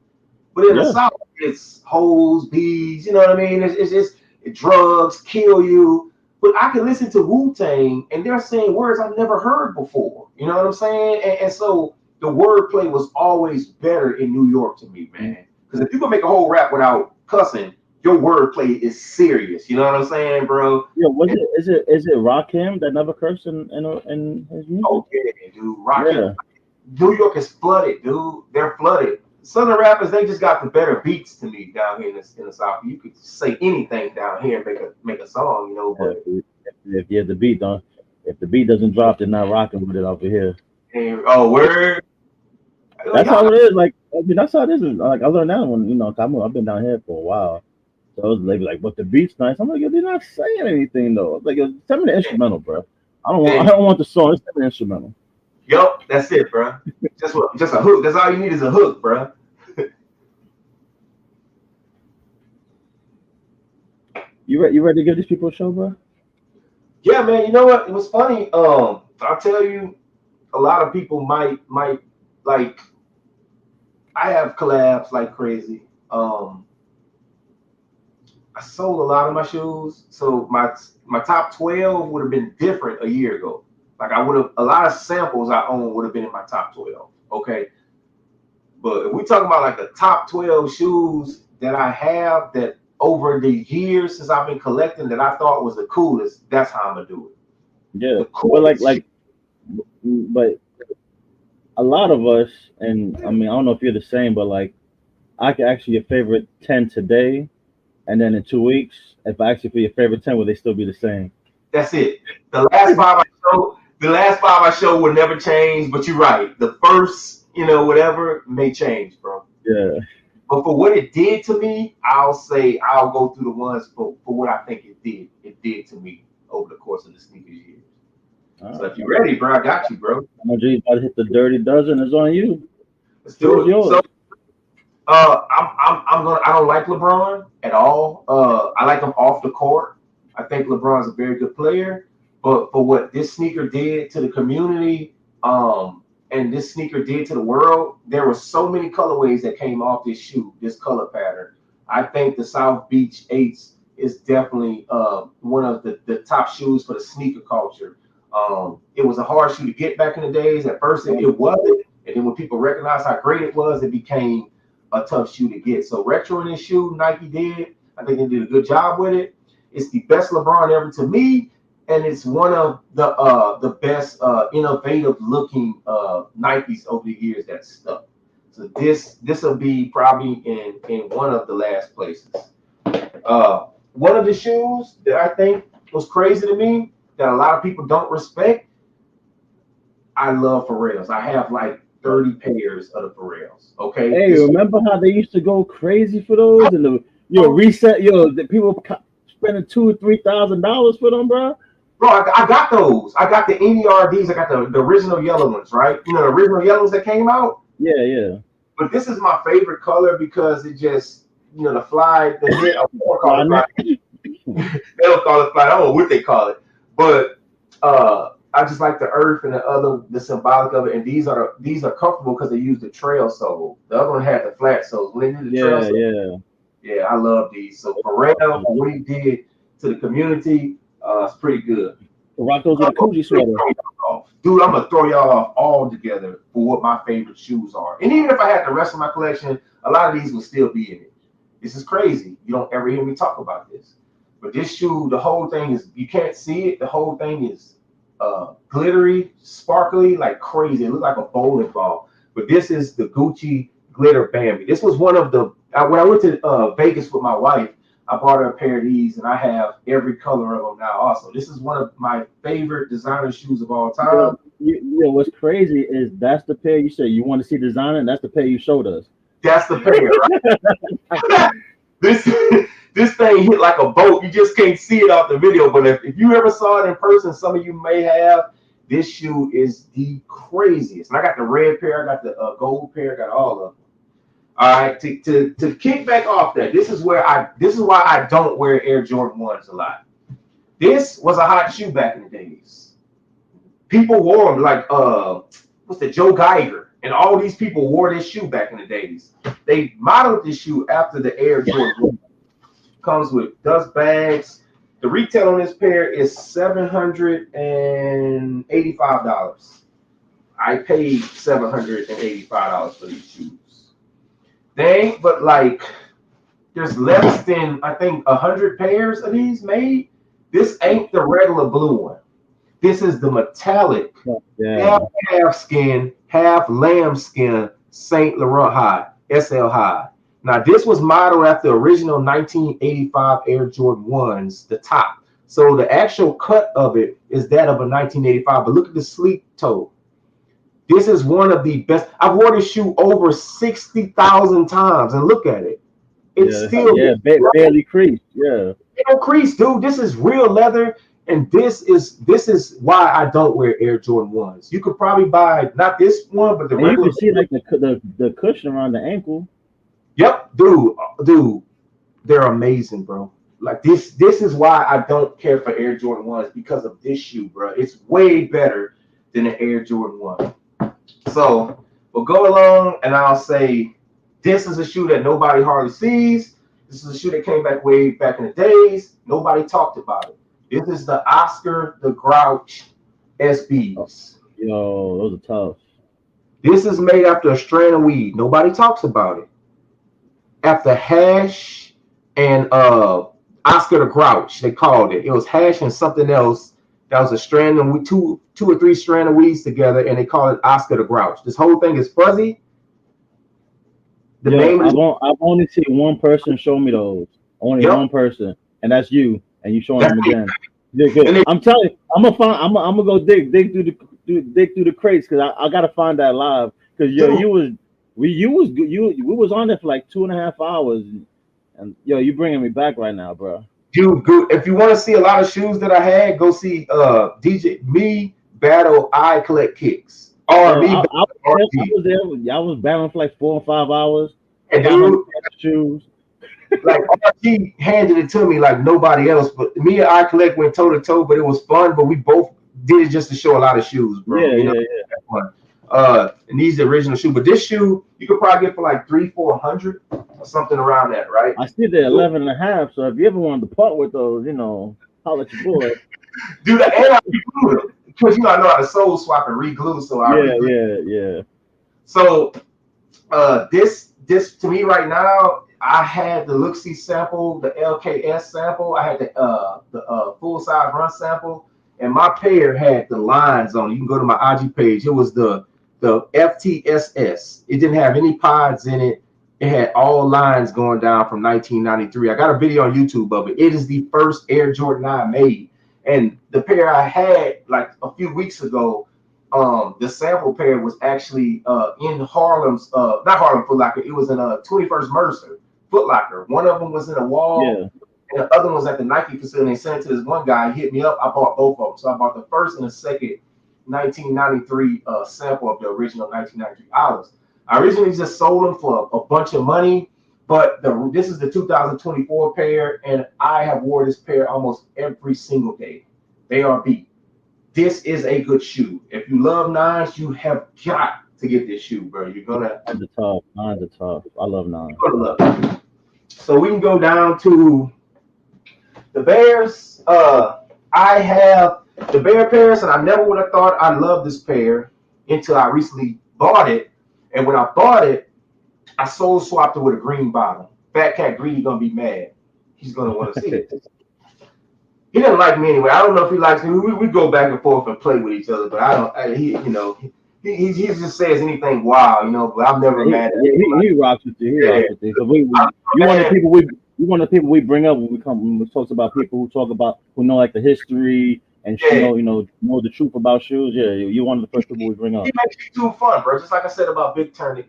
C: But in the
A: Yeah.
C: South, it's hoes, bees, you know what I mean? It's just drugs, kill you. But I can listen to Wu Tang and they're saying words I've never heard before. You know what I'm saying? And so the wordplay was always better in New York to me, man. Because if you can make a whole rap without cussing, your wordplay is serious. You know what I'm saying, bro?
A: Yeah. Was
C: And,
A: it? Is it Rakim that never cursed in his music?
C: oh, yeah, dude, Rocket.
A: Yeah.
C: New York is flooded, dude. They're flooded. Southern rappers, they just got the better beats to me down here in the South. You could say anything down here and make a song, But
A: If the beat doesn't drop, they're not rocking with it over here.
C: and, oh, word.
A: That's
C: Y'all
A: how
C: got,
A: it is. Like, I mean, that's how it is. Like, I learned that when 'cause I've been down here for a while. So they be like, but the beat's nice. I'm like, yo, they're not saying anything though. Like, yo, send me the instrumental, bro. I
C: hey,
A: don't want the song. Just send me the instrumental.
C: yup, that's it, bro. Just a hook. That's all you need is a hook, bro.
A: You ready to give these people a show, bro?
C: Yeah, man. You know what? It was funny. I'll tell you, a lot of people might like. I have collabs like crazy. I sold a lot of my shoes, so my top 12 would have been different a year ago. Like I would have a lot of samples I own would have been in my top 12. Okay, but if we talk about like the top 12 shoes that I have that over the years since I've been collecting that I thought was the coolest, that's how I'm gonna do it.
A: Yeah.
C: The
A: But
C: coolest shoe.
A: but a lot of us, and I mean, I don't know if you're the same, but like, I can ask you your favorite 10 today, and then in 2 weeks, if I ask you for your favorite 10, will they still be the same?
C: That's it. The last five I showed will never change. But you're right. The first, whatever may change, bro.
A: Yeah.
C: But for what it did to me, I'll say I'll go through the ones for what I think it did. It did to me over the course of the sneakers years.
A: All
C: So
A: right.
C: if you're ready, bro, I got you, bro.
A: I'm gonna about to hit the dirty dozen. It's on you.
C: Let's do
A: Floor's
C: it. So
A: yours.
C: I'm gonna. I don't like LeBron at all. I like him off the court. I think LeBron's a very good player, but for what this sneaker did to the community, and this sneaker did to the world, there were so many colorways that came off this shoe, this color pattern. I think the South Beach Eights is definitely one of the top shoes for the sneaker culture. It was a hard shoe to get back in the days. At first, it wasn't, and then when people recognized how great it was, it became a tough shoe to get. So retro in this shoe, Nike did. I think they did a good job with it. It's the best LeBron ever to me, and it's one of the best innovative looking Nikes over the years that stuck. So this will be probably in one of the last places. One of the shoes that I think was crazy to me that a lot of people don't respect. I love Pharrells. I have like 30 pairs of the Pharrells. Okay,
A: Hey,
C: this
A: remember how they used to go crazy for those and
C: oh,
A: reset the people spending $2,000 or $3,000 for them, bro?
C: bro, I got those. I got the NERDs. I got the original yellow ones, right? The original yellows that came out.
A: Yeah, yeah.
C: But this is my favorite color because it just, the fly, the net, I don't call it fly.
A: Flyknit.
C: They don't call it fly. I don't know what they call it. But I just like the earth and the symbolic of it. And these are comfortable because they use the trail sole. The other one had the flat soles. When they did the trail
A: Yeah,
C: sole,
A: yeah.
C: yeah, I love these. So Pharrell, for what he did to the community, it's pretty good.
A: Rock those with a Coogee sweater.
C: dude, I'm gonna throw y'all off all together for what my favorite shoes are. And even if I had the rest of my collection, a lot of these would still be in it. This is crazy. You don't ever hear me talk about this. But this shoe, the whole thing is, you can't see it. The whole thing is glittery, sparkly, like crazy. It looks like a bowling ball. But this is the Gucci Glitter Bambi. This was one of the, when I went to Vegas with my wife, I bought her a pair of these, and I have every color of them now also. This is one of my favorite designer shoes of all time.
A: What's crazy is that's the pair you said you want to see designer, and that's the pair you showed us.
C: That's the pair, right? this this thing hit like a boat. You just can't see it off the video, but if you ever saw it in person, some of you may have. This shoe is the craziest. And I got the red pair, I got the gold pair, I got all of them. All right, to kick back off that, this is why I don't wear Air Jordan 1s a lot. This was a hot shoe back in the days. People wore them like what's the Joe Geiger, and all these people wore this shoe back in the days. They modeled this shoe after the Air Jordan 1. Comes with dust bags. The retail on this pair is $785. I paid $785 for these shoes. They ain't but like there's less than I think 100 pairs of these made. This ain't the regular blue one. This is the metallic, half skin, half lamb skin Saint Laurent high, SL high. Now, this was modeled after the original 1985 Air Jordan 1s, the top. So the actual cut of it is that of a 1985. But look at the sleek toe. This is one of the best. I've worn this shoe over 60,000 times, and look at it. It's still
A: barely creased. Yeah,
C: it don't crease, dude. This is real leather, and this is why I don't wear Air Jordan 1s. You could probably buy not this one, but the
A: and
C: regular.
A: you can see like the cushion around the ankle.
C: Yep, dude, they're amazing, bro. Like this is why I don't care for Air Jordan 1s because of this shoe, bro. It's way better than the Air Jordan 1. So we'll go along, and I'll say this is a shoe that nobody hardly sees. This is a shoe that came back way back in the days. Nobody talked about it. This is the Oscar the Grouch SBs.
A: Yo, those are tough.
C: This is made after a strand of weed. Nobody talks about it. After hash and Oscar the Grouch, they called it. It was hash and something else. That was a strand of two or three strand of weeds together, and they call it Oscar the Grouch. This whole thing is fuzzy.
A: I've only seen one person show me those. Only one person, and that's you. And you showing them again. Good. I'm telling you, I'm gonna go dig through the crates because I gotta find that live because we was on there for like 2.5 hours, and you bringing me back right now, bro.
C: Dude, if you want to see a lot of shoes that I had, go see DJ Me Battle I Collect Kicks.
A: I was there. I was battling for like 4 or 5 hours.
C: And dude, shoes. Like RT handed it to me like nobody else, but me and I Collect went toe to toe, but it was fun. But we both did it just to show a lot of shoes, bro. And these are the original shoe, but this shoe you could probably get for like $300-400 or something around that, right?
A: I see they're 11.5. So if you ever wanted to part with those, holler at your boy.
C: Dude, and I re-glue them because I know how to soul swap and re-glue. So
A: yeah.
C: So this to me right now, I had the Look-See sample, the LKS sample, I had the full size run sample, and my pair had the lines on it. You can go to my IG page. It was the FTSS. It didn't have any pods in it. It had all lines going down from 1993. I got a video on YouTube of it. It is the first Air Jordan 9 made. And the pair I had like a few weeks ago, the sample pair was actually in Harlem's, not Harlem Foot Locker. It was in a 21st Mercer Foot Locker. One of them was in a wall, and the other one was at the Nike facility. They sent it to this one guy. He hit me up. I bought both of them. So I bought the first and the second 1993 sample of the original 1993 Olives. I originally just sold them for a bunch of money, but this is the 2024 pair, and I have wore this pair almost every single day. They are beat. This is a good shoe. If you love nines, you have got to get this shoe, bro. You're gonna.
A: Nines are tough. I love nines.
C: So we can go down to the Bears. I have The Bear pairs, and I never would have thought I loved this pair until I recently bought it. And when I bought it, I soul swapped it with a green bottom. Fat Cat Greedy gonna be mad. He's gonna want to see it. He doesn't like me anyway. I don't know if he likes me. We go back and forth and play with each other, but I don't. He just says anything wild, but I'm never mad at him.
A: He rocks with you. He rocks with you. So you one of the people we bring up when we talk about people who know like the history and know the truth about shoes. Yeah, you're one of the first people we bring up.
C: He makes YouTube fun, bro. Just like I said about Big Perm.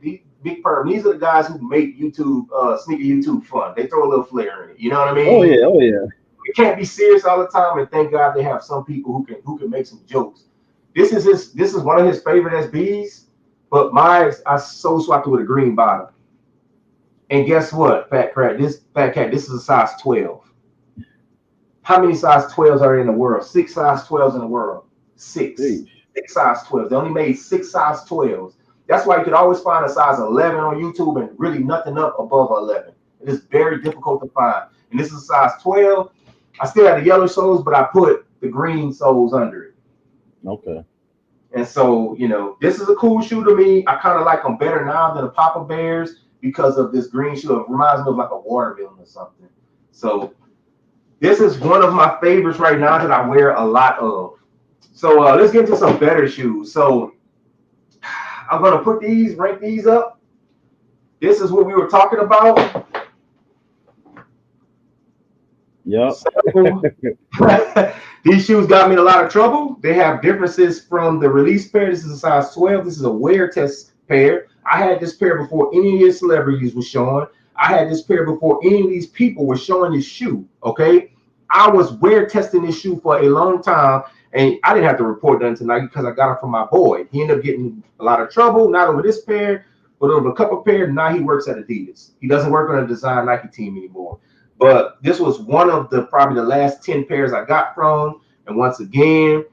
C: These are the guys who make YouTube sneaker YouTube fun. They throw a little flair in it. You know what I mean?
A: Oh yeah.
C: We can't be serious all the time, and thank God they have some people who can make some jokes. This is one of his favorite SBs, but I soul swapped it with a green bottom. And guess what, Fat Cat? This is a size 12. How many size 12s are in the world? 6 size 12s in the world. 6.
A: Jeez.
C: 6 size 12s. They only made 6 size 12s. That's why you could always find a size 11 on YouTube and really nothing up above 11. It is very difficult to find. And this is a size 12. I still have the yellow soles, but I put the green soles under it.
A: Okay.
C: And so, this is a cool shoe to me. I kind of like them better now than the Papa Bears because of this green shoe. It reminds me of like a watermelon or something. So this is one of my favorites right now that I wear a lot of. So let's get into some better shoes. So I'm going to rank these up. This is what we were talking about.
A: Yep.
C: These shoes got me in a lot of trouble. They have differences from the release pair. This is a size 12. This is a wear test pair. I had this pair before any of your celebrities were showing. I had this pair before any of these people were showing this shoe. Okay. I was wear testing this shoe for a long time, and I didn't have to report nothing tonight because I got it from my boy. He ended up getting a lot of trouble, not over this pair, but over a couple pairs. Now he works at Adidas. He doesn't work on a design Nike team anymore. But this was one of probably the last 10 pairs I got from. And once again,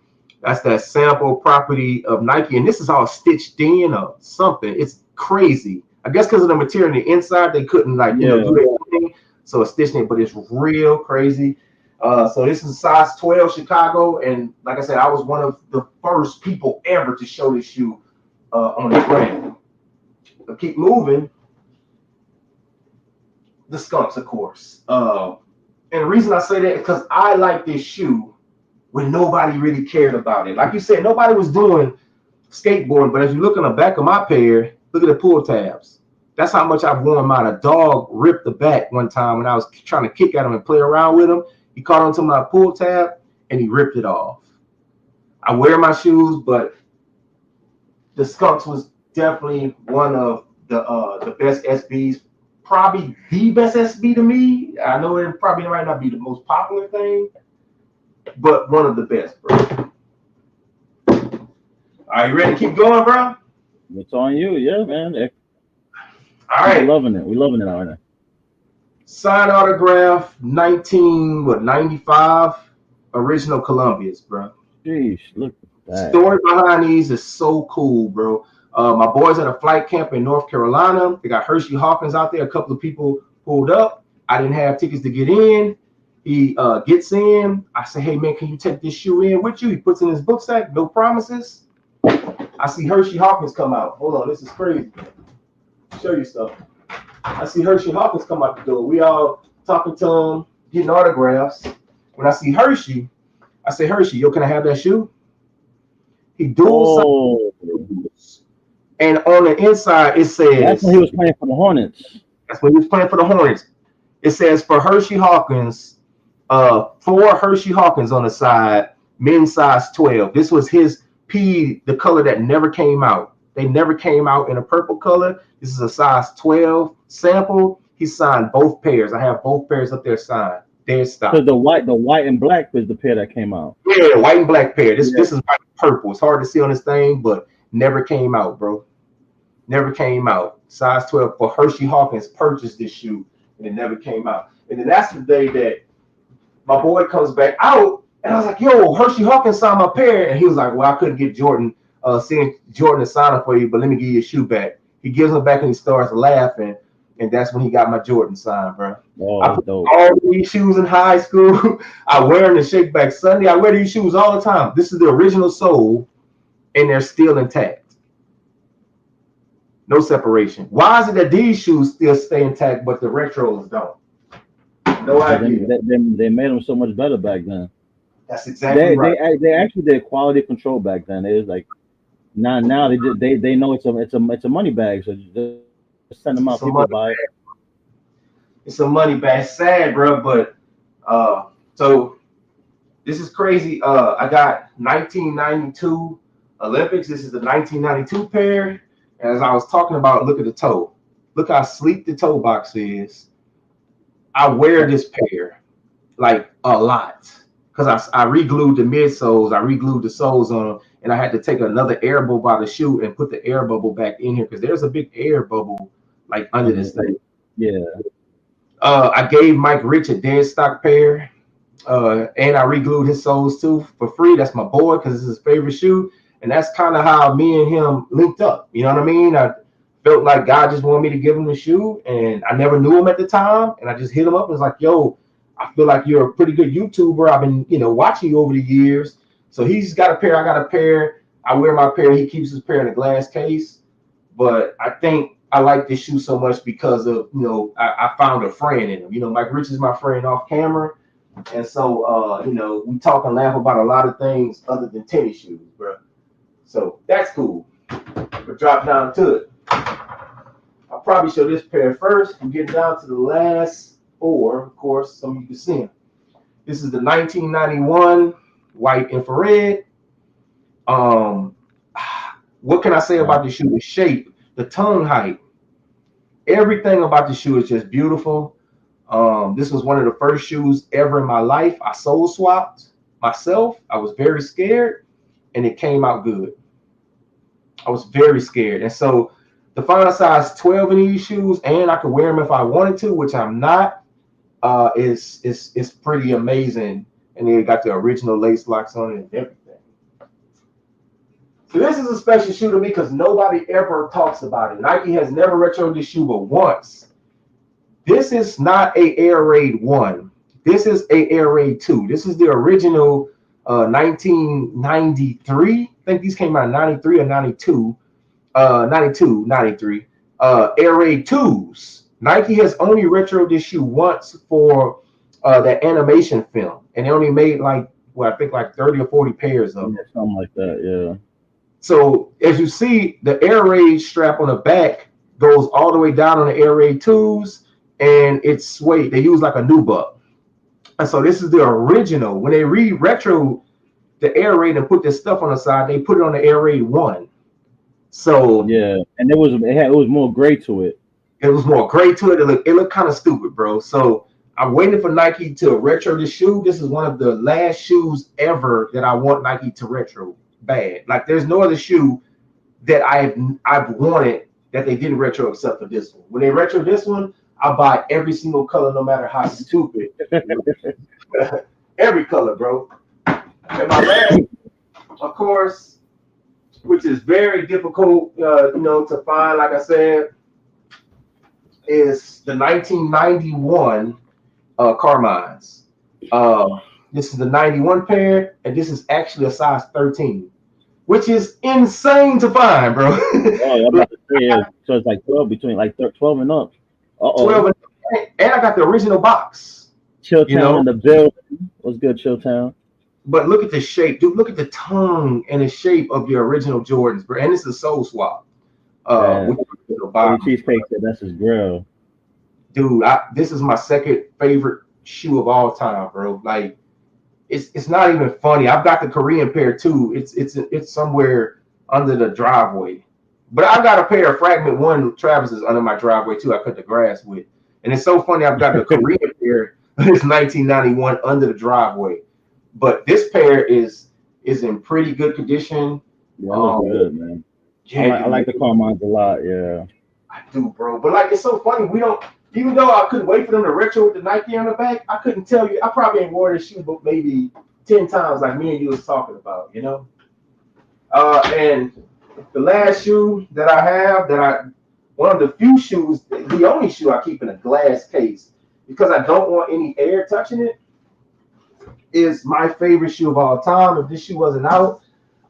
C: that's that sample property of Nike. And this is all stitched in or something. It's crazy. I guess because of the material on the inside, they couldn't do anything. So it's stitched in, but it's real crazy. So this is size 12 Chicago. And like I said, I was one of the first people ever to show this shoe on the brand. But keep moving. The Skunks, of course. And the reason I say that is because I like this shoe when nobody really cared about it. Like you said, nobody was doing skateboarding, but as you look on the back of my pair, look at the pull tabs. That's how much I've worn mine. A dog ripped the back one time when I was trying to kick at him and play around with him. He caught onto my pull tab and he ripped it off. I wear my shoes, but the Skunks was definitely one of the best SBs. Probably the best SB to me. I know it probably might not be the most popular thing, but one of the best, bro. Are you ready to keep going, bro?
A: It's on you, yeah, man.
C: All right.
A: We're loving it right now.
C: Signed autograph 1995 original Columbia's, bro.
A: Jeez, look at that.
C: Story behind these is so cool, bro. My boys at a flight camp in North Carolina. They got Hershey Hawkins out there. A couple of people pulled up. I didn't have tickets to get in. He gets in. I say, hey, man, can you take this shoe in with you? He puts in his book sack. No promises. I see Hershey Hawkins come out. Hold on. This is crazy. Show you stuff. I see Hershey Hawkins come out the door. We all talking to him, getting autographs. When I see Hershey, I say, Hershey, yo, can I have that shoe? He dual size. And on the inside, it says...
A: That's when he was playing for the Hornets.
C: That's when he was playing for the Hornets. It says for Hershey Hawkins, 4 Hershey Hawkins on the side, men's size 12. This was his P, the color that never came out. They never came out in a purple color. This is a size 12 sample. He signed both pairs. I have both pairs up there signed. There's stock.
A: So the white and black was the pair that came out.
C: Yeah, white and black pair. This is like purple. It's hard to see on this thing, but never came out, bro. Never came out. Size 12 for Hershey Hawkins purchased this shoe, and it never came out. And then that's the day that my boy comes back out, and I was like, yo, Hershey Hawkins signed my pair. And he was like, well, I couldn't get Jordan, seeing Jordan to sign up for you, but let me give you your shoe back. He gives him back and he starts laughing. and that's when he got my Jordan signed, bro.
A: Oh,
C: I
A: that's
C: put
A: dope.
C: all these shoes in high school. I wear them to Shake Back Sunday. I wear these shoes all the time. This is the original sole, and they're still intact. No separation. Why is it that these shoes still stay intact, but the retros don't? No
A: Because
C: idea.
A: they made them so much better back then.
C: That's exactly right.
A: They actually did quality control back then. It was like now they know it's a money bag, so just send them out. People
C: It's a
A: buy it.
C: money bag. It's a money bag. Sad, bro. But so this is crazy. I got 1992 Olympics. This is the 1992 pair. As I was talking about, look at the toe. Look how sleek the toe box is. I wear this pair like a lot because I re-glued the midsoles, I re-glued the soles on them, and I had to take another air bubble out of the shoe and put the air bubble back in here because there's a big air bubble like under this thing.
A: Yeah.
C: I gave Mike Rich a dead stock pair, and I re-glued his soles too for free. That's my boy because it's his favorite shoe, and that's kind of how me and him linked up. You know what I mean? I felt like God just wanted me to give him the shoe, and I never knew him at the time, and I just hit him up and was like, "Yo, I feel like you're a pretty good YouTuber. I've been, watching you over the years." So he's got a pair, I got a pair. I wear my pair. He keeps his pair in a glass case. But I think I like this shoe so much because of, I found a friend in him. Mike Rich is my friend off camera. And so, we talk and laugh about a lot of things other than tennis shoes, bro. So that's cool. But drop down to it. I'll probably show this pair first. We get down to the last four. Of course, some of you can see them. This is the 1991 white infrared. What can I say about the shoe? The shape, the tongue height, everything about the shoe is just beautiful. This was one of the first shoes ever in my life. I soul swapped myself. I was very scared, and it came out good. I was very scared, and so to find a size 12 in these shoes, and I could wear them if I wanted to, which I'm not, is pretty amazing. And then it got the original lace locks on it and everything. So this is a special shoe to me because nobody ever talks about it. Nike has never retroed this shoe but once. This is not a Air Raid 1. This is a Air Raid 2. This is the original 1993. I think these came out in 93 or 92. 92, 93. Air Raid 2s. Nike has only retroed this shoe once for that animation film. And they only made I think 30 or 40 pairs of them.
A: Yeah, something like that, yeah.
C: So as you see, the Air Raid strap on the back goes all the way down on the Air Raid 2s, and it's suede. They use like a nubuck. And so this is the original. When they retro the Air Raid and put this stuff on the side, they put it on the Air Raid 1. So
A: yeah, and it was more gray to it.
C: It was more gray to it. It looked kind of stupid, bro. So I'm waiting for Nike to retro this shoe. This is one of the last shoes ever that I want Nike to retro bad. Like there's no other shoe that I've wanted that they didn't retro except for this one. When they retro this one, I'll buy every single color, no matter how stupid. Every color, bro. And my last, of course, which is very difficult, to find, like I said, is the 1991 Carmines. This is the 91 pair, and this is actually a size 13, which is insane to find, bro.
A: Oh, I'm about to say, yeah. So it's like 12 between 12 and up.
C: 12 and I got the original box.
A: Chilltown in the building. What's good, Chilltown?
C: But look at the shape, dude. Look at the tongue and the shape of your original Jordans, bro. And it's a soul swap.
A: Cheesecake said that's his grill.
C: Dude, this is my second favorite shoe of all time, bro. Like, it's not even funny. I've got the Korean pair too. It's somewhere under the driveway. But I've got a pair of Fragment 1 Travis's under my driveway too. I cut the grass with. And it's so funny. I've got the Korean pair. It's 1991 under the driveway. But this pair is in pretty good condition.
A: Yeah, looks good, man. Yeah, I like the Carmines a lot. Yeah,
C: I do, bro. But it's so funny. We don't. Even though I couldn't wait for them to retro with the Nike on the back, I couldn't tell you. I probably ain't worn this shoe but maybe 10 times, like me and you was talking about, And the last shoe that I have that I one of the few shoes, the only shoe I keep in a glass case because I don't want any air touching it, is my favorite shoe of all time. If this shoe wasn't out,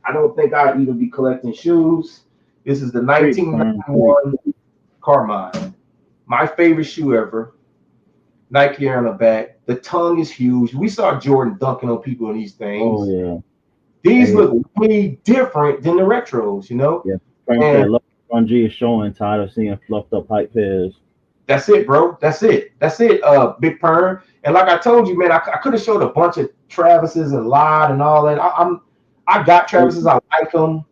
C: I don't think I'd even be collecting shoes. This is the 1991 Carmine. My favorite shoe ever. Nike Air on the back. The tongue is huge. We saw Jordan dunking on people in these things.
A: Oh yeah.
C: These look way different than the retros, you know?
A: Yeah. Frank said, "Look, G is showing, tired of seeing fluffed up hype pairs."
C: That's it, bro. That's it. Big Perm. And like I told you, man, I could have showed a bunch of Travis's and lied and all that. I got Travis's. I like them,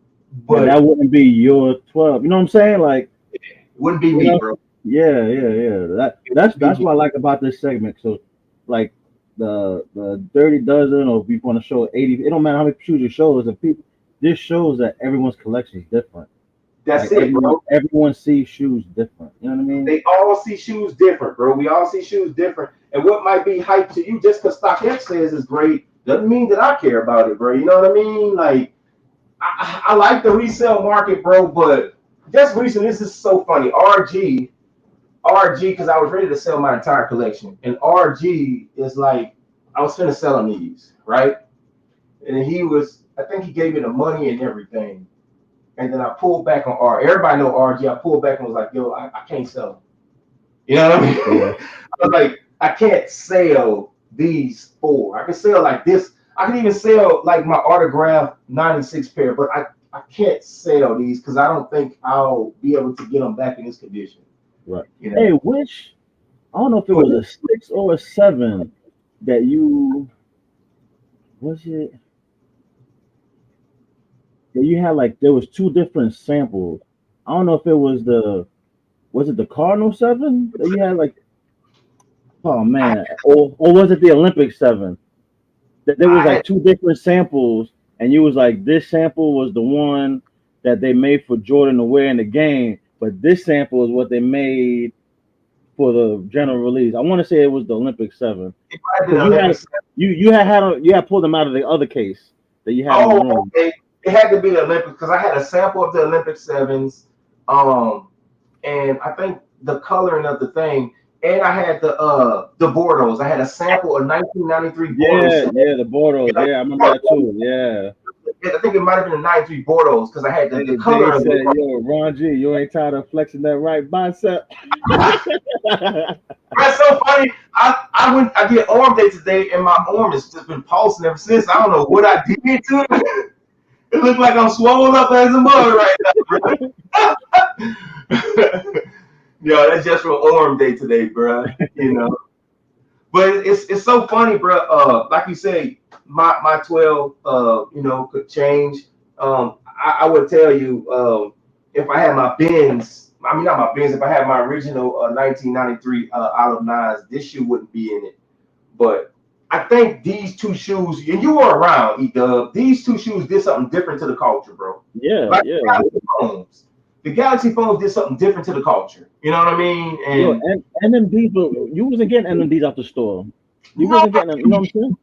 C: but
A: that wouldn't be your 12. You know what I'm saying? Like,
C: it wouldn't be me, bro.
A: Yeah. That's what I like about this segment. So, like the Dirty Dozen, or if you want to show 80, it don't matter how many shoes you show. This shows that everyone's collection is different.
C: That's it, bro.
A: Everyone sees shoes different. You know what I mean?
C: They all see shoes different, bro. We all see shoes different. And what might be hype to you just because StockX says it's great doesn't mean that I care about it, bro. You know what I mean? Like, I like the resale market, bro, but just recently, this is so funny. RG, because I was ready to sell my entire collection. And RG is like, I was finna sell him these, right? And I think he gave me the money and everything. And then I pulled back on R. Everybody know RG. I pulled back and was like, yo, I can't sell them. You know what I mean? Yeah. I was like, I can't sell these 4. I can sell like this. I can even sell like my autograph 96 pair, but I can't sell these because I don't think I'll be able to get them back in this condition.
A: Right. You know? Hey, I don't know if it was a 6 or a 7 that you, was it? That you had, like, there was 2 different samples. I don't know if it was the Cardinal 7 that you had, like, oh man, or was it the Olympic 7? That there was like 2 different samples, and you was like, this sample was the one that they made for Jordan to wear in the game, but this sample is what they made for the general release. I want to say it was the Olympic 7. You had pulled them out of the other case that you had.
C: Oh, okay. It had to be the Olympics because I had a sample of the Olympic 7s, and I think the coloring of the thing, and I had the Bordeaux. I had a sample of 1993 Bordeaux.
A: Yeah, the Bordeaux. Yeah, I remember that too. Yeah.
C: I think it might have been the 93 Bordeaux because I had the color.
A: Said, yo, Ron G, you ain't tired of flexing that right bicep.
C: That's so funny. I did arm day today, and my arm has just been pulsing ever since. I don't know what I did to it. It looks like I'm swollen up as a mug right now, bro. Yo, that's just for arm day today, bro. You know. But it's so funny, bro. Like you say, my 12, could change. I would tell you, if I had my Benz, I mean not my Benz, if I had my original 1993 Olive Nines, this shoe wouldn't be in it. But I think these 2 shoes, and you were around, E-Dub, these 2 shoes did something different to the culture, bro.
A: Yeah,
C: like
A: yeah.
C: The Galaxy phones did something different to the culture. You know what I mean?
A: And NMDs, you wasn't getting NMDs out the store. You wasn't getting them. You know what I'm saying?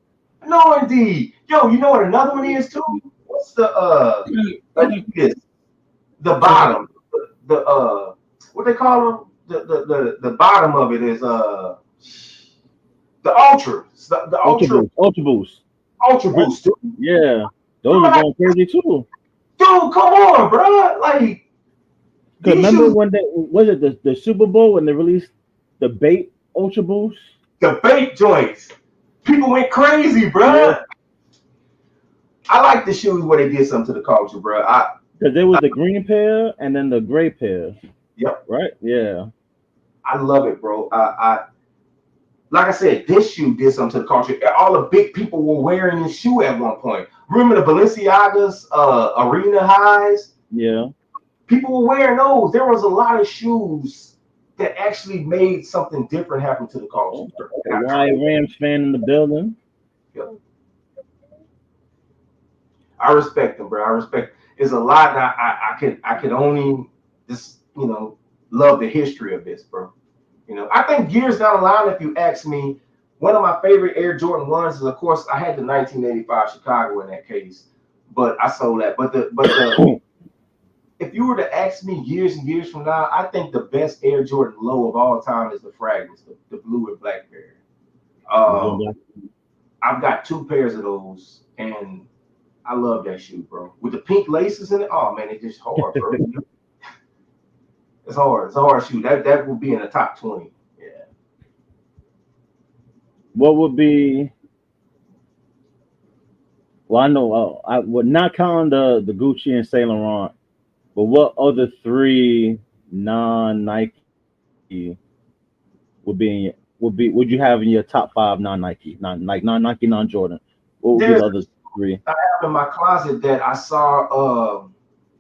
C: No, indeed. Yo, you know what another one is too? What's the the bottom? The what they call them? The bottom of it is the Ultra. The
A: Ultra Boost.
C: Ultra Boost. Too.
A: Yeah, those are going crazy too.
C: Dude, come on, bro. Like.
A: Remember when was it the Super Bowl when they released the Bait Ultra Boost?
C: The Bait joints. People went crazy, bro. Yeah. I like the shoes where they did something to the culture, bro.
A: Because there was the green pair and then the gray pair.
C: Yep.
A: Right? Yeah.
C: I love it, bro. Like I said, this shoe did something to the culture. All the big people were wearing this shoe at one point. Remember the Balenciagas Arena Highs?
A: Yeah.
C: People were wearing those. There was a lot of shoes that actually made something different happen to the culture.
A: Why Rams fan in the building?
C: Yeah. I respect them, bro. I respect. There's a lot that I could only just love the history of this, bro. I think years down the line, if you ask me, one of my favorite Air Jordan 1s is, of course, I had the 1985 Chicago in that case, but I sold that. But the if you were to ask me years and years from now, I think the best Air Jordan Low of all time is the Fragments, the blue and black pair. I've got 2 pairs of those, and I love that shoe, bro. With the pink laces in it, oh man, it's just hard, bro. It's hard. It's a hard shoe. That will be in the top 20. Yeah.
A: What would be? Well, I know I would not count the Gucci and Saint Laurent, but what other 3 non Nike would you have in your top 5 non Nike, non Nike, non Jordan? What would be
C: There's
A: the other 3?
C: I have in my closet that I saw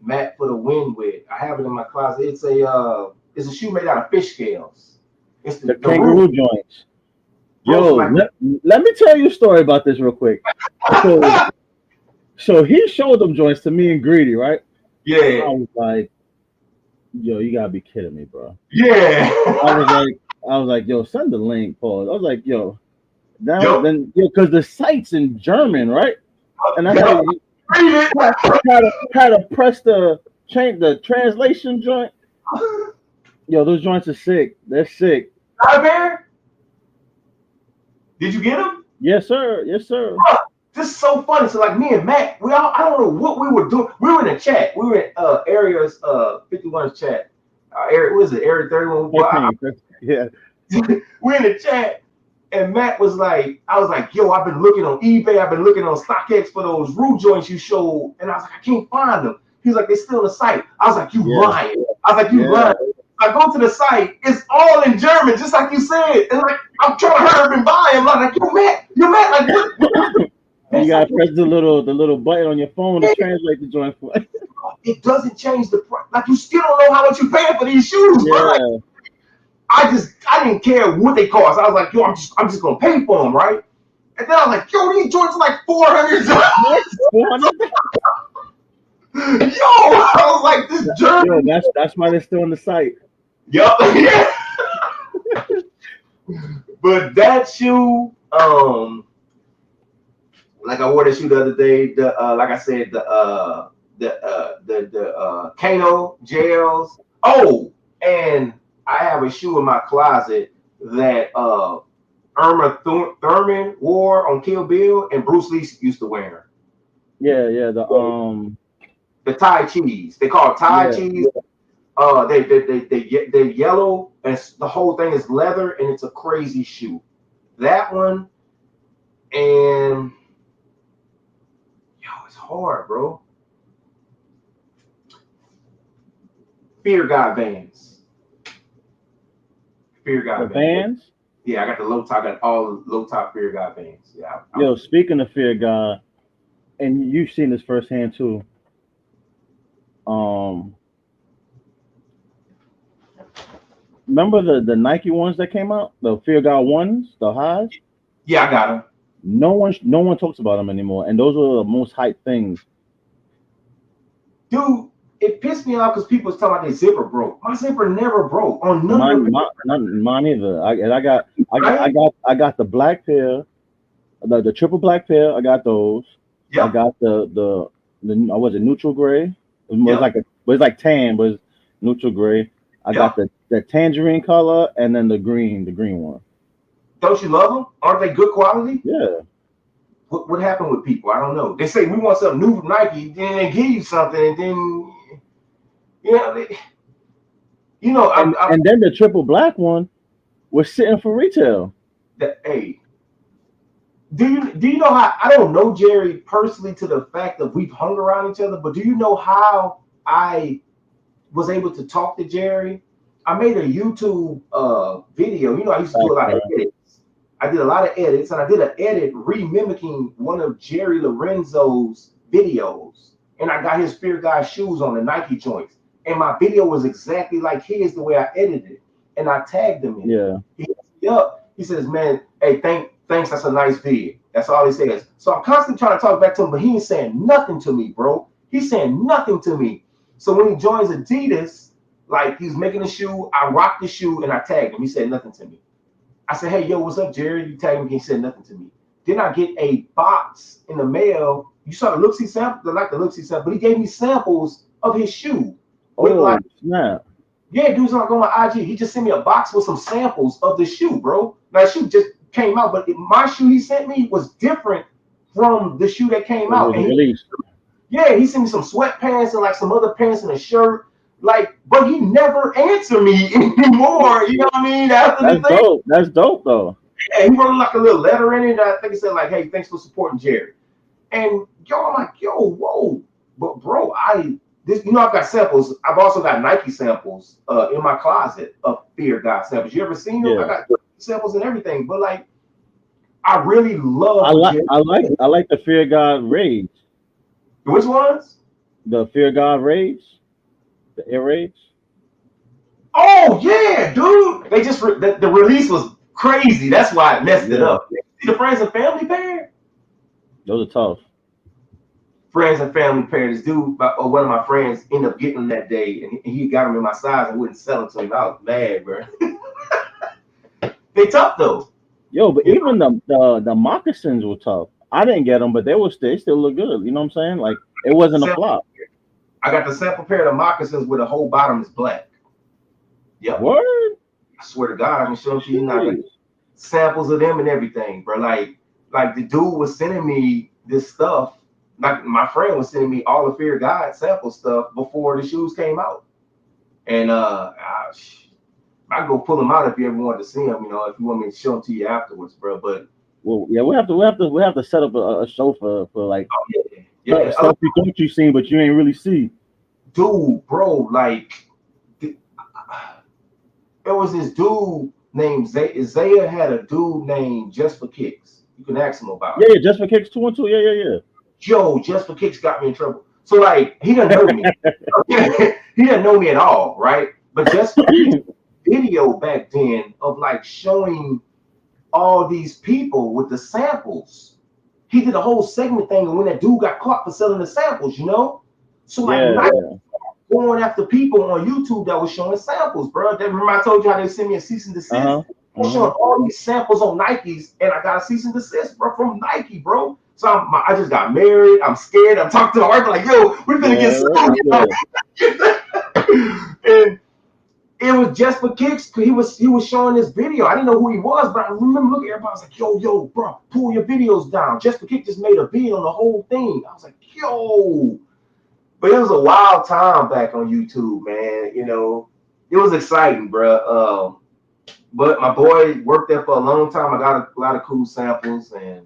C: Matt for the win with. I have it in my closet. It's a shoe made out of fish scales. It's
A: The
C: the roof.
A: kangaroo joints.
C: Bro,
A: Yo,
C: like,
A: let me tell you a story about this real quick. So he showed them joints to me and Greedy, right?
C: yeah,
A: I was like, yo, you gotta be kidding me, bro.
C: yeah.
A: I was like, yo, send the link, Paul. I was like, yo, now
C: Yo.
A: then, because the site's in German, right? And I
C: Yo.
A: had to press the translation joint. Yo, those joints are sick. They're sick.
C: Hi, Bear. Did you get them?
A: Yes, sir. Yes, sir.
C: This is so funny. So like me and Matt, I don't know what we were doing. We were in a chat. We were in Area's 51's chat. Area, what is it? Area 31.
A: Yeah.
C: We're in the chat, and Matt was like, I was like, yo, I've been looking on eBay, I've been looking on StockX for those root joints you showed, and I was like, I can't find them. He's like, they're still on the site. I was like, you lying. I was like, you lying. I go to the site, it's all in German, just like you said. And like, I'm trying to hurry up and buy them. I'm like, yo, Matt, like what?
A: You gotta press the little button on your phone to translate the joint for it.
C: It doesn't change the price. Like you still don't know how much you're paying for these shoes, bro. Like, I didn't care what they cost. I was like, yo, I'm just gonna pay for them, right? And then I was like, yo, these joints are like $400. Yo, I was like, this German.
A: Yo, that's why they're still on the site.
C: Yup, yeah. But that shoe, like I wore that shoe the other day. Like I said, the Kano gels. Oh, and I have a shoe in my closet that Irma Thurman wore on Kill Bill, and Bruce Lee used to wear.
A: Yeah,
C: the Thai cheese. They call it Thai cheese. They yellow, and the whole thing is leather, and it's a crazy shoe. That one, and yo, it's hard, bro. Fear God Vans. Fear God
A: Vans.
C: Yeah, I got the low top. I got all the low top Fear God Vans. Yeah.
A: Yo, speaking of Fear God, and you've seen this firsthand too. Remember the Nike ones that came out, the Fear God ones, the highs?
C: Yeah, I got them.
A: No one talks about them anymore, and those are the most hyped things.
C: Dude, it pissed me off because people was talking about their zipper broke. My zipper never broke on none
A: mine either. I got the black pair, the triple black pair. I got those. Yep. I got the was it neutral gray? It's like tan, but it's neutral gray. I got the tangerine color and then the green one.
C: Don't you love them? Aren't they good quality?
A: Yeah.
C: What happened with people? I don't know. They say we want something new from Nike, then they give you something, and then
A: and then the triple black one was sitting for retail.
C: Hey, do you know how? I don't know Jerry personally to the fact that we've hung around each other, but do you know how I was able to talk to Jerry? I made a YouTube video. I used to do a lot of edits. I did a lot of edits, and I did an edit remimicking one of Jerry Lorenzo's videos. And I got his Fear God shoes on the Nike joints. And my video was exactly like his, the way I edited it. And I tagged him in it. He hits me up. He says, man, hey, thanks, that's a nice video. That's all he says. So I'm constantly trying to talk back to him, but he ain't saying nothing to me, bro. He's saying nothing to me. So when he joins Adidas, like he's making a shoe, I rocked the shoe and I tagged him. He said nothing to me. I said, hey, yo, what's up, Jerry? You tagged me. He said nothing to me. Then I get a box in the mail. You saw the look-see sample, the look-see sample, but he gave me samples of his shoe. with
A: Oh
C: like,
A: snap!
C: yeah, dude's like on my IG. He just sent me a box with some samples of the shoe, bro. That shoe just came out, but my shoe he sent me was different from the shoe that came
A: It
C: out.
A: was
C: And
A: released.
C: yeah, he sent me some sweatpants and like some other pants and a shirt. Like, but he never answered me anymore. You know what I mean? After the
A: That's
C: thing,
A: dope. That's dope though.
C: yeah, he wrote like a little letter in it. I think he said like, "Hey, thanks for supporting Jerry." And yo, I'm like, yo, whoa, but bro, I've got samples. I've also got Nike samples in my closet of Fear God samples. You ever seen them? I
A: Yeah.
C: got samples and everything. But like, I really love
A: I
C: what
A: like
C: Jerry.
A: I like the Fear God raids.
C: Which ones?
A: The Fear God raids. The air raids.
C: Oh yeah, dude. They just the release was crazy. That's why it messed it
A: Yeah.
C: up. See the friends and family pair?
A: Those are tough.
C: Friends and family pair. This dude, or one of my friends, ended up getting them that day, and he got them in my size and wouldn't sell them to me. I was mad, bro. They tough though.
A: Yo, but
C: You
A: even the moccasins were tough. I didn't get them, but they still look good. You know what I'm saying? Like it wasn't a
C: know,
A: flop.
C: I got the sample pair of moccasins where the whole bottom is black. Yep.
A: Word.
C: I swear to God, I can show them to you now. I got
A: Jeez.
C: samples of them and everything, bro. Like the dude was sending me this stuff. Like my friend was sending me all the Fear God sample stuff before the shoes came out. And I can go pull them out if you ever wanted to see them. You know, if you want me to show them to you afterwards, bro. But
A: Well, yeah, we have to set up a show for like
C: oh, yeah, yeah.
A: stuff you thought you seen, but you ain't really see.
C: Dude, bro, like there was this dude named Isaiah had a dude named Just for Kicks. You can ask him about
A: Yeah,
C: it.
A: yeah, just for kicks 2 and 2. Yeah,
C: Joe, Just for Kicks got me in trouble. So like he doesn't know me. He doesn't know me at all, right? But Just for Kicks
A: yeah.
C: video back then of like showing all these people with the samples. He did a whole segment thing, and when that dude got caught for selling the samples, you know. So like
A: Yeah,
C: Nike
A: yeah.
C: going after people on YouTube that was showing samples, bro. Remember I told you how they sent me a cease and
A: Uh
C: desist?
A: huh.
C: I'm showing all these samples on Nikes, and I got a cease and desist, bro, from Nike, bro. So I just got married. I'm scared. I'm talking to my wife like, yo, we're gonna get sued.
A: Yeah,
C: You know? And it was Just for Kicks. He was showing this video. I didn't know who he was, but I remember looking at everybody. I was like, yo, bro, pull your videos down. Just for Kicks just made a video on the whole thing. I was like, yo. But it was a wild time back on YouTube, man. You know, it was exciting, bro. But my boy worked there for a long time. I got a lot of cool samples, and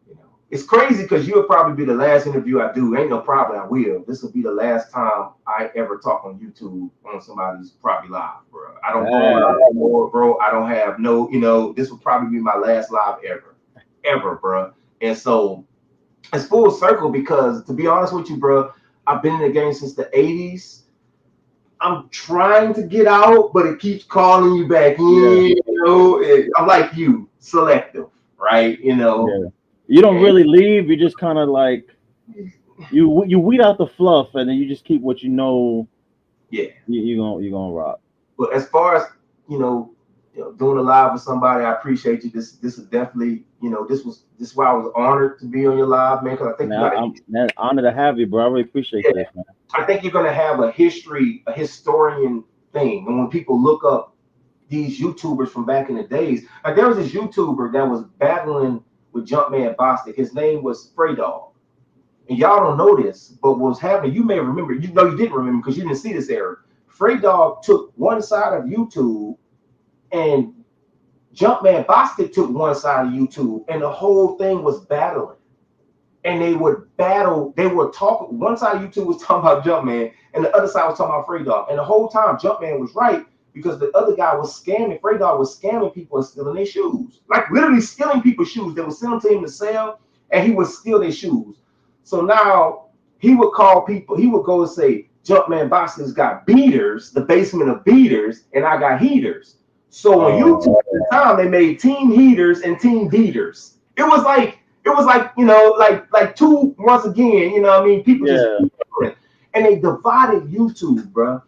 C: you know, it's crazy because you'll probably be the last interview I do. Ain't no problem, I will. This will be the last time I ever talk on YouTube on somebody's probably live, bro. I don't go on
A: yeah.
C: anymore, bro. I don't have no, this will probably be my last live ever, bro. And so it's full circle because to be honest with you, bro, I've been in the game since the '80s. I'm trying to get out, but it keeps calling you back in.
A: Yeah,
C: I'm like you, selective, right?
A: yeah. You don't
C: And
A: really leave. You just kind of like you weed out the fluff, and then you just keep what you know.
C: yeah.
A: You gonna rock.
C: But as far as doing a live with somebody, I appreciate you. This is definitely, this is why I was honored to be on your live, man. Because I think you
A: Man,
C: got
A: I'm man, honored to have you, bro. I really appreciate
C: yeah,
A: this, man.
C: I think you're gonna have a historian thing, and when people look up these YouTubers from back in the days, like there was this YouTuber that was battling with Jumpman Bostic. His name was Frey Dog. And y'all don't know this, but what was happening, you may remember, you didn't remember because you didn't see this era. Frey Dog took one side of YouTube and Jumpman Bostic took one side of YouTube, and the whole thing was battling. And they would battle, they were talking, one side of YouTube was talking about Jumpman, and the other side was talking about Frey Dog. And the whole time, Jumpman was right because the other guy was scamming, Frey Dog was scamming people and stealing their shoes. Like literally stealing people's shoes. They would send them to him to sell, and he would steal their shoes. So now he would call people, he would go and say, Jumpman Boston's got beaters, the basement of beaters, and I got heaters. So on YouTube at the time, they made team heaters and team beaters. It was like like two once again, what I mean, people just
A: Yeah,
C: and they divided YouTube, bro.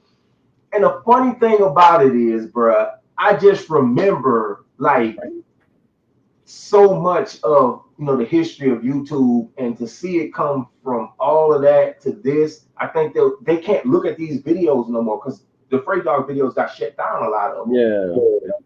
C: And the funny thing about it is, bro, I just remember like so much of the history of YouTube, and to see it come from all of that to this, I think they can't look at these videos no more because the Frey Dog videos got shut down. A lot of them.
A: Yeah,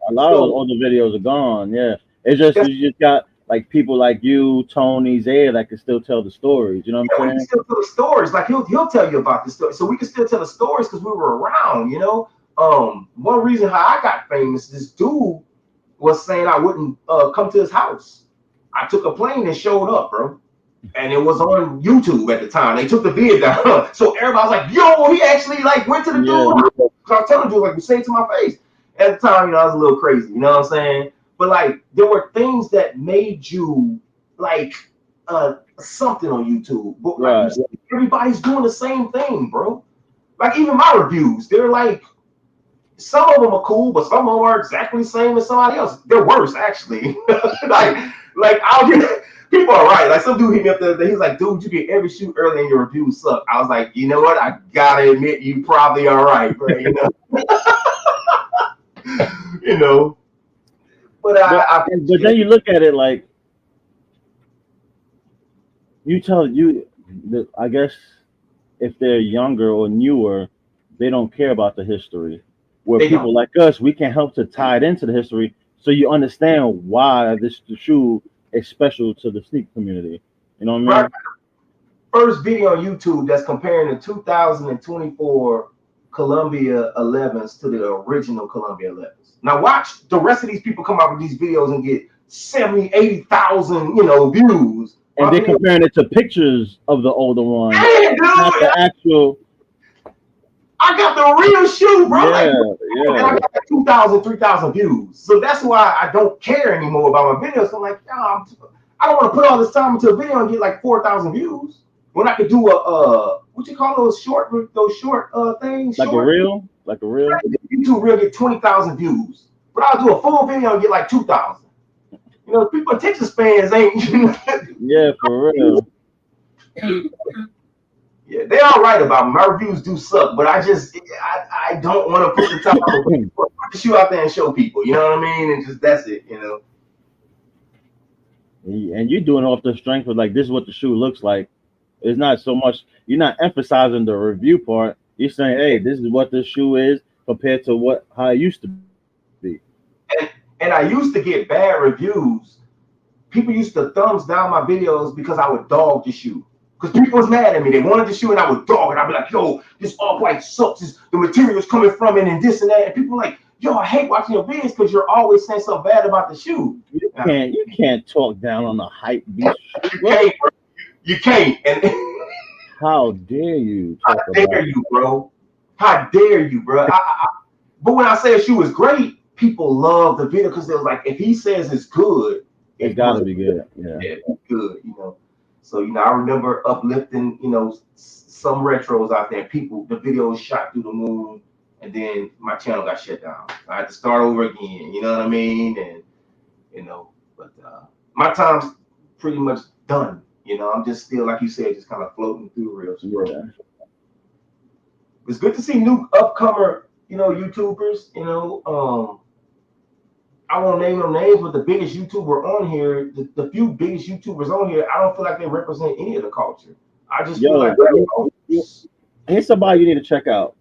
A: a lot of those older videos are gone. Yeah, it's just you just got like people like you, Tony, Zay that can still tell the stories. You know what I'm saying?
C: We can still tell the stories. Like he'll tell you about the story, so we can still tell the stories because we were around. You know, one reason how I got famous, this dude was saying I wouldn't come to his house. I took a plane and showed up, bro. And it was on YouTube at the time. They took the vid down. So everybody was like, yo, he actually like went to the dude. Because I was telling dude, like, you say it to my face. At the time, you know, I was a little crazy, you know what I'm saying? But like there were things that made you like something on YouTube. But like everybody's doing the same thing, bro. Like even my reviews, they're like some of them are cool, but some of them are exactly the same as somebody else. They're worse, actually. like I'll get people are right. Like some dude hit me up the other day. He's like, dude, you get every shoot early and your reviews suck. I was like, you know what? I gotta admit, you probably are right, bro. You know, you know. But
A: then you look at it like I guess if they're younger or newer, they don't care about the history. Where people like us, we can help to tie it into the history, so you understand why the shoe is special to the sneaker community. You know what I mean?
C: Right. First video on YouTube that's comparing the 2024 Columbia 11s to the original Columbia 11s. Now watch the rest of these people come out with these videos and get 70, 80,000, you know, views.
A: And they're comparing it to pictures of the older one, not the actual.
C: I got the real shoe, bro.
A: Yeah,
C: and I got 2,000, 3,000 views. So that's why I don't care anymore about my videos. So I'm like, I don't want to put all this time into a video and get like 4,000 views when I could do a what you call those short things?
A: Like a reel?
C: YouTube reel get 20,000 views, but I'll do a full video and get like 2,000. You know, people attention spans ain't.
A: Yeah, for real.
C: Yeah, they all right about me. My reviews do suck, but I don't want to put the time put the shoe out there and show people. You know what I mean? And just that's it. You know.
A: And you're doing it off the strength of like this is what the shoe looks like. It's not so much you're not emphasizing the review part. You're saying, hey, this is what this shoe is compared to how it used to be.
C: And I used to get bad reviews. People used to thumbs down my videos because I would dog the shoe. Because people was mad at me. They wanted the shoe and I would dog it. I'd be like, yo, this all-white sucks. The material's coming from it and this and that. And people were like, yo, I hate watching your videos because you're always saying something bad about the shoe.
A: You can't talk down on the hype beast.
C: You can't. And
A: how dare you talk
C: about it? How dare you, bro? How dare you, bro? But when I say a shoe is great, people love the video because they're like, if he says it's good,
A: it's gotta be good. Yeah,
C: it's good, you know. So, you know, I remember uplifting, you know, some retros out there. People, the videos shot through the moon, and then my channel got shut down. I had to start over again. You know what I mean? And you know, but my time's pretty much done. You know, I'm just still, like you said, just kind of floating through real slow. Yeah. It's good to see new upcomer, you know, YouTubers. You know, I won't name no names, but the biggest YouTuber on here, the few biggest YouTubers on here, I don't feel like they represent any of the culture. I just feel like
A: here's somebody you need to check out.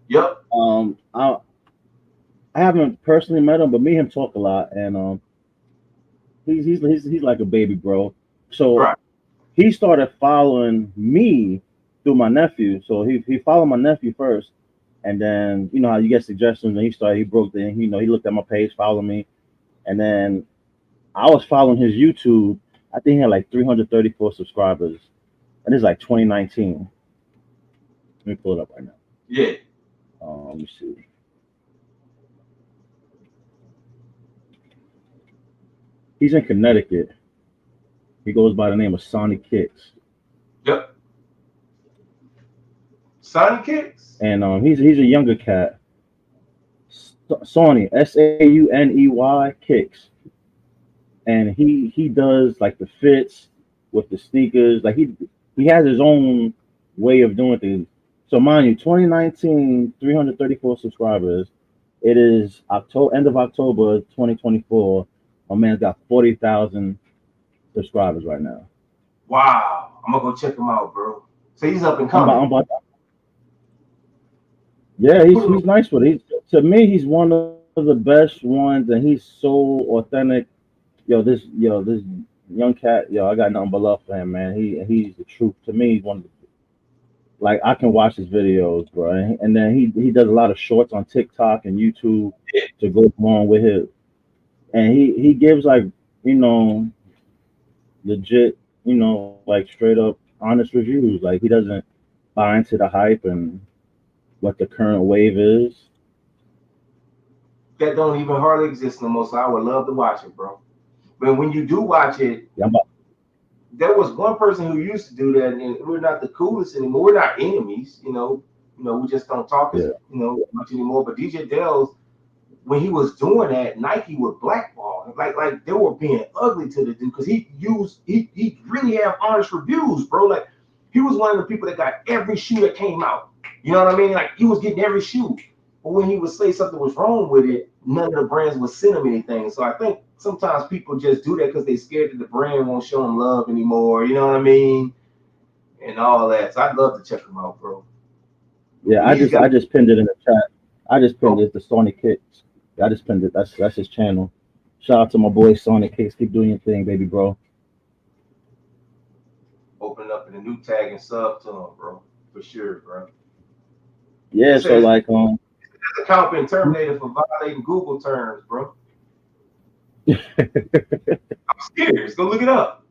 C: Yep.
A: I haven't personally met him, but me and him talk a lot, and he's like a baby bro. So he started following me through my nephew. So he followed my nephew first. And then, you know how you get suggestions, and he looked at my page, followed me. And then I was following his YouTube. I think he had like 334 subscribers. And it's like 2019. Let me pull it up right now.
C: Yeah.
A: Let me see. He's in Connecticut. He goes by the name of Sonic Kicks.
C: Yep. Sonic Kicks?
A: And he's a younger cat. Sauney, Sauney Kicks. And he does like the fits with the sneakers. Like he has his own way of doing things. So mind you, 2019, 334 subscribers. It is end of October 2024. My man's got 40,000 subscribers right now.
C: Wow. I'm gonna go check him out, bro. So he's up and
A: I'm about,
C: coming.
A: I'm about yeah,
C: Put him,
A: he's nice with it. To me, he's one of the best ones, and he's so authentic. This young cat, yo, I got nothing but love for him, man. He's the truth. To me, he's one of the, like I can watch his videos, bro. And then he does a lot of shorts on TikTok and YouTube to go along with his, and he gives like you know legit, like straight up honest reviews. Like he doesn't buy into the hype and what the current wave is.
C: that don't even hardly exist no more. So I would love to watch it, bro. But when you do watch it,
A: Yeah, I'm about,
C: there was one person who used to do that, and we're not the coolest anymore. We're not enemies, we just don't talk as
A: yeah,
C: much anymore. But DJ Dell's, when he was doing that, Nike would blackball him. Like they were being ugly to the dude because he really have honest reviews, bro. Like he was one of the people that got every shoe that came out. You know what I mean? Like he was getting every shoe. But when he would say something was wrong with it, none of the brands would send him anything. So I think sometimes people just do that because they're scared that the brand won't show them love anymore. You know what I mean? And all that. So I'd love to check him out, bro.
A: yeah.
C: He's got
A: I just pinned it in the chat. I just pinned
C: oh,
A: it. The Sonic Kicks. I just pinned it. That's his channel. Shout out to my boy Sonic Kicks. Keep doing your thing, baby bro.
C: opening up in a new tag and sub to him, bro. For sure, bro. They
A: Yeah. So
C: said his
A: like
C: account been terminated for violating Google terms, bro. I'm serious. Go look it up.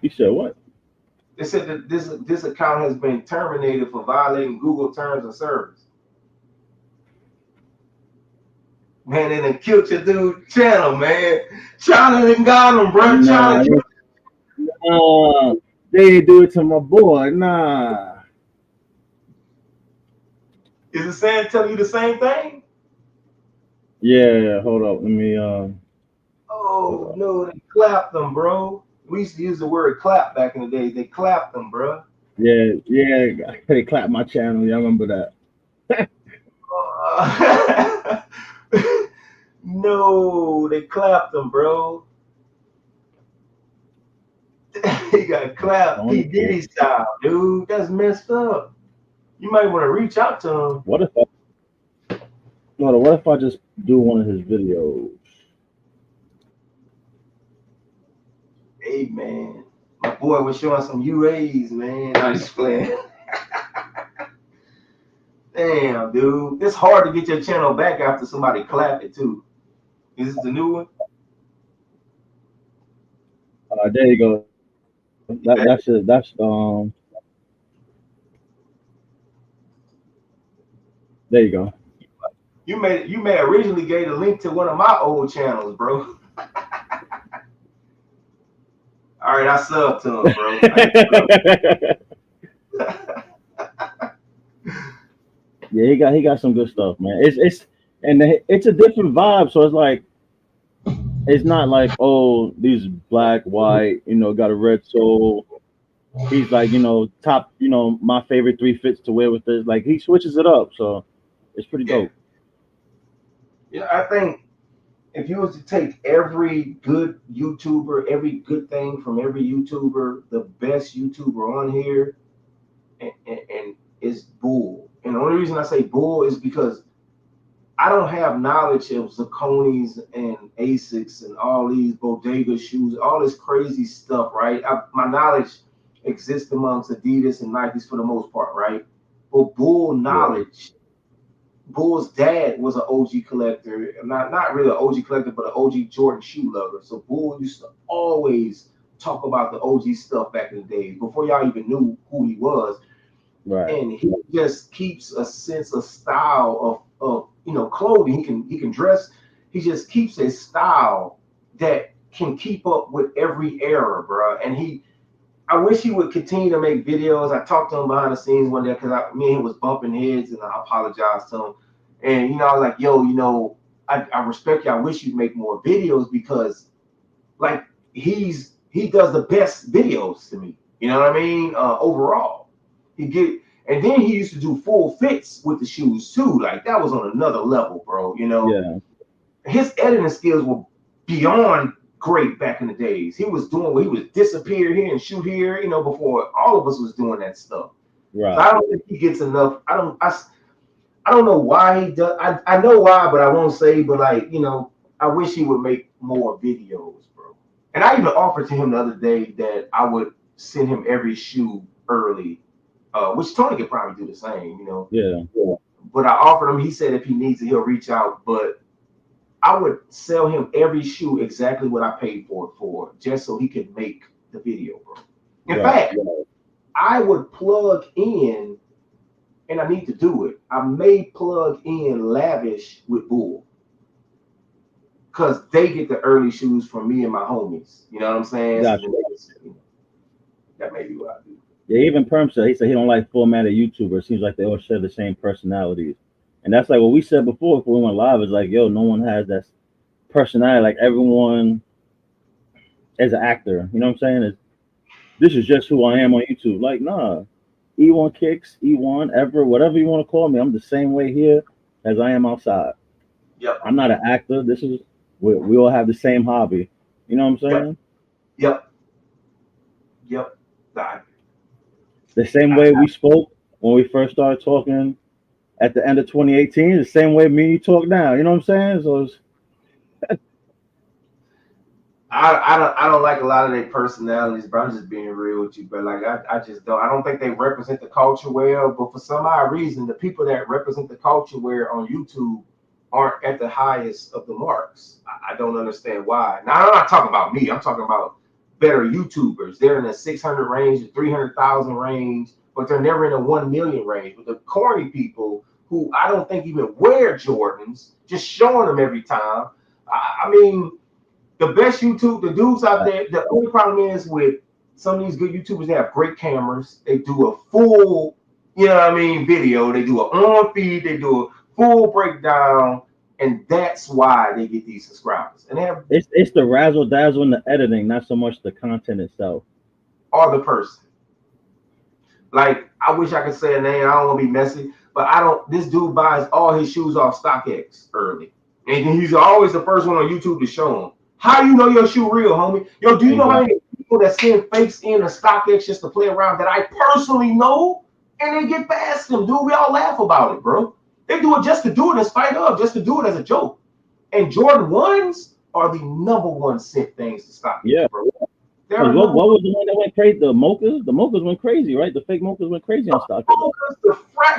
A: you said what?
C: They said that this account has been terminated for violating Google terms of service. Man, they done killed your dude channel, man. China done got him, bro. China
A: Nah,
C: killed.
A: nah. They didn't do it to my boy. Nah.
C: Is it saying telling you the same thing?
A: Yeah. Hold up. Let me. Hold
C: Oh
A: up.
C: no, they clapped them, bro. We used to use the word clap back in the day. They clapped them, bro.
A: Yeah. Yeah. They clapped my channel. Yeah, I remember that.
C: Uh, no, they clapped them, bro. He got clapped P.
A: Sonic
C: Diddy
A: Kicks.
C: style, dude. That's messed up. You might want to reach out to him.
A: What if I? No, what if I just do one of his videos?
C: Hey, man. My boy was showing some UAs, man. I was playing. Damn, dude. It's hard to get your channel back after somebody clap it, too. Is this the new one?
A: There you go.
C: Yeah.
A: There you go.
C: You may originally gave a link to one of my old channels, bro. All right, I subbed to him, bro.
A: Yeah, he got some good stuff, man. It's a different vibe. So it's like it's not like oh these black white got a red soul. He's like top my favorite three fits to wear with this. Like he switches it up, so it's pretty
C: Yeah.
A: dope.
C: Yeah, I think if you was to take every good YouTuber, every good thing from every YouTuber, the best YouTuber on here, and is Bull. And the only reason I say Bull is because I don't have knowledge of Zaconis and Asics and all these bodega shoes, all this crazy stuff, right? My knowledge exists amongst Adidas and Nikes for the most part, right? But Bull
A: Yeah,
C: knowledge, Bull's dad was an OG collector, not really an OG collector, but an OG Jordan shoe lover. So Bull used to always talk about the OG stuff back in the days before y'all even knew who he was,
A: right.
C: and he just keeps a sense of style of clothing. He can dress. He just keeps a style that can keep up with every era, bro. And I wish he would continue to make videos. I talked to him behind the scenes one day because me and him was bumping heads, and I apologized to him. And I was like, yo, I respect you. I wish you'd make more videos because like he does the best videos to me. You know what I mean? Overall, he get and then he used to do full fits with the shoes too. Like that was on another level, bro.
A: Yeah,
C: His editing skills were beyond great back in the days. He was disappear here and shoot here, before all of us was doing that stuff. So
A: Right.
C: I don't think he gets enough. I don't know why he does. I know why, but I won't say. But I wish he would make more videos, bro. And I even offered to him the other day that I would send him every shoe early, which Tony could probably do the same.
A: Yeah.
C: But I offered him. He said if he needs it, he'll reach out. But I would sell him every shoe exactly what I paid for it for, just so he could make the video, bro. In fact, I would plug in, and I need to do it. I may plug in Lavish with Bull, because they get the early shoes from me and my homies. You know what I'm saying?
A: Gotcha.
C: So that may be what I do.
A: Yeah, even Perm said he don't like formatted YouTubers. Seems like they all share the same personalities, and that's like what we said before we went live. Is like, yo, no one has that personality. Like everyone is an actor. You know what I'm saying? This is just who I am on YouTube. Like, nah, E1 Kicks, E1, Ever, whatever you want to call me. I'm the same way here as I am outside.
C: Yep.
A: I'm not an actor. We all have the same hobby. You know what I'm saying?
C: Yep.
A: The same way we spoke when we first started talking at the end of 2018, the same way me and you talk now. You know what I'm saying? So
C: I don't like a lot of their personalities, but I'm just being real with you. But I just don't. I don't think they represent the culture well. But for some odd reason, the people that represent the culture well on YouTube aren't at the highest of the marks. I don't understand why. Now I'm not talking about me. I'm talking about better YouTubers. They're in the 600 range, the 300,000 range, but they're never in the 1 million range. But the corny people who I don't think even wear Jordans, just showing them every time. I mean, the best the dudes out there, the only problem is with some of these good YouTubers, they have great cameras. They do a full, video. They do an on feed. They do a full breakdown. And that's why they get these subscribers. And they have
A: it's the razzle dazzle in the editing, not so much the content itself.
C: Or the person. Like, I wish I could say a name. I don't want to be messy, but this dude buys all his shoes off StockX early. And he's always the first one on YouTube to show them. How you know your shoe real, homie? Yo, do you know how many people that send fakes in a StockX just to play around that I personally know? And they get past them, dude. We all laugh about it, bro. They do it just to do it in spite of, just to do it as a joke. And Jordan 1s are the number one sent things to StockX, bro.
A: What was the one that went crazy? The mochas? The mochas went crazy, right? The fake mochas went crazy on StockX.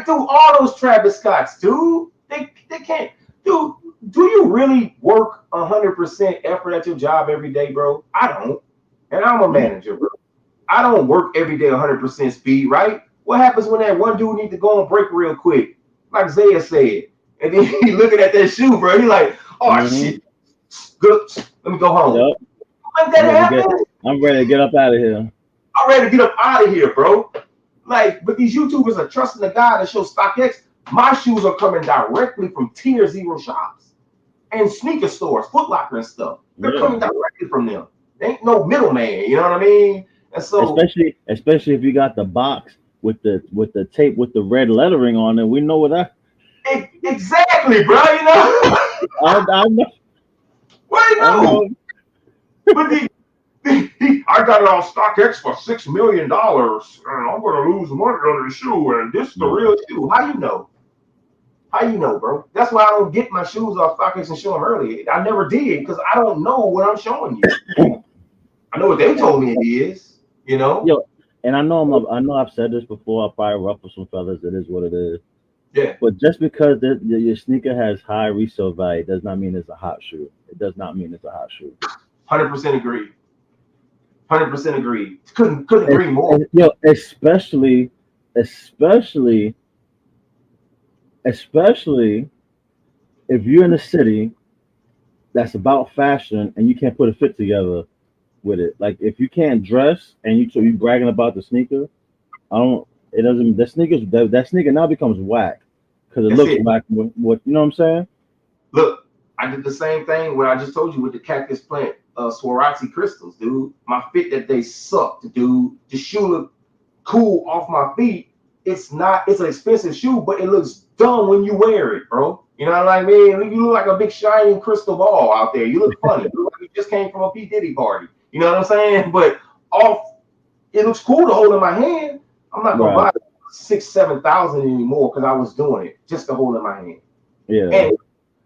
C: Dude, all those Travis Scotts, dude. They can't. Dude, do you really work 100% effort at your job every day, bro? I don't. And I'm a manager, bro. I don't work every day 100% speed, right? What happens when that one dude needs to go on break real quick? Like Zaya said. And then he looking at that shoe, bro. He like, oh, shit. Good. Let me go home.
A: Yep.
C: Like that happen?
A: I'm ready to get up out of here.
C: I'm ready to get up out of here, bro. Like, but these YouTubers are trusting the guy that shows StockX. My shoes are coming directly from Tier 0 shops and sneaker stores, Foot Locker and stuff. They're coming directly from them. There ain't no middleman, you know what I mean? And so,
A: especially if you got the box with the tape with the red lettering on it, we know what that.
C: Exactly, bro. You know.
A: I know.
C: Well, you know. But I got it on StockX for $6 million, and I'm gonna lose money on the shoe, and this is the real shoe. How you know? How you know, bro? That's why I don't get my shoes off StockX and show them early. I never did because I don't know what I'm showing you. I know what they told me it is, you know.
A: Yo, and I know I've said this before. I'll probably ruffle some feathers. It is what it is.
C: Yeah.
A: But just because your sneaker has high resale value does not mean it's a hot shoe. It does not mean it's a hot shoe.
C: 100% agree. 100% agree. Couldn't agree more.
A: Yo, especially if you're in a city that's about fashion and you can't put a fit together with it. Like if you can't dress and you bragging about the sneaker, that sneaker now becomes whack because it looks whack. What you know what I'm saying?
C: Look, I did the same thing when I just told you with the cactus plant Swarovski crystals, dude. My fit that they sucked, dude. The shoe looked cool off my feet. It's an expensive shoe, but it looks dumb when you wear it, bro. You know what I mean? You look like a big shining crystal ball out there. You look funny. You look like you're just came from a P. Diddy party. You know what I'm saying? But it looks cool to hold in my hand. I'm not gonna buy 6,000-7,000 anymore because I was doing it just to hold in my hand.
A: Yeah.
C: And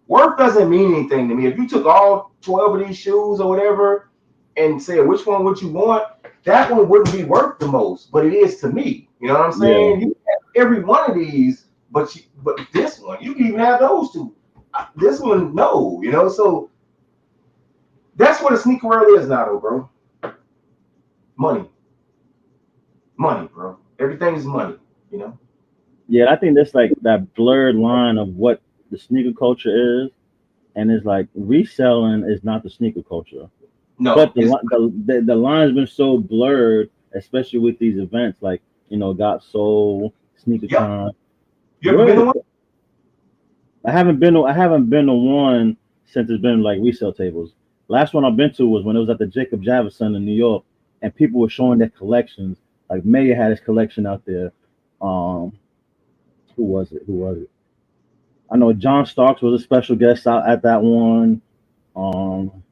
C: worth doesn't mean anything to me. If you took all 12 of these shoes or whatever and said which one would you want, that one wouldn't be worth the most, but it is to me. You know what I'm saying?
A: Yeah.
C: You can have every one of these, but this one, you can even have those two. This one, no, you know. So that's what a sneaker world is now, though, bro. Money, bro. Everything is money, you know.
A: Yeah, I think that's like that blurred line of what the sneaker culture is, and it's like reselling is not the sneaker culture.
C: No,
A: But the line's been so blurred, especially with these events like Got Soul, Sneaker
C: yep.
A: Con.
C: You ever been to one?
A: I haven't been to one since it's been like resale tables. Last one I've been to was when it was at the Jacob Javison in New York, and people were showing their collections. Like Mayer had his collection out there. Um, who was it? I know John Starks was a special guest out at that one. Um,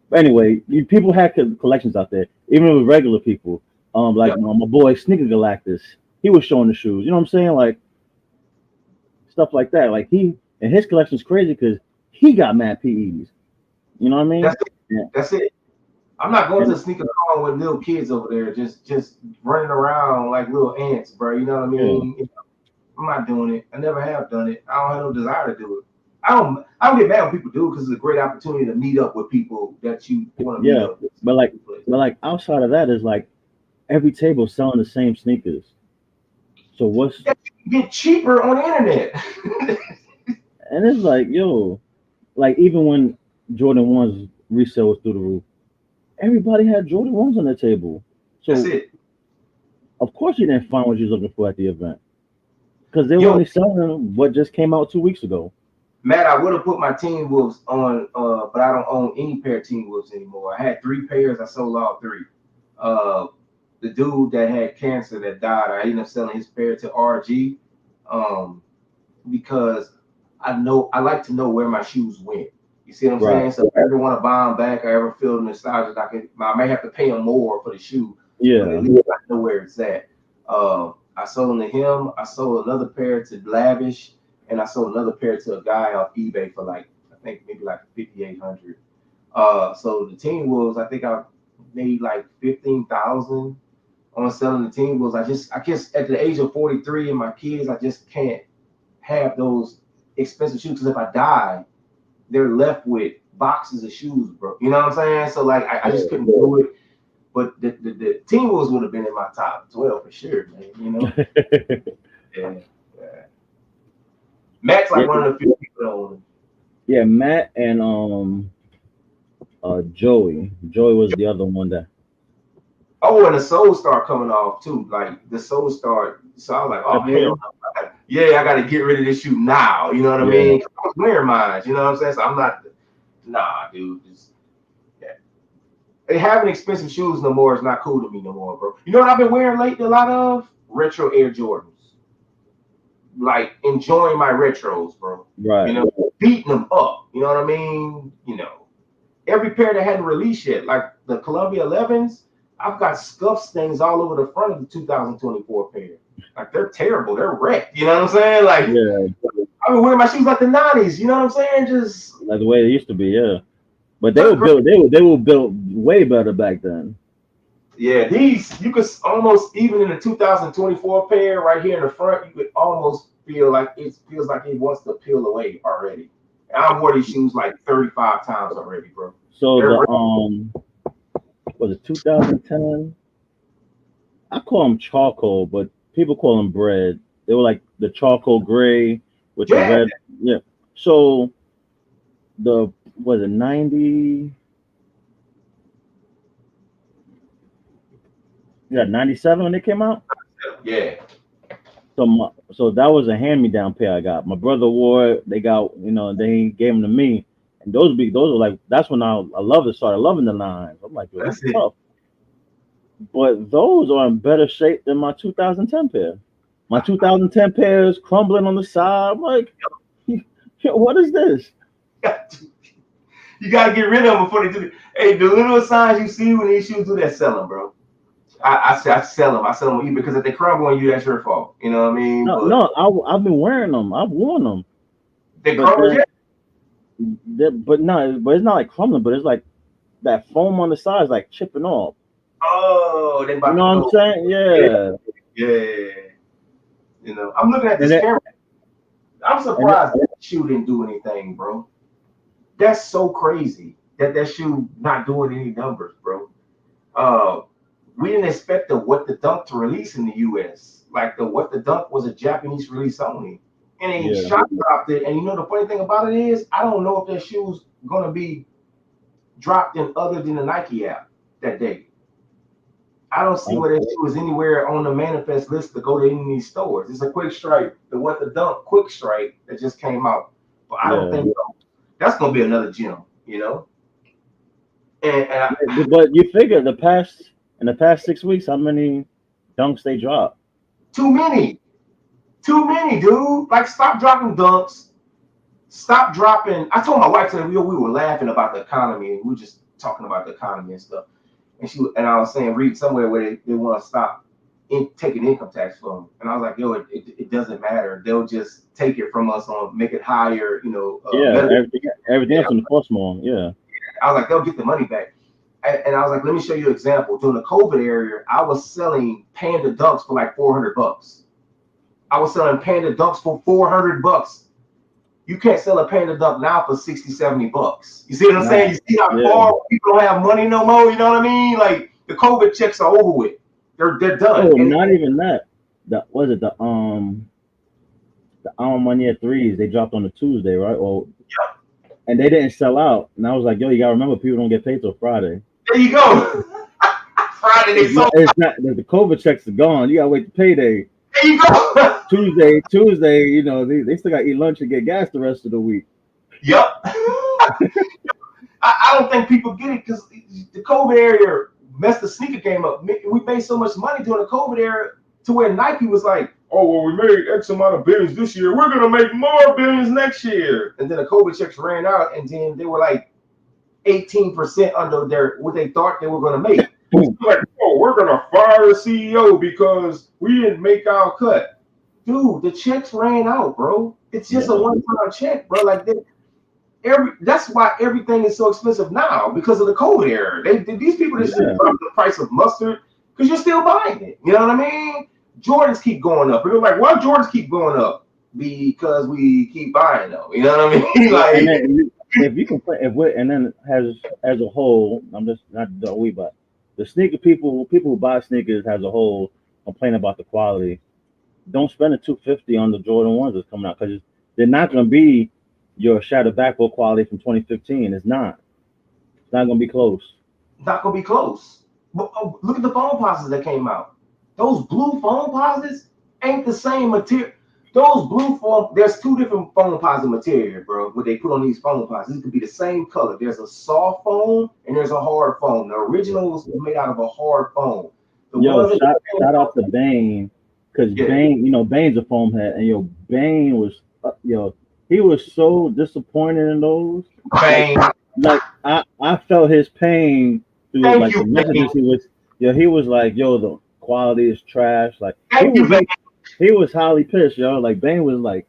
A: but anyway, people had collections out there, even with regular people. Like
C: Yep.
A: my boy Sneaker Galactus, he was showing the shoes. You know what I'm saying? Like stuff like that. Like and his collection's crazy because he got mad PEs. You know what I mean?
C: That's it.
A: Yeah.
C: That's it. I'm not going to
A: And,
C: a sneaker con with little kids over there, just running around like little ants, bro. You know what I
A: yeah.
C: mean? I'm not doing it. I never have done it. I don't have no desire to do it. I don't get mad when people do it because it's a great opportunity to meet up with people that you want to meet
A: Yeah.
C: up with.
A: But like outside of that is like every table selling the same sneakers. So what's
C: You get cheaper on the internet.
A: and it's like, yo, like even when Jordan ones resale was through the roof, everybody had Jordan ones on their table.
C: That's
A: So
C: it.
A: of course you didn't find what you was looking for at the event. Because they were
C: Yo,
A: only selling what just came out 2 weeks ago.
C: Matt, I would have put my Teen Wolves on, but I don't own any pair of Teen Wolves anymore. I had 3 pairs. I sold all 3. Uh, the dude that had cancer that died, I ended up selling his pair to RG, um, because I like to know where my shoes went. You see what I'm
A: Right.
C: saying? So if I ever want to buy them back, I ever feel nostalgic, I may have to pay him more for the shoe, but
A: Yeah.
C: at least I know where it's at. I sold them to him. I sold another pair to Lavish, and I sold another pair to a guy off eBay for like I think maybe like 5,800. So the Teen Wolves, I think I made like 15,000 on selling the Teen Wolves. I guess at the age of 43 and my kids, I just can't have those expensive shoes because if I die, they're left with boxes of shoes, bro. You know what I'm saying? So like I just couldn't do it. But the Teen Wolves would have been in my top 12 for sure, man. You know? Yeah. Matt's like
A: Yeah.
C: one of the few people that own
A: Yeah, Matt and Joey. Joey was the other one that.
C: Oh, and the Soul start coming off too. Like the Soul start. So I was like, oh hell no. Yeah, I got to get rid of this shoe now. You know what I
A: Yeah.
C: mean? I was wearing mine. You know what I'm saying? So I'm not. Nah, dude. Yeah. Hey, having expensive shoes no more is not cool to me no more, bro. You know what I've been wearing lately? A lot of retro Air Jordans. Like enjoying my retros, bro.
A: Right.
C: You know, beating them up. You know what I mean? You know, every pair that hadn't released yet, like the Columbia 11s, I've got scuff stains all over the front of the 2024 pair. Like they're terrible. They're wrecked. You know what I'm saying? Like
A: Yeah.
C: I've been wearing my shoes like the 90s. You know what I'm saying? Just
A: Like the way it used to be. Yeah. But they were built. They were built way better back then.
C: yeah, these you could almost even in the 2024 pair right here in the front, you could almost feel like it feels like it wants to peel away already. And I wore these shoes like 35 times already, bro.
A: So
C: They're
A: the was it 2010? I call them charcoal, but people call them bread. They were like the charcoal gray with the
C: yeah,
A: red. Yeah. So the was it 90? Yeah, 97 when they came out.
C: yeah.
A: So that was a hand me down pair I got. My brother wore it. They got they gave them to me, and those are like that's when I loved it. Started loving the lines. I'm like, yo, that's
C: That's it.
A: tough. But those are in better shape than my 2010 pair. My 2010 pair is crumbling on the side. I'm like, yo, what is this?
C: You gotta get rid of them before they do it. Hey, the little signs you see when these shoes do that, sell them, bro. I sell them. I sell them either because if they crumble on you, that's your fault. You know what I mean?
A: No,
C: But
A: no, I've been wearing them. I've worn them,
C: they
A: but
C: crumble,
A: then,
C: yeah.
A: but it's not like crumbling, but it's like that foam on the sides, like chipping off.
C: Oh, they
A: You
C: about
A: know
C: to
A: what I'm
C: go.
A: saying?
C: Yeah,
A: Yeah.
C: yeah. You know, I'm looking at
A: And
C: this
A: it,
C: camera. I'm
A: and it,
C: surprised that shoe didn't do anything, bro. That's so crazy that shoe not doing any numbers, bro. Uh, we didn't expect the What the Dunk to release in the U.S. Like the What the Dunk was a Japanese release only, and they
A: yeah,
C: shot dropped it. And you know the funny thing about it is, I don't know if that shoe's gonna be dropped in other than the Nike app that day. I don't see
A: I,
C: where that shoe is anywhere on the manifest list to go to any of these stores. It's a quick strike, the What the Dunk quick strike that just came out, but I don't
A: yeah.
C: think so. That's gonna be another gem, you know. And
A: But you figure in the past 6 weeks, how many dunks they dropped?
C: too many, too many, dude. Like, stop dropping dunks. Stop dropping. I told my wife today we were laughing about the economy and we were just talking about the economy and stuff. And I was saying, read somewhere where they want to stop taking income tax from them. And I was like, yo, it doesn't matter. They'll just take it from us on make it higher, you know.
A: Yeah, everything
C: Yeah,
A: else in the cost more. Yeah,
C: I was like, they'll get the money back. And I was like, let me show you an example. During the COVID era, I was selling Panda Dunks for like $400. I was selling Panda Dunks for $400. You can't sell a Panda Dunk now for 60, $70. You see what I'm saying?
A: nah,
C: You see how
A: yeah.
C: far people don't have money no more? You know what I mean? Like, the COVID checks are over with. They're done.
A: Oh,
C: And
A: not even that. The was it the Money at threes? They dropped on the Tuesday, right? Or and they didn't sell out. And I was like, yo, you gotta remember, people don't get paid till Friday.
C: there you go. Friday they sold.
A: It's not the COVID checks are gone. You gotta wait to payday.
C: There you go.
A: Tuesday, you know, they still gotta eat lunch and get gas the rest of the week.
C: Yep. I don't think people get it because the COVID era messed the sneaker game up. We made so much money during the COVID era to where Nike was like, oh, well, we made X amount of billions this year. We're going to make more billions next year. And then the COVID checks ran out, and then they were like 18% under what they thought they were going to make. Like, oh, we're going to fire the CEO because we didn't make our cut. Dude, the checks ran out, bro. It's just a
A: Yeah,
C: one-time check, bro. Like, that's why everything is so expensive now because of the COVID era. These people just
A: yeah.
C: drop the price of mustard because you're still buying it. You know what I mean? Jordans keep going up. They're like, why Jordans keep going up? Because we keep buying them. You know what I mean?
A: And
C: Like,
A: then if you complain, if we and then as a whole, I'm just not the we, but the sneaker people who buy sneakers as a whole complain about the quality. Don't spend the 250 on the Jordan ones that's coming out because they're not going to be your shadow backboard quality from 2015. It's not. It's not going to be close.
C: not gonna be close. But look at the phone posits that came out. Those blue phone posits ain't the same material. Those blue foam, there's two different foam posit material, bro. What they put on these foam posits, it could be the same color. There's a soft foam and there's a hard foam. The originals were made out of a hard foam. The
A: Yo,
C: ones that
A: shout out to Bane because
C: yeah,
A: Bane, you know, Bane's a foam head, and yo, Bane was he was so disappointed in those. Like,
C: bang.
A: I felt his pain through
C: Thank
A: like
C: you,
A: the
C: bang.
A: messages he was. He was like, yo, the quality is trash. Like
C: Thank you, bang.
A: he was highly pissed, yo. Like Bane was like,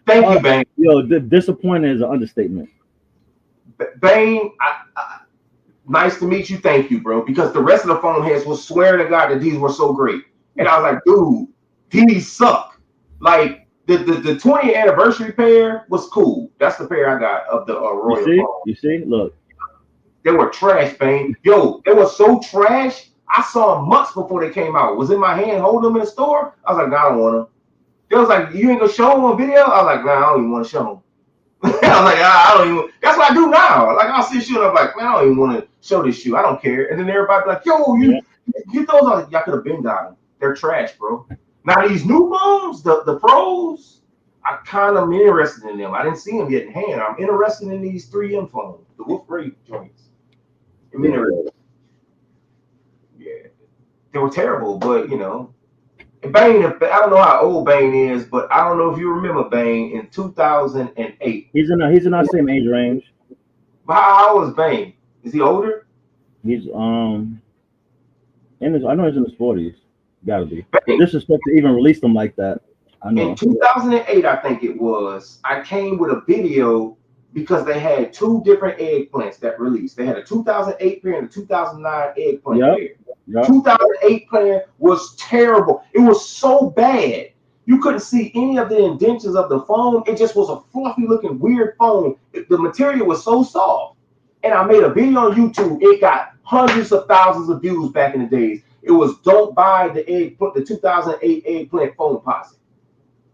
C: Thank you, bang.
A: yo, disappointed is an understatement.
C: Bang. Nice to meet you. Thank you, bro. Because the rest of the phone heads was swearing to God that these were so great. And I was like, dude, these suck. Like the 20th anniversary pair was cool. That's the pair I got of the Royal phone.
A: You see, look,
C: They were trash, Bang. Yo, they were so trash. I saw them months before they came out. Was in my hand holding them in the store. I was like, nah, I don't want them. They was like, you ain't gonna show them on video? I was like, nah, I don't even want to show them. I was like, I don't even. That's what I do now. Like, I'll see a shoe and I'm like, man, I don't even want to show this shoe. I don't care. And then everybody be like, yo,
A: yeah,
C: you those are, y'all could have been got them. They're trash, bro. Now these new phones, the pros, I kind of am interested in them. I didn't see them yet in hand. I'm interested in these 3M phones, the Wolf Ray joints. I'm
A: yeah.
C: interested. Yeah, they were terrible, but you know. Bane, I don't know how old Bane is, but I don't know if you remember Bane in 2008.
A: He's in our same age range.
C: But how old is Bane? Is he older?
A: He's in his. I know he's in his 40s. Gotta be.
C: Bane.
A: Disrespect to even release them like that. I
C: In
A: know.
C: 2008, I think it was, I came with a video because they had two different eggplants that released. They had a 2008 pair and a 2009 eggplant
A: Yep.
C: pair.
A: Yep.
C: 2008 pair was terrible. It was so bad. You couldn't see any of the indentions of the foam. It just was a fluffy looking weird foam. The material was so soft. And I made a video on YouTube. It got hundreds of thousands of views back in the days. It was don't buy the 2008 eggplant foam posit.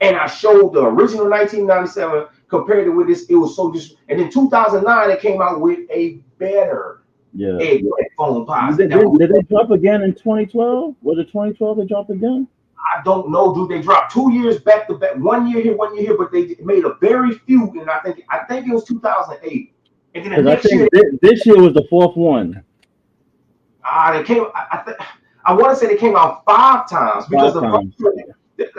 C: And I showed the original 1997 compared to with this. It was so just. And in 2009, it came out with a better eggplant foam posit.
A: Did they drop again in 2012? Was it 2012 they dropped again?
C: I don't know, dude. They dropped 2 years back to back, 1 year here, 1 year here, but they made a very few. And I think it was 2008. And then the next year,
A: this year was the fourth one.
C: They came. I want to say they came out 5 times because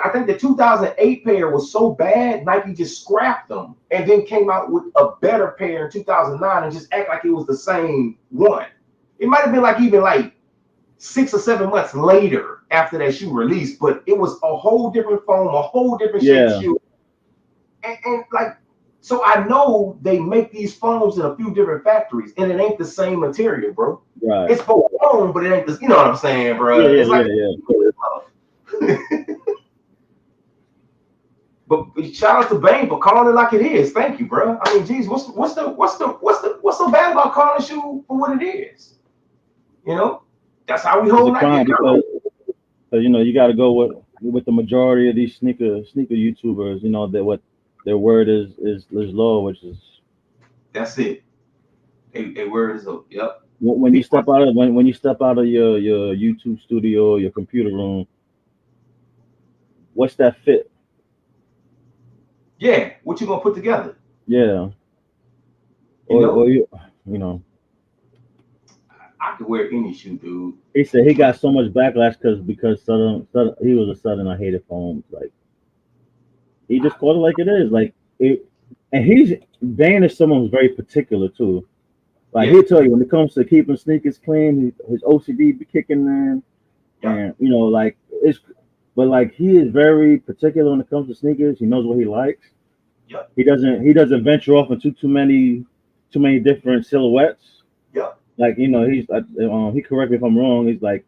C: I think the 2008 pair was so bad, Nike just scrapped them and then came out with a better pair in 2009 and just act like it was the same one. It might have been like 6 or 7 months later after that shoe released, but it was a whole different foam, a whole different shape shoe. And like, so I know they make these foams in a few different factories and it ain't the same material, bro.
A: Right.
C: It's both foam, but it ain't the, you know what I'm saying, bro?
A: Yeah,
C: it's like,
A: yeah.
C: But shout out to Bane for calling it like it is. Thank you, bro. I mean, geez, what's so bad about calling a shoe for what it is? You know, that's how we hold Nike accountable.
A: Because you know you got to go with the majority of these sneaker YouTubers. You know that what their word is low, which is
C: that's it. A word is low. Yep.
A: When you step out of your YouTube studio, your computer room, what's that fit?
C: Yeah, what you gonna put together?
A: Yeah. You know.
C: I could wear any shoe, dude.
A: He said he got so much backlash because Southern he was a Southern. I hated foams. Like he just called it like it is. Like it, and Bane is someone who's very particular too. Like he'll tell you when it comes to keeping sneakers clean, his OCD be kicking in, and you know like it's. But like he is very particular when it comes to sneakers. He knows what he likes.
C: Yep.
A: He doesn't venture off into too many different silhouettes.
C: Yep.
A: Like you know he correct me if I'm wrong. He's like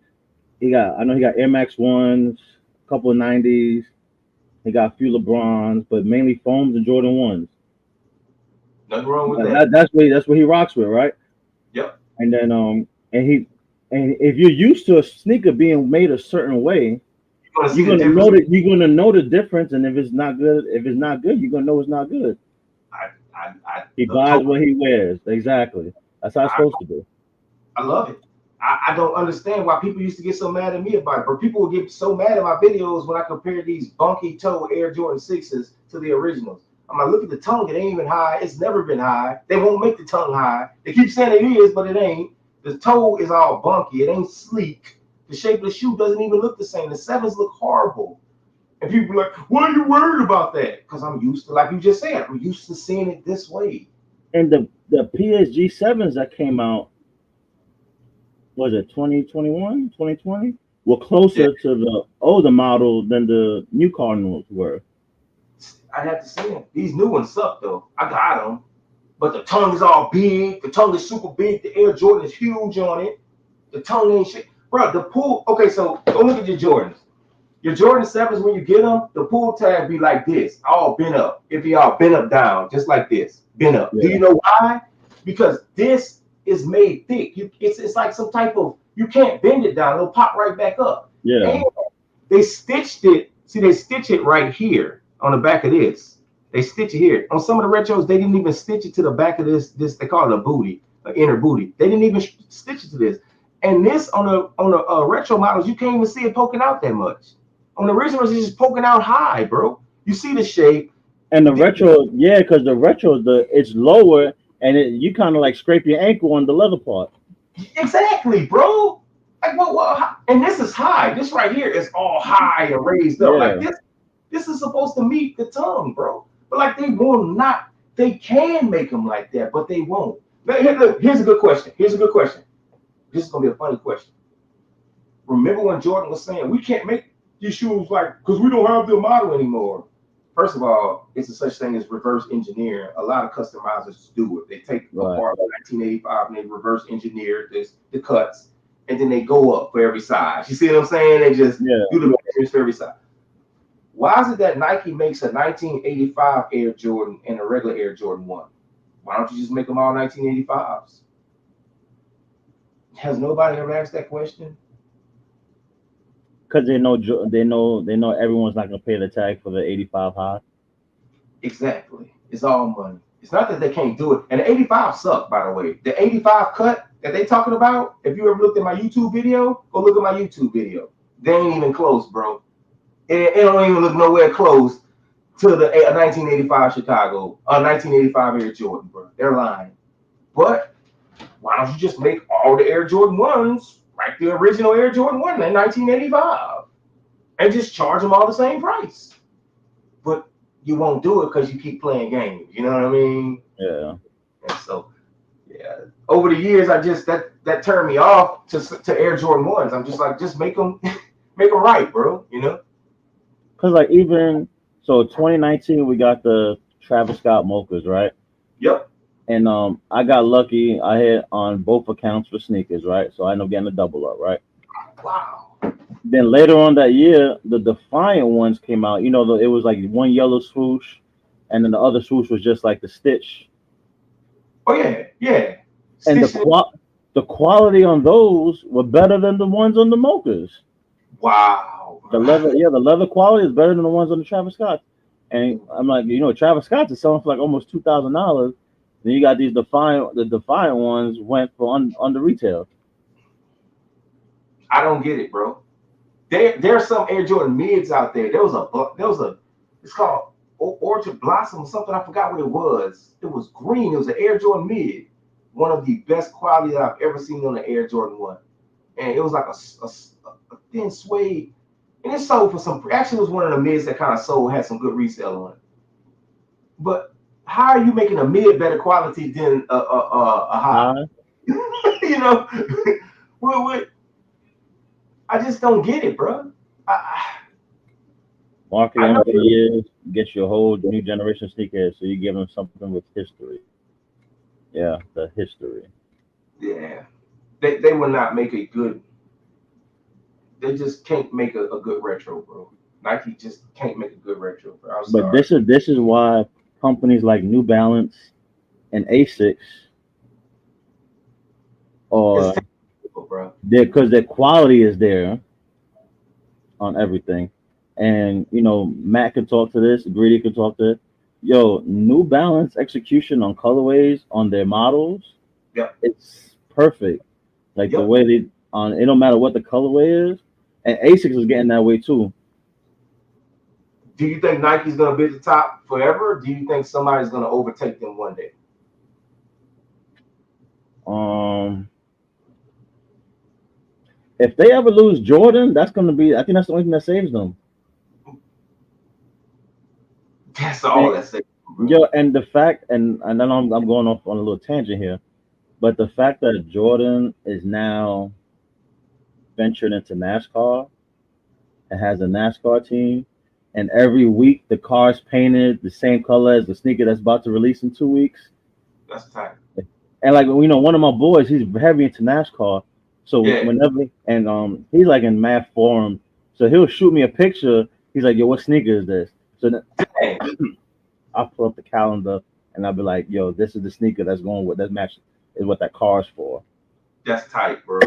A: he got Air Max 1s, a couple of 90s. He got a few LeBrons, but mainly foams and Jordan 1s.
C: Nothing wrong with that.
A: That's what he rocks with, right?
C: Yep.
A: And then and if you're used to a sneaker being made a certain way, you're gonna know the difference, and if it's not good, you're gonna know it's not good. He buys what he wears. Exactly. That's how it's supposed to be.
C: I love it. I don't understand why people used to get so mad at me about it, but people would get so mad at my videos when I compare these bunky toe Air Jordan 6s to the originals. I'm like, look at the tongue, it ain't even high. It's never been high. They won't make the tongue high. They keep saying it is, but it ain't. The toe is all bunky. It ain't sleek. The shape of the shoe doesn't even look the same. The 7s look horrible. And people are like, why are you worried about that? Because I'm used to, like you just said, I'm used to seeing it this way.
A: And the PSG 7s that came out, was it 2021, 2020? Were closer to the older model than the new Cardinals were.
C: I have to say them. These new ones suck, though. I got them. But the tongue is all big. The tongue is super big. The Air Jordan is huge on it. The tongue ain't shit. Bro, the pull, okay, so go look at your Jordans. Your Jordan 7s, when you get them, the pull tab be like this, all bent up. It be all bent up down, just like this, bent up. Yeah. Do you know why? Because this is made thick. It's like some type of, you can't bend it down. It'll pop right back up.
A: Yeah.
C: And they stitched it. See, they stitch it right here on the back of this. They stitch it here. On some of the retros, they didn't even stitch it to the back of this they call it a booty, an inner booty. They didn't even stitch it to this. And this on the retro models, you can't even see it poking out that much. On the originals, it's just poking out high, bro. You see the shape.
A: And the retro, because the retro, it's lower, and you kind of like scrape your ankle on the leather part.
C: Exactly, bro. Like what? And this is high. This right here is all high and raised up. Like this is supposed to meet the tongue, bro. But like they will not. They can make them like that, but they won't. Look, here's a good question. Here's a good question. This is gonna be a funny question. Remember when Jordan was saying we can't make these shoes like because we don't have the model anymore. First of all, it's a such thing as reverse engineering. A lot of customizers do it. They take apart 1985 and they reverse engineer the cuts, and then they go up for every size. You see what I'm saying? They just do the measurements for every size. Why is it that Nike makes a 1985 Air Jordan and a regular Air Jordan 1? Why don't you just make them all 1985s? Has nobody ever asked that question?
A: Because they know everyone's not gonna pay the tag for the 85 high.
C: Exactly. It's all money. It's not that they can't do it. And the 85 suck, by the way. The 85 cut that they talking about, if you ever looked at my YouTube video, go look at my YouTube video. They ain't even close, bro. It don't even look nowhere close to the 1985 Chicago, 1985 Air Jordan, bro. They're lying. But why don't you just make all the Air Jordan 1s like the original Air Jordan 1 in 1985 and just charge them all the same price? But you won't do it because you keep playing games. You know what I mean?
A: Yeah.
C: And so, yeah, over the years, I just that turned me off to Air Jordan 1s. I'm just like, just make them right, bro. You know?
A: Because like even so, 2019 we got the Travis Scott mochas, right?
C: Yep.
A: And I got lucky. I hit on both accounts for sneakers, right? So I ended up getting a double up, right?
C: Wow.
A: Then later on that year, the Defiant ones came out. You know, it was like one yellow swoosh, and then the other swoosh was just like the stitch.
C: Oh yeah, yeah.
A: And the quality on those were better than the ones on the mochas.
C: Wow.
A: The leather quality is better than the ones on the Travis Scott. And I'm like, Travis Scott's is selling for like almost $2,000. Then you got these the Defiant ones went for under retail.
C: I don't get it, bro. There's some Air Jordan mids out there. There was a it's called Orchard Blossom or something. I forgot what it was. It was green. It was an Air Jordan mid, one of the best quality that I've ever seen on the Air Jordan 1. And it was like a thin suede, and it sold for some. Actually, it was one of the mids that kind of sold, had some good resale on it. But how are you making a mid better quality than a high? You know, what? I just don't get it, bro.
A: Marketing for years gets you a whole new generation of sneakerheads, so you give them something with history. Yeah, the history.
C: Yeah, they will not make a good. They just can't make a good retro, bro. Nike just can't make a good retro, bro. I'm sorry.
A: But this is why companies like New Balance and Asics are because their quality is there on everything. And Matt can talk to this, Greedy can talk to it. Yo, New Balance execution on colorways on their models, it's perfect. Like the way it don't matter what the colorway is. And Asics is getting that way too.
C: Do you think Nike's gonna be at the top forever? Or do you think somebody's gonna overtake them one day?
A: If they ever lose Jordan, I think that's the only thing that saves them.
C: That's all that saves them.
A: Yo, and the fact, and then I'm going off on a little tangent here, but the fact that Jordan is now ventured into NASCAR and has a NASCAR team, and every week the car's painted the same color as the sneaker that's about to release in 2 weeks.
C: That's tight.
A: And like one of my boys, he's heavy into NASCAR. So whenever he's like in math forum, so he'll shoot me a picture. He's like, "Yo, what sneaker is this?" So then I'll pull up the calendar and I'll be like, "Yo, this is the sneaker that's going with that match is what that car's for."
C: That's tight, bro.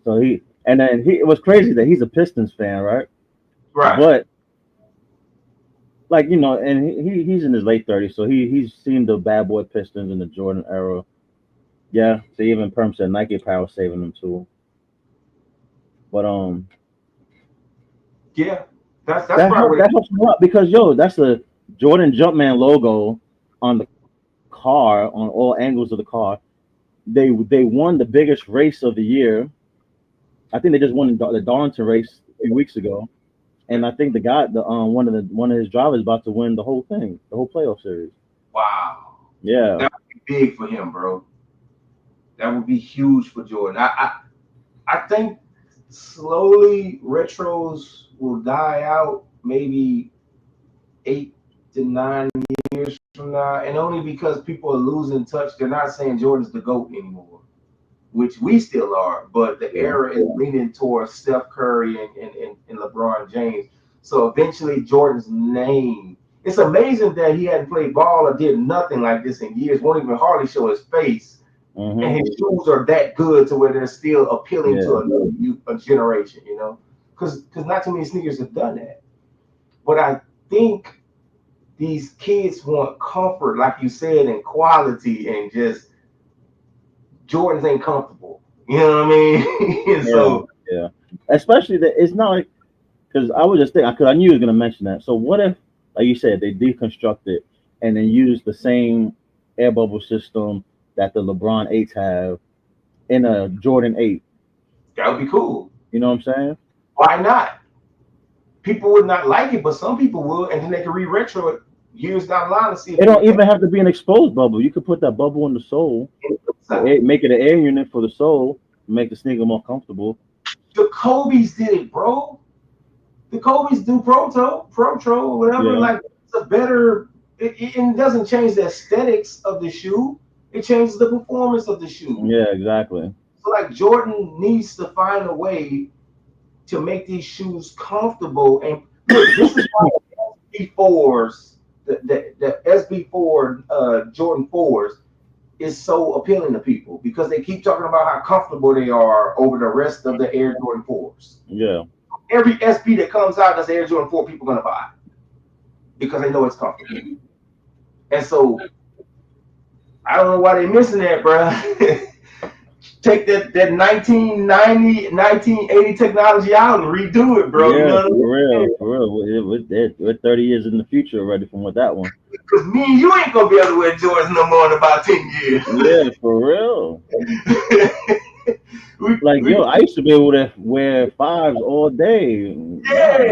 A: So it was crazy that he's a Pistons fan, right?
C: Right.
A: But like and he's in his late 30s, so he's seen the bad boy Pistons in the Jordan era. Yeah, so even Perm said Nike Power saving them too. But
C: yeah, that
A: helps a lot because that's the Jordan Jumpman logo on the car, on all angles of the car. They won the biggest race of the year. I think they just won the Darlington race a few weeks ago, and I think the guy, one of his drivers, about to win the whole thing, the whole playoff series.
C: Wow.
A: Yeah.
C: big for him, bro. That would be huge for Jordan. I think slowly retros will die out, maybe 8 to 9 years from now, and only because people are losing touch. They're not saying Jordan's the GOAT anymore, which we still are, but the era is leaning towards Steph Curry and LeBron James. So eventually Jordan's name. It's amazing that he hadn't played ball or did nothing like this in years, won't even hardly show his face.
A: Mm-hmm.
C: And his shoes are that good to where they're still appealing to a generation, Because not too many sneakers have done that. But I think these kids want comfort, like you said, and quality, and just Jordans ain't comfortable. You know what I mean? So
A: especially that it's not like, because I was just thinking, because I knew you were gonna mention that. So what if, like you said, they deconstruct it and then use the same air bubble system that the LeBron 8s have in a Jordan 8?
C: that would be cool.
A: You know what I'm saying?
C: Why not? People would not like it, but some people would, and then they can re-retro it years down the line and see. If
A: it don't even have to be an exposed bubble. You could put that bubble in the sole, make it an air unit for the sole, make the sneaker more comfortable.
C: The Kobe's did it, bro. The Kobe's do Pro or whatever.
A: Yeah.
C: Like, it's a better. It doesn't change the aesthetics of the shoe. It changes the performance of the shoe.
A: Yeah, exactly.
C: So like Jordan needs to find a way to make these shoes comfortable. And look, this is why the SB4s, the SB4 Jordan 4s is so appealing to people, because they keep talking about how comfortable they are over the rest of the Air Jordan 4s.
A: Yeah.
C: Every SB that comes out that's Air Jordan 4, people are gonna buy because they know it's comfortable. And so I don't know why they're missing that, bro. Take that 1990, 1980 technology out and redo it, bro.
A: Yeah,
C: you know
A: for real. We're 30 years in the future already from with that one.
C: Because me and you ain't gonna be able to wear Jordans no more in about 10 years.
A: Yeah, for real. I used to be able to wear 5s all day.
C: Yeah.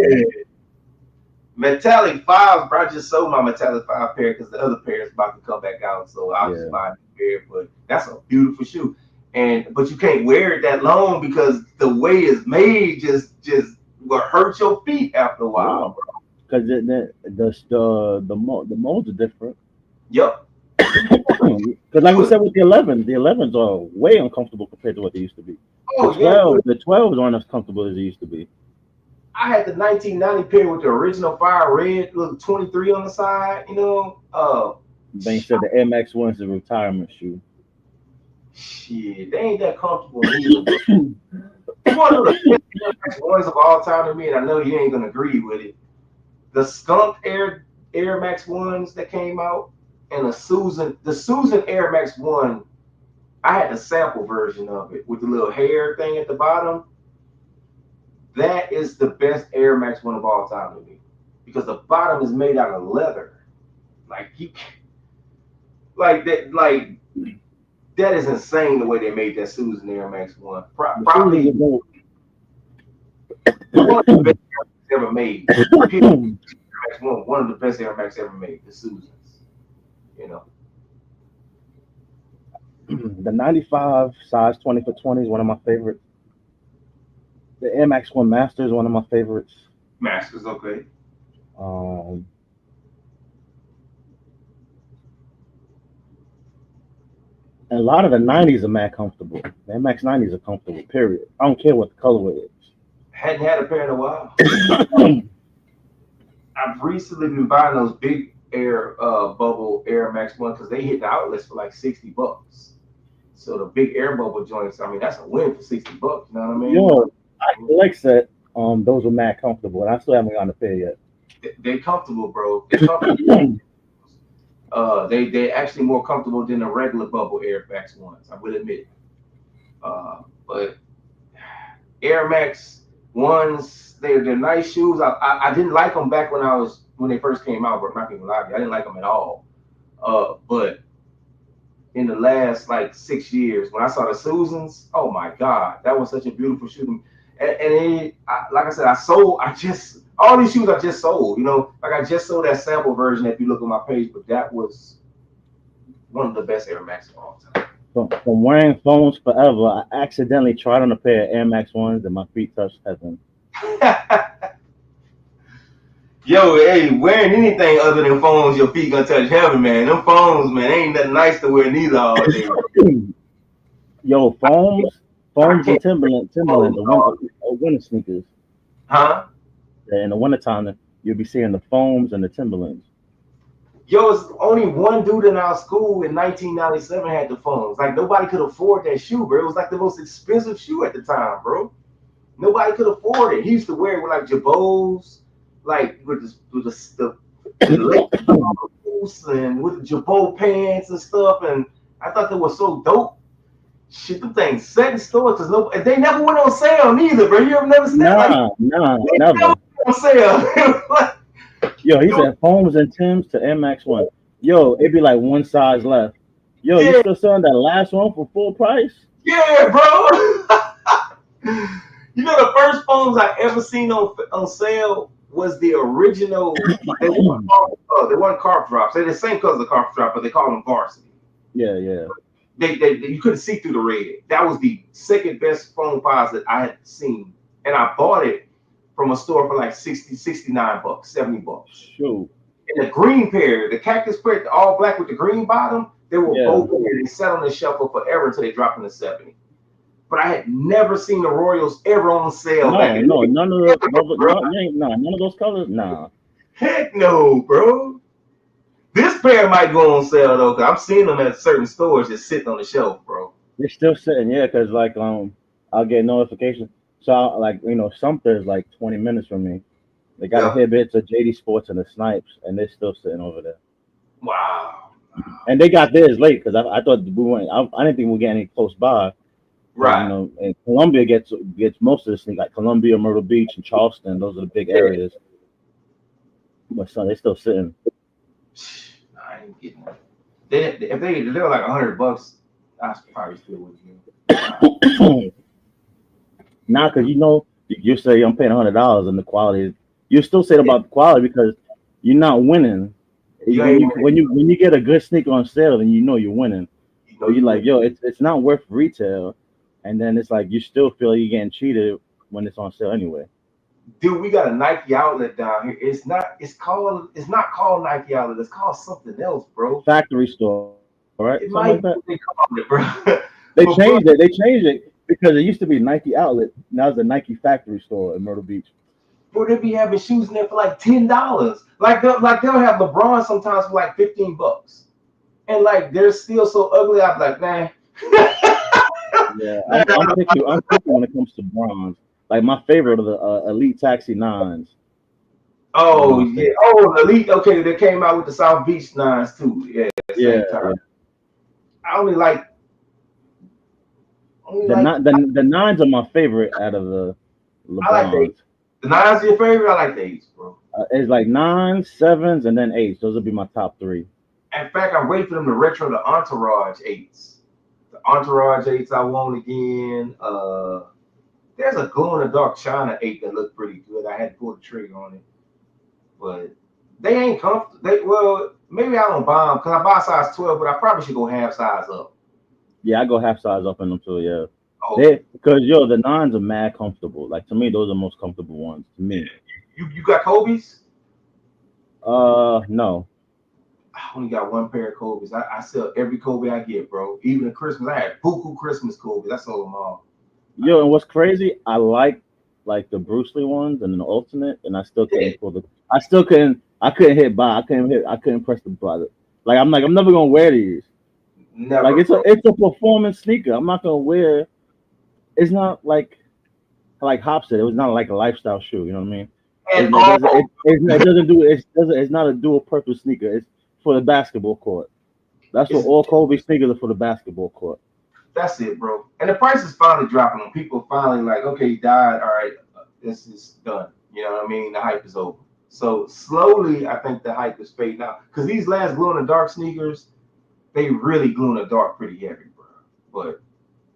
C: Metallic 5s, bro. I just sold my Metallic 5 pair because the other pair is about to come back out. So I'll just buy a pair. But that's a beautiful shoe. But you can't wear it that long because the way it's made just will hurt your feet after a while, bro.
A: Because the molds are different.
C: Yep.
A: Because like we said with the 11s are way uncomfortable compared to what they used to be.
C: Oh,
A: the 12s aren't as comfortable as they used to be.
C: I had the 1990 pair with the original fire red, little 23 on the side,
A: They said the Air Max 1 is a retirement shoe.
C: Shit, they ain't that comfortable either. One of the best Air Max 1s of all time to me, and I know you ain't gonna agree with it. The Skunk Air Max 1s that came out, and the Susan Air Max 1, I had the sample version of it with the little hair thing at the bottom. That is the best Air Max 1 of all time to me, because the bottom is made out of leather. That is insane the way they made that Susan Air Max 1. Probably one of the best Air Max ever made. One of the best Air Max ever made, the Susans.
A: The 95 size 20 for 20 is one of my favorites. The Air Max 1 Master is one of my favorites.
C: Masters, okay.
A: And a lot of the 90s are mad comfortable. The Air Max 90s are comfortable, period. I don't care what the colorway is.
C: Hadn't had a pair in a while. I've recently been buying those big air bubble Air Max 1 because they hit the outlets for like $60. So the big air bubble joints, I mean, that's a win for $60. You know what I mean?
A: Yo, like said, those were mad comfortable, and I still haven't gotten a pair yet.
C: They're comfortable, bro. They're comfortable. They're actually more comfortable than the regular bubble Air Max 1s, I will admit. But Air Max 1s, they're nice shoes. I didn't like them back when they first came out, but I'm not gonna lie to you, I didn't like them at all. But in the last like 6 years, when I saw the Susans, oh my God, that was such a beautiful shoe. And like I said, all these shoes I just sold. Like I just sold that sample version if you look at my page, but that was one of the best Air Max of all time.
A: From wearing foams forever, I accidentally tried on a pair of Air Max ones and my feet touched heaven.
C: Yo, hey, wearing anything other than phones, your feet gonna touch heaven, man. Them phones, man, ain't nothing nice to wear neither all day.
A: Yo, foams
C: I
A: and
C: can't.
A: Timberland,
C: Phones, dog.
A: winter sneakers.
C: Huh?
A: In the wintertime, you'll be seeing the foams and the Timberlands.
C: Yo, it's only one dude in our school in 1997 had the phones. Like nobody could afford that shoe, bro. It was like the most expensive shoe at the time, bro. Nobody could afford it. He used to wear it with like Jabos, like with the leg boots and with the Jabot pants and stuff. And I thought they were so dope. Shit, them things set in stores because they never went on sale neither, bro. You ever never seen like
A: Nah,
C: they
A: never.
C: never went on sale.
A: Yo, he said foams and Tims to Air Max one. Yo, it'd be like one size left. Yo, you
C: Yeah,
A: still selling that last one for full price?
C: yeah, bro. You know the first phones I ever seen on sale was the original. They weren't carp drops. They're the same color as the carp drop, but they call them varsity.
A: Yeah.
C: They you couldn't see through the red. That was the second best phone files that I had seen, and I bought it from a store for like 60, 69 bucks, 70 bucks.
A: Shoot.
C: And the green pair, the cactus pair, all black with the green bottom, they were both there. They sat on the shelf for forever until they dropped in the 70. But I had never seen the Royals ever on sale.
A: No, none of those colors. Nah.
C: Heck no, bro. This pair might go on sale though, because I'm seeing them at certain stores just sitting on the shelf, bro.
A: They're still sitting, yeah, because like I'll get notifications. So Sumter's like 20 minutes from me. They got a Hibbits, a JD Sports, and a Snipes, and they're still sitting over there.
C: Wow.
A: And they got theirs late because I thought we weren't. I didn't think we'd get any close by.
C: Right.
A: And Columbia gets most of the sneakers, like Columbia, Myrtle Beach, and Charleston. Those are the big areas. But son, they're still sitting.
C: I ain't getting it. If they were like $100, I probably still would.
A: Nah, because you say I'm paying $100 and the quality. You still say about the quality because you're not winning. When you get a good sneaker on sale, then you're winning. So you're like, yo, it's not worth retail, and then it's like you still feel you're getting cheated when it's on sale anyway.
C: Dude, we got a Nike outlet down here. It's not called Nike outlet. It's called something else, bro.
A: Factory store, right?
C: It
A: Something
C: might
A: like that.
C: be called it, bro.
A: They changed it. They changed it because it used to be Nike outlet. Now it's a Nike factory store in Myrtle Beach.
C: Bro, they be having shoes in there for like $10. Like they'll have LeBron sometimes for like $15. And like they're still so ugly, I'm like, nah.
A: Yeah, I'm picky when it comes to bronze. Like my favorite are the Elite Taxi 9s.
C: Oh yeah. Oh, Elite. Okay, they came out with the South Beach 9s too. Yeah. Same time. I only like.
A: The 9s are my favorite out of the LeBrons.
C: I like the 9s are your favorite. I like the 8s, bro.
A: It's like 9s, 7s, and then 8s. Those would be my top 3.
C: In fact, I'm waiting for them to retro the Entourage 8s. The Entourage 8s I want again. There's a glow in the dark China 8 that looked pretty good. I had to pull the trigger on it, but they ain't comfortable. Well, maybe I don't buy them because I buy size 12, but I probably should go half size up.
A: Yeah, I go half size up in them too. Yeah,
C: oh.
A: Because the 9s are mad comfortable. Like to me, those are the most comfortable ones. To me,
C: you got Kobe's?
A: No.
C: I only got one pair of Kobe's. I sell every Kobe I get, bro. Even at Christmas, I had buku Christmas Kobe's. I sold them all.
A: Yo, and what's crazy? I like the Bruce Lee ones and the alternate, and I still couldn't pull the. I couldn't hit buy. I couldn't press the button. Like I'm never gonna wear these.
C: Never.
A: Like it's a performance sneaker. I'm not gonna wear. It's not like Hop said. It was not like a lifestyle shoe. You know what I mean? It's not a dual purpose sneaker. It's for the basketball court. That's what all Kobe sneakers are for, the basketball court.
C: That's it, bro. And the price is finally dropping on people. Finally, like, okay, he died. All right, this is done. You know what I mean? The hype is over. So slowly, I think the hype is fading out. Because these last glow in the dark sneakers, they really glue in the dark pretty heavy, bro. But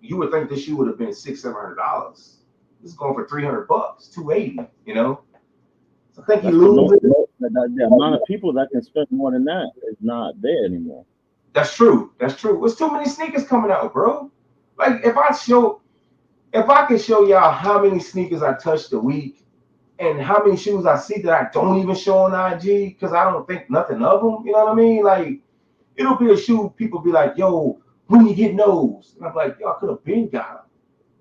C: you would think this shoe would have been $600-700. This is going for $300, $280. You know. So I think you lose it.
A: The amount of people that can spend more than that is not there anymore.
C: That's true. That's true. There's too many sneakers coming out, bro. Like if I can show y'all how many sneakers I touched a week and how many shoes I see that I don't even show on IG because I don't think nothing of them. You know what I mean? Like it'll be a shoe. People be like, "Yo, when you get those?" And I'm like, "Yo, I could have been got them."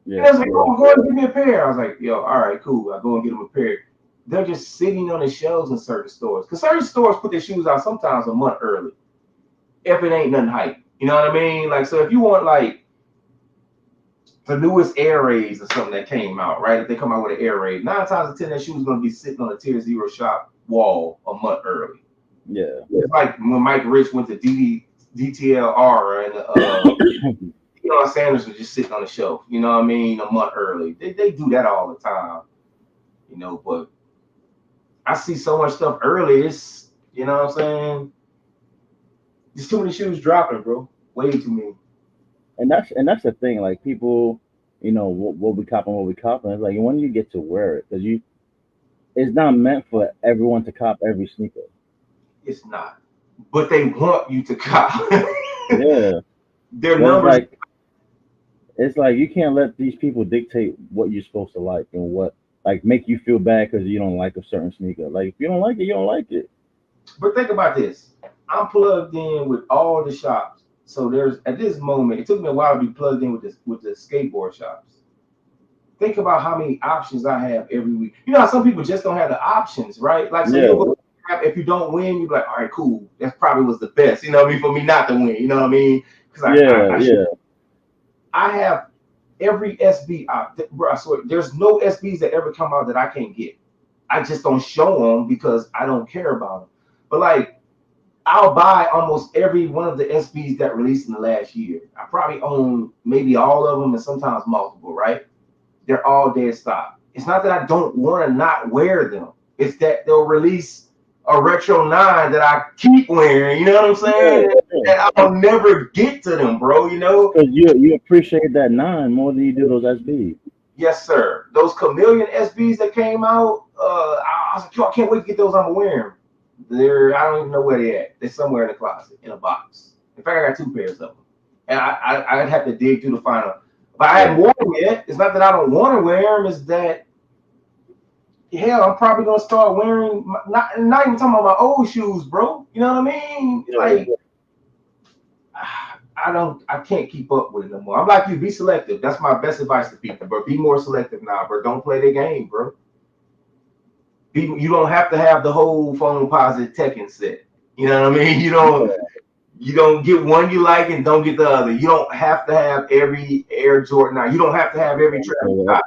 A: Yeah,
C: And I was like,
A: yeah,
C: "Oh, go ahead and give me a pair." I was like, "Yo, all right, cool." I go and get them a pair. They're just sitting on the shelves in certain stores because certain stores put their shoes out sometimes a month early if it ain't nothing hype. You know what I mean? Like, so if you want like the newest Air Raids or something that came out, right? If they come out with an Air Raid, 9 times out of 10, that shoe is going to be sitting on a Tier Zero shop wall a month early.
A: yeah.
C: It's like when Mike Rich went to DTLR and Deion Sanders was just sitting on the shelf. You know what I mean? A month early. They do that all the time. You know, but I see so much stuff early. It's what I'm saying. There's too many shoes dropping, bro. Way too many.
A: And that's the thing. Like people, what we copping. It's like when you get to wear it, because it's not meant for everyone to cop every sneaker.
C: It's not. But they want you to cop.
A: Yeah,
C: Their
A: but it's
C: numbers.
A: like you can't let these people dictate what you're supposed to like and what like make you feel bad because you don't like a certain sneaker. Like if you don't like it, you don't like it.
C: But think about this. I'm plugged in with all the shops. So there's at this moment, it took me a while to be plugged in with the skateboard shops. Think about how many options I have every week. You know how some people just don't have the options, right? Like so you'll
A: Yeah,
C: go if you don't win, you're like, all right, cool. That probably was the best. You know what I mean? For me not to win. You know what I mean? Because
A: yeah, yeah.
C: I have every SB bro, I swear, there's no SBs that ever come out that I can't get. I just don't show them because I don't care about them. But like I'll buy almost every one of the SBs that released in the last year. I probably own maybe all of them and sometimes multiple, right? They're all dead stock. It's not that I don't want to not wear them. It's that they'll release a retro 9 that I keep wearing, you know what I'm
A: Yeah,
C: saying?
A: yeah.
C: And I'll never get to them, bro, you know?
A: Because you appreciate that nine more than you do those SB.
C: Yes, sir. Those Chameleon SBs that came out, I was like, yo, I can't wait to get those. I'm wearing them. I don't even know where they at. They're somewhere in the closet, in a box. In fact, I got 2 pairs of them. And I'd have to dig through to find them. But I
A: Yeah,
C: hadn't worn them yet. It's not that I don't want to wear them, it's that hell, I'm probably gonna start wearing not even talking about my old shoes, bro. You know what I mean?
A: yeah.
C: Like I can't keep up with it no more. I'm like you, be selective. That's my best advice to people, bro. Be more selective now, bro. Don't play the game, bro. You don't have to have the whole phone positive Tekken set. You know what I mean? You don't get one you like and don't get the other. You don't have to have every Air Jordan. Now you don't have to have every Travis Scott.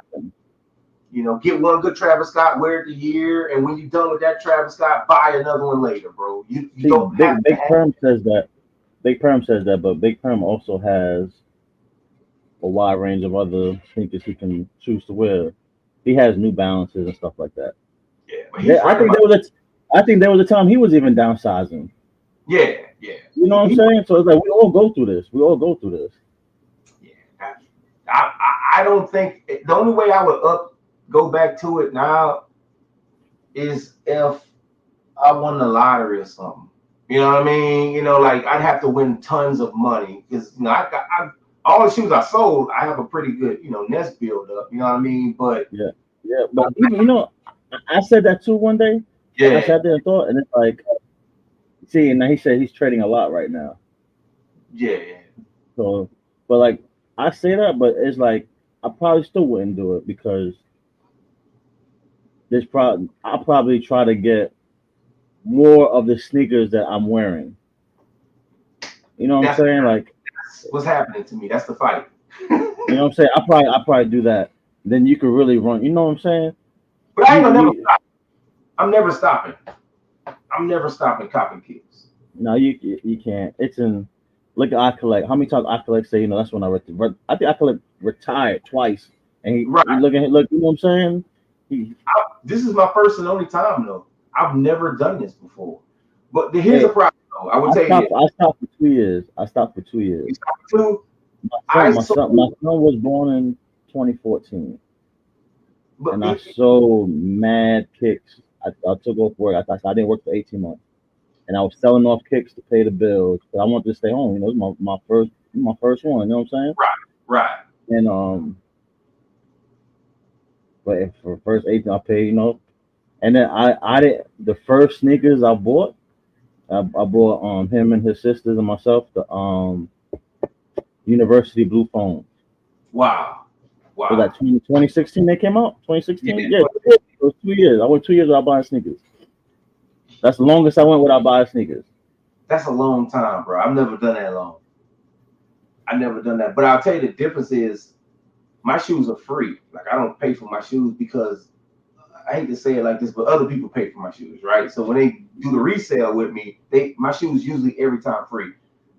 C: Get one good Travis Scott, wear it a year, and when you're done with that Travis Scott, buy another one later, bro. You
A: See,
C: don't have to
A: Big
C: have.
A: Perm says that. Big Perm says that, but Big Perm also has a wide range of other sneakers he can choose to wear. He has New Balances and stuff like that.
C: Yeah, but he's
A: I
C: right
A: think
C: about.
A: there was a time he was even downsizing.
C: Yeah, yeah.
A: You know what I'm saying? So it's like we all go through this. We all go through this.
C: Yeah. I don't think the only way I would go back to it now is if I won the lottery or something. You know what I mean? Like I'd have to win tons of money because all the shoes I sold, I have a pretty good nest build up. You know what I mean? But
A: Yeah, yeah. But even I said that too one day. Like I
C: yeah,
A: sat there and thought, and it's like, see, and now he said he's trading a lot right now.
C: yeah.
A: So, but like I say that, but it's like I probably still wouldn't do it because I'll probably try to get more of the sneakers that I'm wearing. You know what I'm
C: That's
A: saying? Like,
C: what's happening to me. That's the fight.
A: you know what I'm saying? I probably do that. Then you could really run. You know what I'm saying?
C: But I
A: You
C: ain't gonna never
A: you
C: stop. I'm never stopping. I'm never stopping copping kicks.
A: no you can't. It's in look at I collect. How many times I collect say that's when I think I collect retired twice. And he
C: Right.
A: look at look. You know what I'm saying? He,
C: This is my first and only time though. I've never done this before. But here's a
A: hey,
C: problem though. I would tell you this.
A: I stopped for 2 years. I stopped for 2 years.
C: You start to
A: My
C: I
A: son
C: sold
A: was born in 2014,
C: but
A: and I sold mad kicks. I took off work. I didn't work for 18 months, and I was selling off kicks to pay the bills. But I wanted to stay home. You know, it was my first one. You know what I'm saying?
C: Right.
A: And but for the first 18, I paid. You know, and then I did the first sneakers I bought. I bought him and his sisters and myself the University Blue Phone.
C: Wow.
A: Was that 2016 they came out? 2016?
C: Yeah.
A: Yeah, it was 2 years. I went 2 years without buying sneakers. That's the longest I went without buying sneakers.
C: That's a long time, bro. I've never done that long. I've never done that. But I'll tell you the difference is my shoes are free. Like I don't pay for my shoes because I hate to say it like this, but other people pay for my shoes, right? So when they do the resale with me, my shoes usually every time free.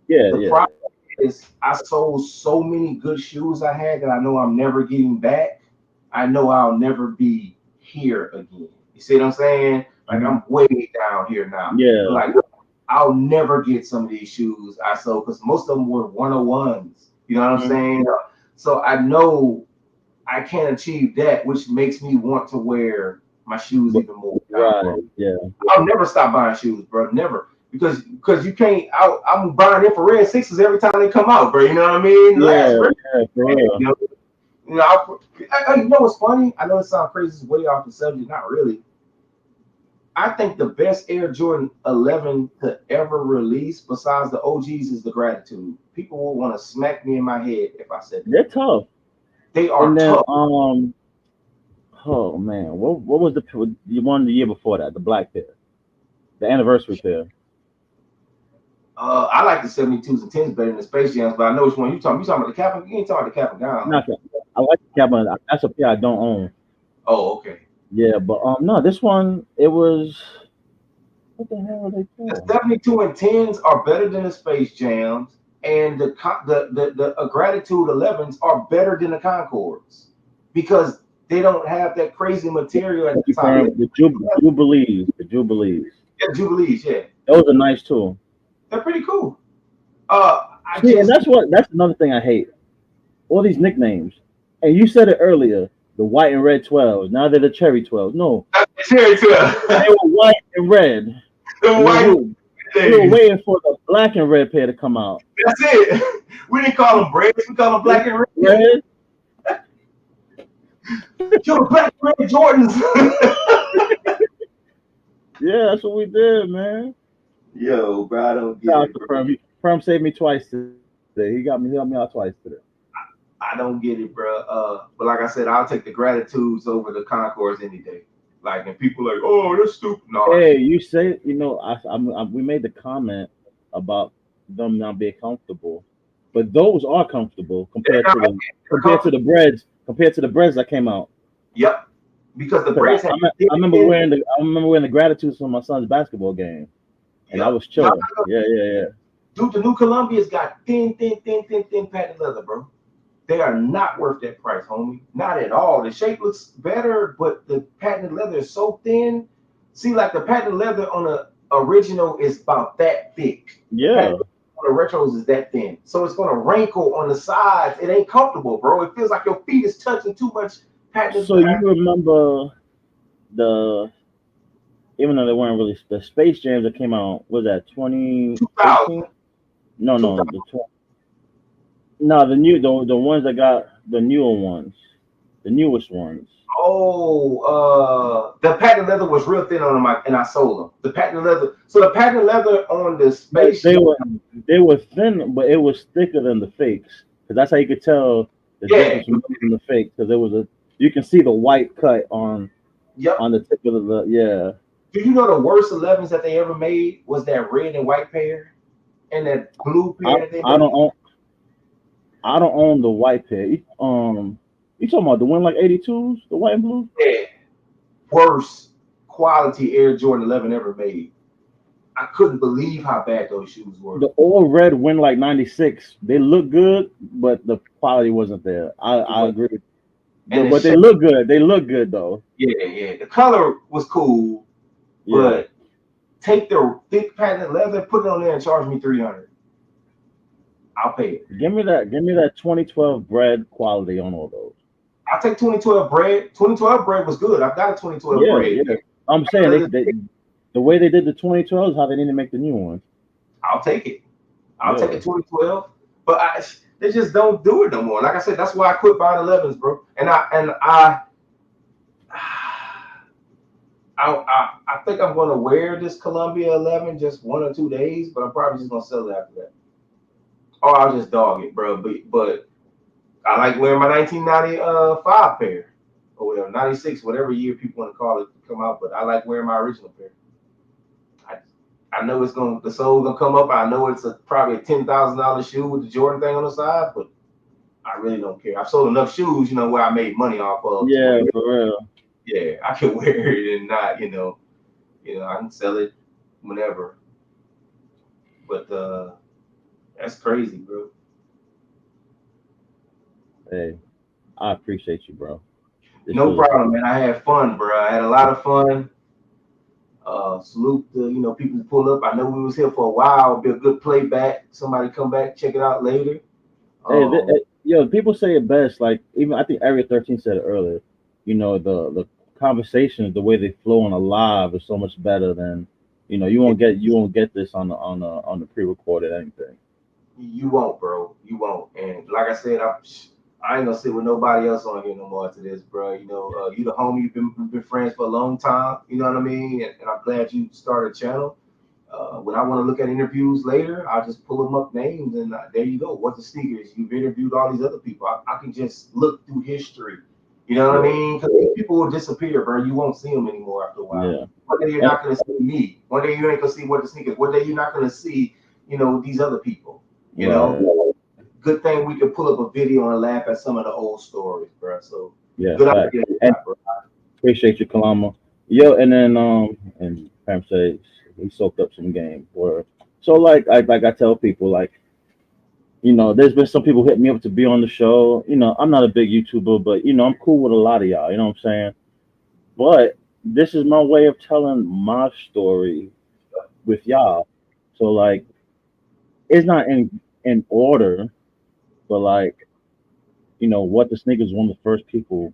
A: Yeah,
C: the problem is I sold so many good shoes I had that I know I'm never getting back. I know I'll never be here again. You see what I'm saying? Like I'm way down here now.
A: Yeah.
C: Like I'll never get some of these shoes I sold because most of them were 101s. You know what I'm saying? So I know I can't achieve that, which makes me want to wear my shoes even more.
A: Right. Yeah.
C: I'll never stop buying shoes, bro. Never. Because you can't. I'm buying infrared sixes every time they come out, bro. You know what I mean?
A: Yeah, for real.
C: You know what's funny? I know it sounds crazy. It's way off the subject. Not really. I think the best Air Jordan 11 to ever release, besides the OGs, is the Gratitude. People will want to smack me in my head if I said that.
A: They're tough.
C: They are
A: and then,
C: tough.
A: Oh man, what was the one the year before that? The black pair, the anniversary pair.
C: I like the 72s and 10s better than the Space Jams, but I know which one you talking. You talking about the cap? You ain't talking about the cap and gown.
A: Not that. I like the cap, but that's a pair I don't own.
C: Oh, okay.
A: Yeah, but no, this one it was. What the hell are they
C: The
A: called?
C: 72 and 10s are better than the Space Jams, and the Gratitude 11s are better than the Concords because they don't have that crazy material at the top.
A: The Jubilees.
C: Yeah, Jubilees, yeah.
A: Those are nice too.
C: They're pretty cool.
A: And that's another thing I hate. All these nicknames. And you said it earlier, the white and red 12s. Now they're the cherry 12s. No.
C: Cherry 12.
A: They were white and red. We were waiting for the black and red pair to come out.
C: That's it. We didn't call them braids, we call them black and red. Yo, black and red Jordans.
A: Yeah, that's what we did, man.
C: Yo, bro, I don't get it.
A: Perm saved me twice today. He helped me out twice today.
C: I don't get it, bro. But like I said, I'll take the Gratitudes over the Concords any day. Like, and people are like, oh, that's stupid. No.
A: Hey, you say, we made the comment about them not being comfortable, but those are comfortable compared to the breads that came out.
C: Yep, because the breads.
A: I remember wearing the Gratitudes for my son's basketball game, and I was chilling. Yeah.
C: Dude, the new Columbia's got thin patent leather, bro. They are not worth that price, homie. Not at all. The shape looks better, but the patent leather is so thin. See, like the patent leather on the original is about that thick.
A: Yeah.
C: On the retros is that thin. So it's gonna wrinkle on the sides. It ain't comfortable, bro. It feels like your feet is touching too much patent.
A: So you remember even though they weren't really the Space Jams that came out, was that 2018? No, the ones that got the newer ones, the newest ones.
C: Oh, the patent leather was real thin on them, and I sold them. The patent leather. So the patent leather on the Space.
A: They were thin, but it was thicker than the fakes, because that's how you could tell the difference from the fake. Because you can see the white cut on the tip of the yeah.
C: Do you know the worst 11s that they ever made was that red and white pair, and that blue pair that they made?
A: I don't own the white pair. You talking about the one like 82s, the white and blue?
C: Yeah. Worst quality Air Jordan 11 ever made. I couldn't believe how bad those shoes were.
A: The all red Win like 96. They look good, but the quality wasn't there. I agree. But they look good. They look good though.
C: Yeah. The color was cool, but take the thick patent leather, put it on there, and charge me $300. I'll pay it.
A: Give me that 2012 bread quality on all those.
C: I'll take 2012 bread. 2012 bread was good. I've got a 2012 bread.
A: Yeah. I'm saying The way they did the 2012 is how they need to make the new ones.
C: I'll take it. I'll take
A: Yeah.
C: a 2012. But they just don't do it no more. Like I said, that's why I quit buying 11s, bro. I think I'm gonna wear this Columbia 11 just 1 or 2 days, but I'm probably just gonna sell it after that. Or I'll just dog it, bro. But I like wearing my 1995 pair or whatever, 96, whatever year people want to call it come out. But I like wearing my original pair. I, I know the sole's gonna come up. I know it's probably a $10,000 shoe with the Jordan thing on the side, but I really don't care. I've sold enough shoes, where I made money off of to
A: Yeah,
C: where,
A: for real.
C: yeah, I can wear it and not, I can sell it whenever. But that's crazy, bro.
A: Hey, I appreciate you, bro. This
C: No
A: was
C: problem, man. I had fun, bro. I had a lot of fun. Salute to people who pull up. I know we was here for a while. It'll be a good playback. Somebody come back, check it out later. Um,
A: people say it best. Like even I think Area 13 said it earlier. The conversations, the way they flow on a live is so much better than you won't get this on the pre-recorded anything.
C: you won't, bro. You won't. And like I said, I ain't gonna sit with nobody else on here no more to this, bro. You the homie. You've been friends for a long time. You know what I mean? And I'm glad you started a channel. When I want to look at interviews later, I'll just pull them up names and there you go. What the sneakers? You've interviewed all these other people. I can just look through history. You know what I
A: Yeah,
C: mean? Because these people will disappear, bro. You won't see them anymore after a while.
A: yeah,
C: One day you're
A: and,
C: not going to see me. One day you ain't going to see what the sneakers. One day you're not going to see, these other people. You
A: right.
C: know, good thing we can pull up a video and laugh at some of the old stories, bro. So
A: Yeah,
C: good
A: fact.
C: idea,
A: And
C: bro.
A: appreciate you, Kalama. Yo, and then and Pam says he soaked up some game. Or so like I tell people like there's been some people hit me up to be on the show. I'm not a big YouTuber, but I'm cool with a lot of y'all. You know what I'm saying? But this is my way of telling my story with y'all. So like, it's not in order, but like, what the sneakers was one of the first people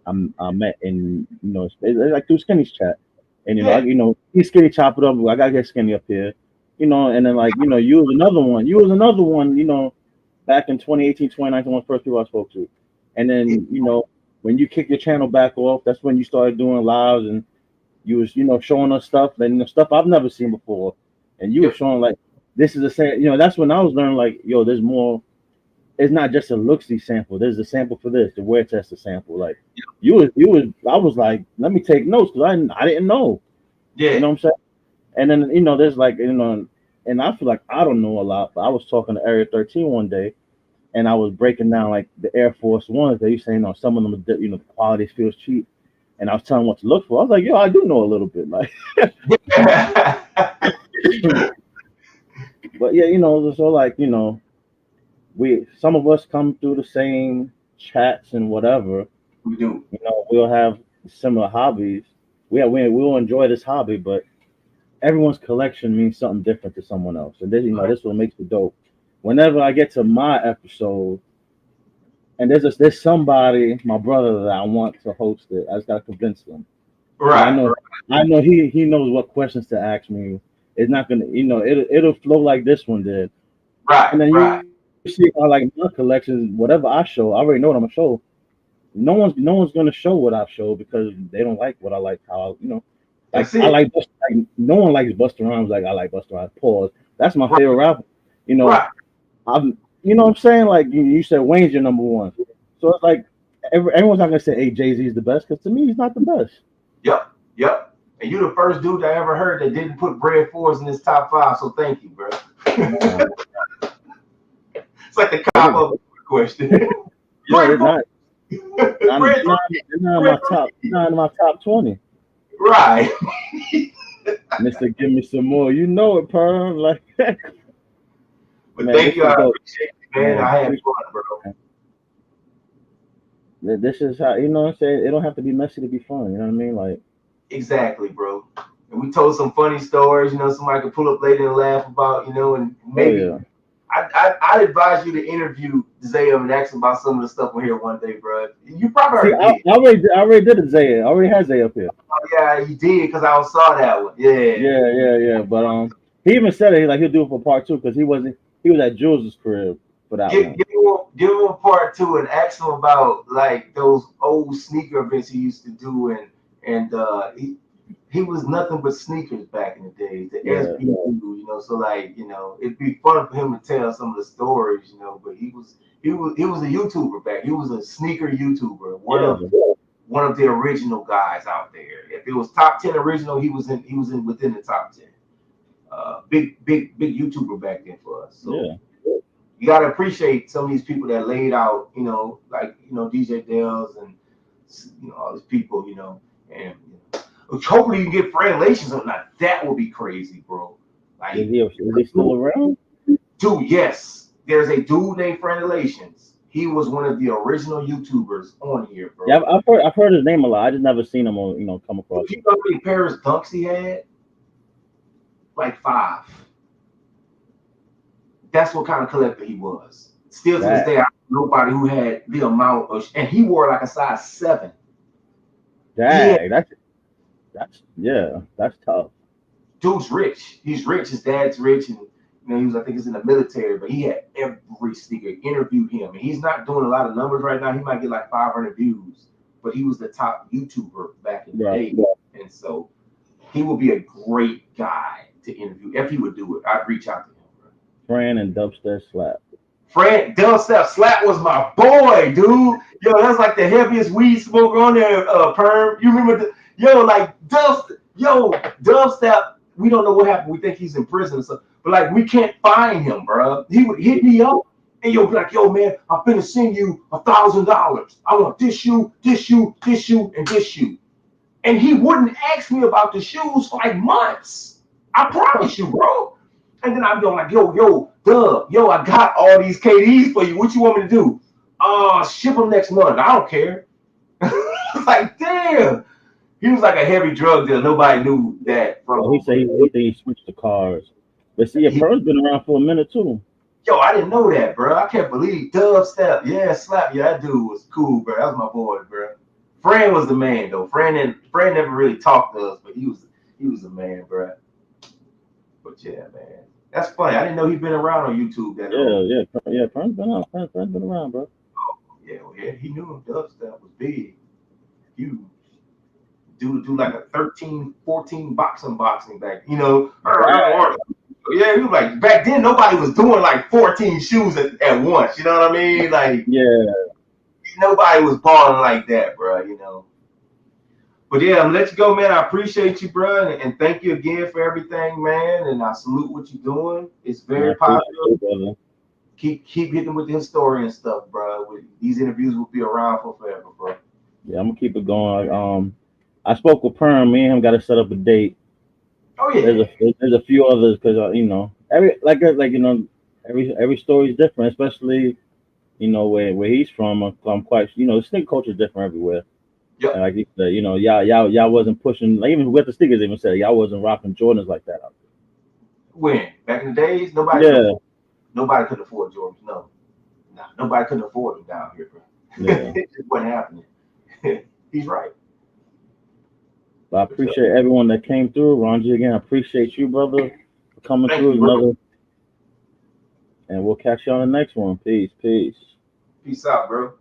A: I met in it's like through Skinny's chat, and
C: Yeah,
A: he's Skinny chop it up. I gotta get Skinny up here, and then like you was another one. You was another one. Back in 2018, 2019, one of the first people I spoke to. And
C: yeah,
A: then, when you kick your channel back off, that's when you started doing lives and you was, showing us stuff and stuff I've never seen before. And you were
C: yeah,
A: showing like this is the same, that's when I was learning like, yo, there's more. It's not just a look-see sample. There's a sample for this, the wear tester sample. Like I was like, let me take notes because I didn't know. You
C: yeah.
A: know what I'm saying? And then, there's like, and I feel like I don't know a lot, but I was talking to Area 13 one day and I was breaking down like the Air Force Ones. They were saying, some of them, the quality feels cheap, and I was telling them what to look for. I was like, yo, I do know a little bit, like, but yeah, so like, we some of us come through the same chats and whatever.
C: We do.
A: We'll have similar hobbies. We'll enjoy this hobby, but everyone's collection means something different to someone else, and this, this what makes it dope. Whenever I get to my episode, and there's somebody, my brother, that I want to host it. I just gotta convince them because I
C: Right,
A: know
C: right.
A: I know he knows what questions to ask me. It's not gonna it'll flow like this one did.
C: Right,
A: And then you
C: right.
A: see how like my collections, whatever I show, I already know what I'm gonna show. No one's gonna show what I show because they don't like what I like. Like
C: That's
A: I
C: it.
A: like no one likes Busta Rhymes like I like Busta Rhymes. Pause. That's my
C: Right,
A: favorite rapper. You know,
C: right.
A: I'm, what I'm saying? Like you said, Wayne's your number one. So it's like everyone's not gonna say, "Hey, Jay Z is the best," because to me, he's not the best.
C: Yep, yep. And you're the first dude I ever heard that didn't put Bread Fours in his top five. So thank you, bro.
A: Nah,
C: It's like the
A: they
C: cop
A: didn't.
C: of question.
A: Yeah,
C: Bread
A: they're
C: Fours,
A: not. Not,
C: Bread
A: not,
C: Three,
A: they're not in
C: Bread
A: my top.
C: Three.
A: Not in my top 20.
C: Right.
A: Mister, give me some more. You know it, Perm. Like,
C: But
A: man,
C: thank
A: this
C: you.
A: is
C: I
A: dope,
C: appreciate it, man.
A: man.
C: I had fun, bro.
A: This is how what I'm saying. It don't have to be messy to be fun. You know what I mean? Like,
C: Exactly, bro. And we told some funny stories. Somebody could pull up later and laugh about, and
A: oh
C: maybe
A: yeah,
C: I'd advise you to interview Zay and ask him about some of the stuff on here one day, bro. You probably
A: See,
C: already did.
A: I already did a Zay. I already had Zay up here.
C: Oh, yeah, you did because I saw that one. Yeah.
A: Yeah. But he even said it like he'll do it for part two because he was at Jules' crib for that
C: Give,
A: one.
C: give him a part two and ask him about like those old sneaker events he used to do and he was nothing but sneakers back in the days, the
A: Yeah.
C: SBU, so like, it'd be fun for him to tell some of the stories, but he was a YouTuber back. He was a sneaker YouTuber, one of the original guys out there. If it was top 10 original, he was in within the top 10. Big YouTuber back then for us. So
A: Yeah.
C: you gotta appreciate some of these people that laid out, like DJ Dells and all these people, and hopefully you can get Fran Relations on that. That would be crazy, bro. Like,
A: Is he still around?
C: dude, yes. There's a dude named Fran Relations. He was one of the original YouTubers on here, bro.
A: Yeah, I've heard his name a lot. I just never seen him on come across.
C: You know how many pairs of dunks he had? Like 5. That's what kind of collector he was. Still to this day, I know nobody who had the amount of, and he wore like a size 7.
A: Dang, that's tough.
C: Dude's rich. He's rich. His dad's rich, and he was, I think, he's in the military. But he had every sneaker. Interviewed him, and he's not doing a lot of numbers right now. He might get like 500 views, but he was the top YouTuber back in the day, and so he would be a great guy to interview if he would do it. I'd reach out to him. Bro.
A: Fran and Dubstep Slap.
C: Fran Dubstep Slap was my boy, dude. Yo, that's like the heaviest weed smoker on there. Perm, you remember Dubstep. We don't know what happened. We think he's in prison or something. But like, we can't find him, bro. He would hit me up and you'll be like, yo, man, I'm finna send you $1,000. I want this shoe, this shoe, this shoe, and this shoe. And he wouldn't ask me about the shoes for like months. I promise you, bro. And then I'd be like, yo, Dub, I got all these KDs for you. What you want me to do? Ship them next month. I don't care. Like, damn. He was like a heavy drug dealer. Nobody knew that from him.
A: He said he switched the cars. But see, Pearl's been around for a minute too.
C: Yo, I didn't know that, bro. I can't believe Dubstep. Yeah, Slap. Yeah, that dude was cool, bro. That was my boy, bro. Fran was the man, though. Fran never really talked to us, but he was the man, bro. But yeah, man, that's funny. I didn't know he'd been around on YouTube that long.
A: Yeah. Fern's been around. Fern's been around, bro.
C: Yeah. He knew him. Dubstep was big, huge. Do like a 13, 14 boxing back,
A: Right.
C: Yeah, he was like, back then nobody was doing like 14 shoes at once. You know what I mean? Like,
A: yeah,
C: nobody was balling like that, bro. But yeah, I'm gonna let you go, man. I appreciate you, bro, and thank you again for everything, man. And I salute what you're doing. It's very positive. Keep hitting with the historian stuff, bro. These interviews will be around for forever, bro.
A: Yeah, I'm gonna keep it going. I spoke with Perm. Me and him got to set up a date.
C: Oh yeah.
A: There's a few others because every story is different, especially where he's from. I'm quite the sneaker culture is different everywhere.
C: Yeah.
A: And like you said, y'all wasn't pushing, like even with the sneakers, even said y'all wasn't rocking Jordans like that out there.
C: When back in the days, nobody could afford Jordans. No, nobody couldn't afford them down here, bro.
A: Yeah.
C: It just wasn't happening. He's right.
A: But I appreciate everyone that came through. Ronji, again, I appreciate you, brother, for coming through. And we'll catch you on the next one. Peace.
C: Peace out, bro.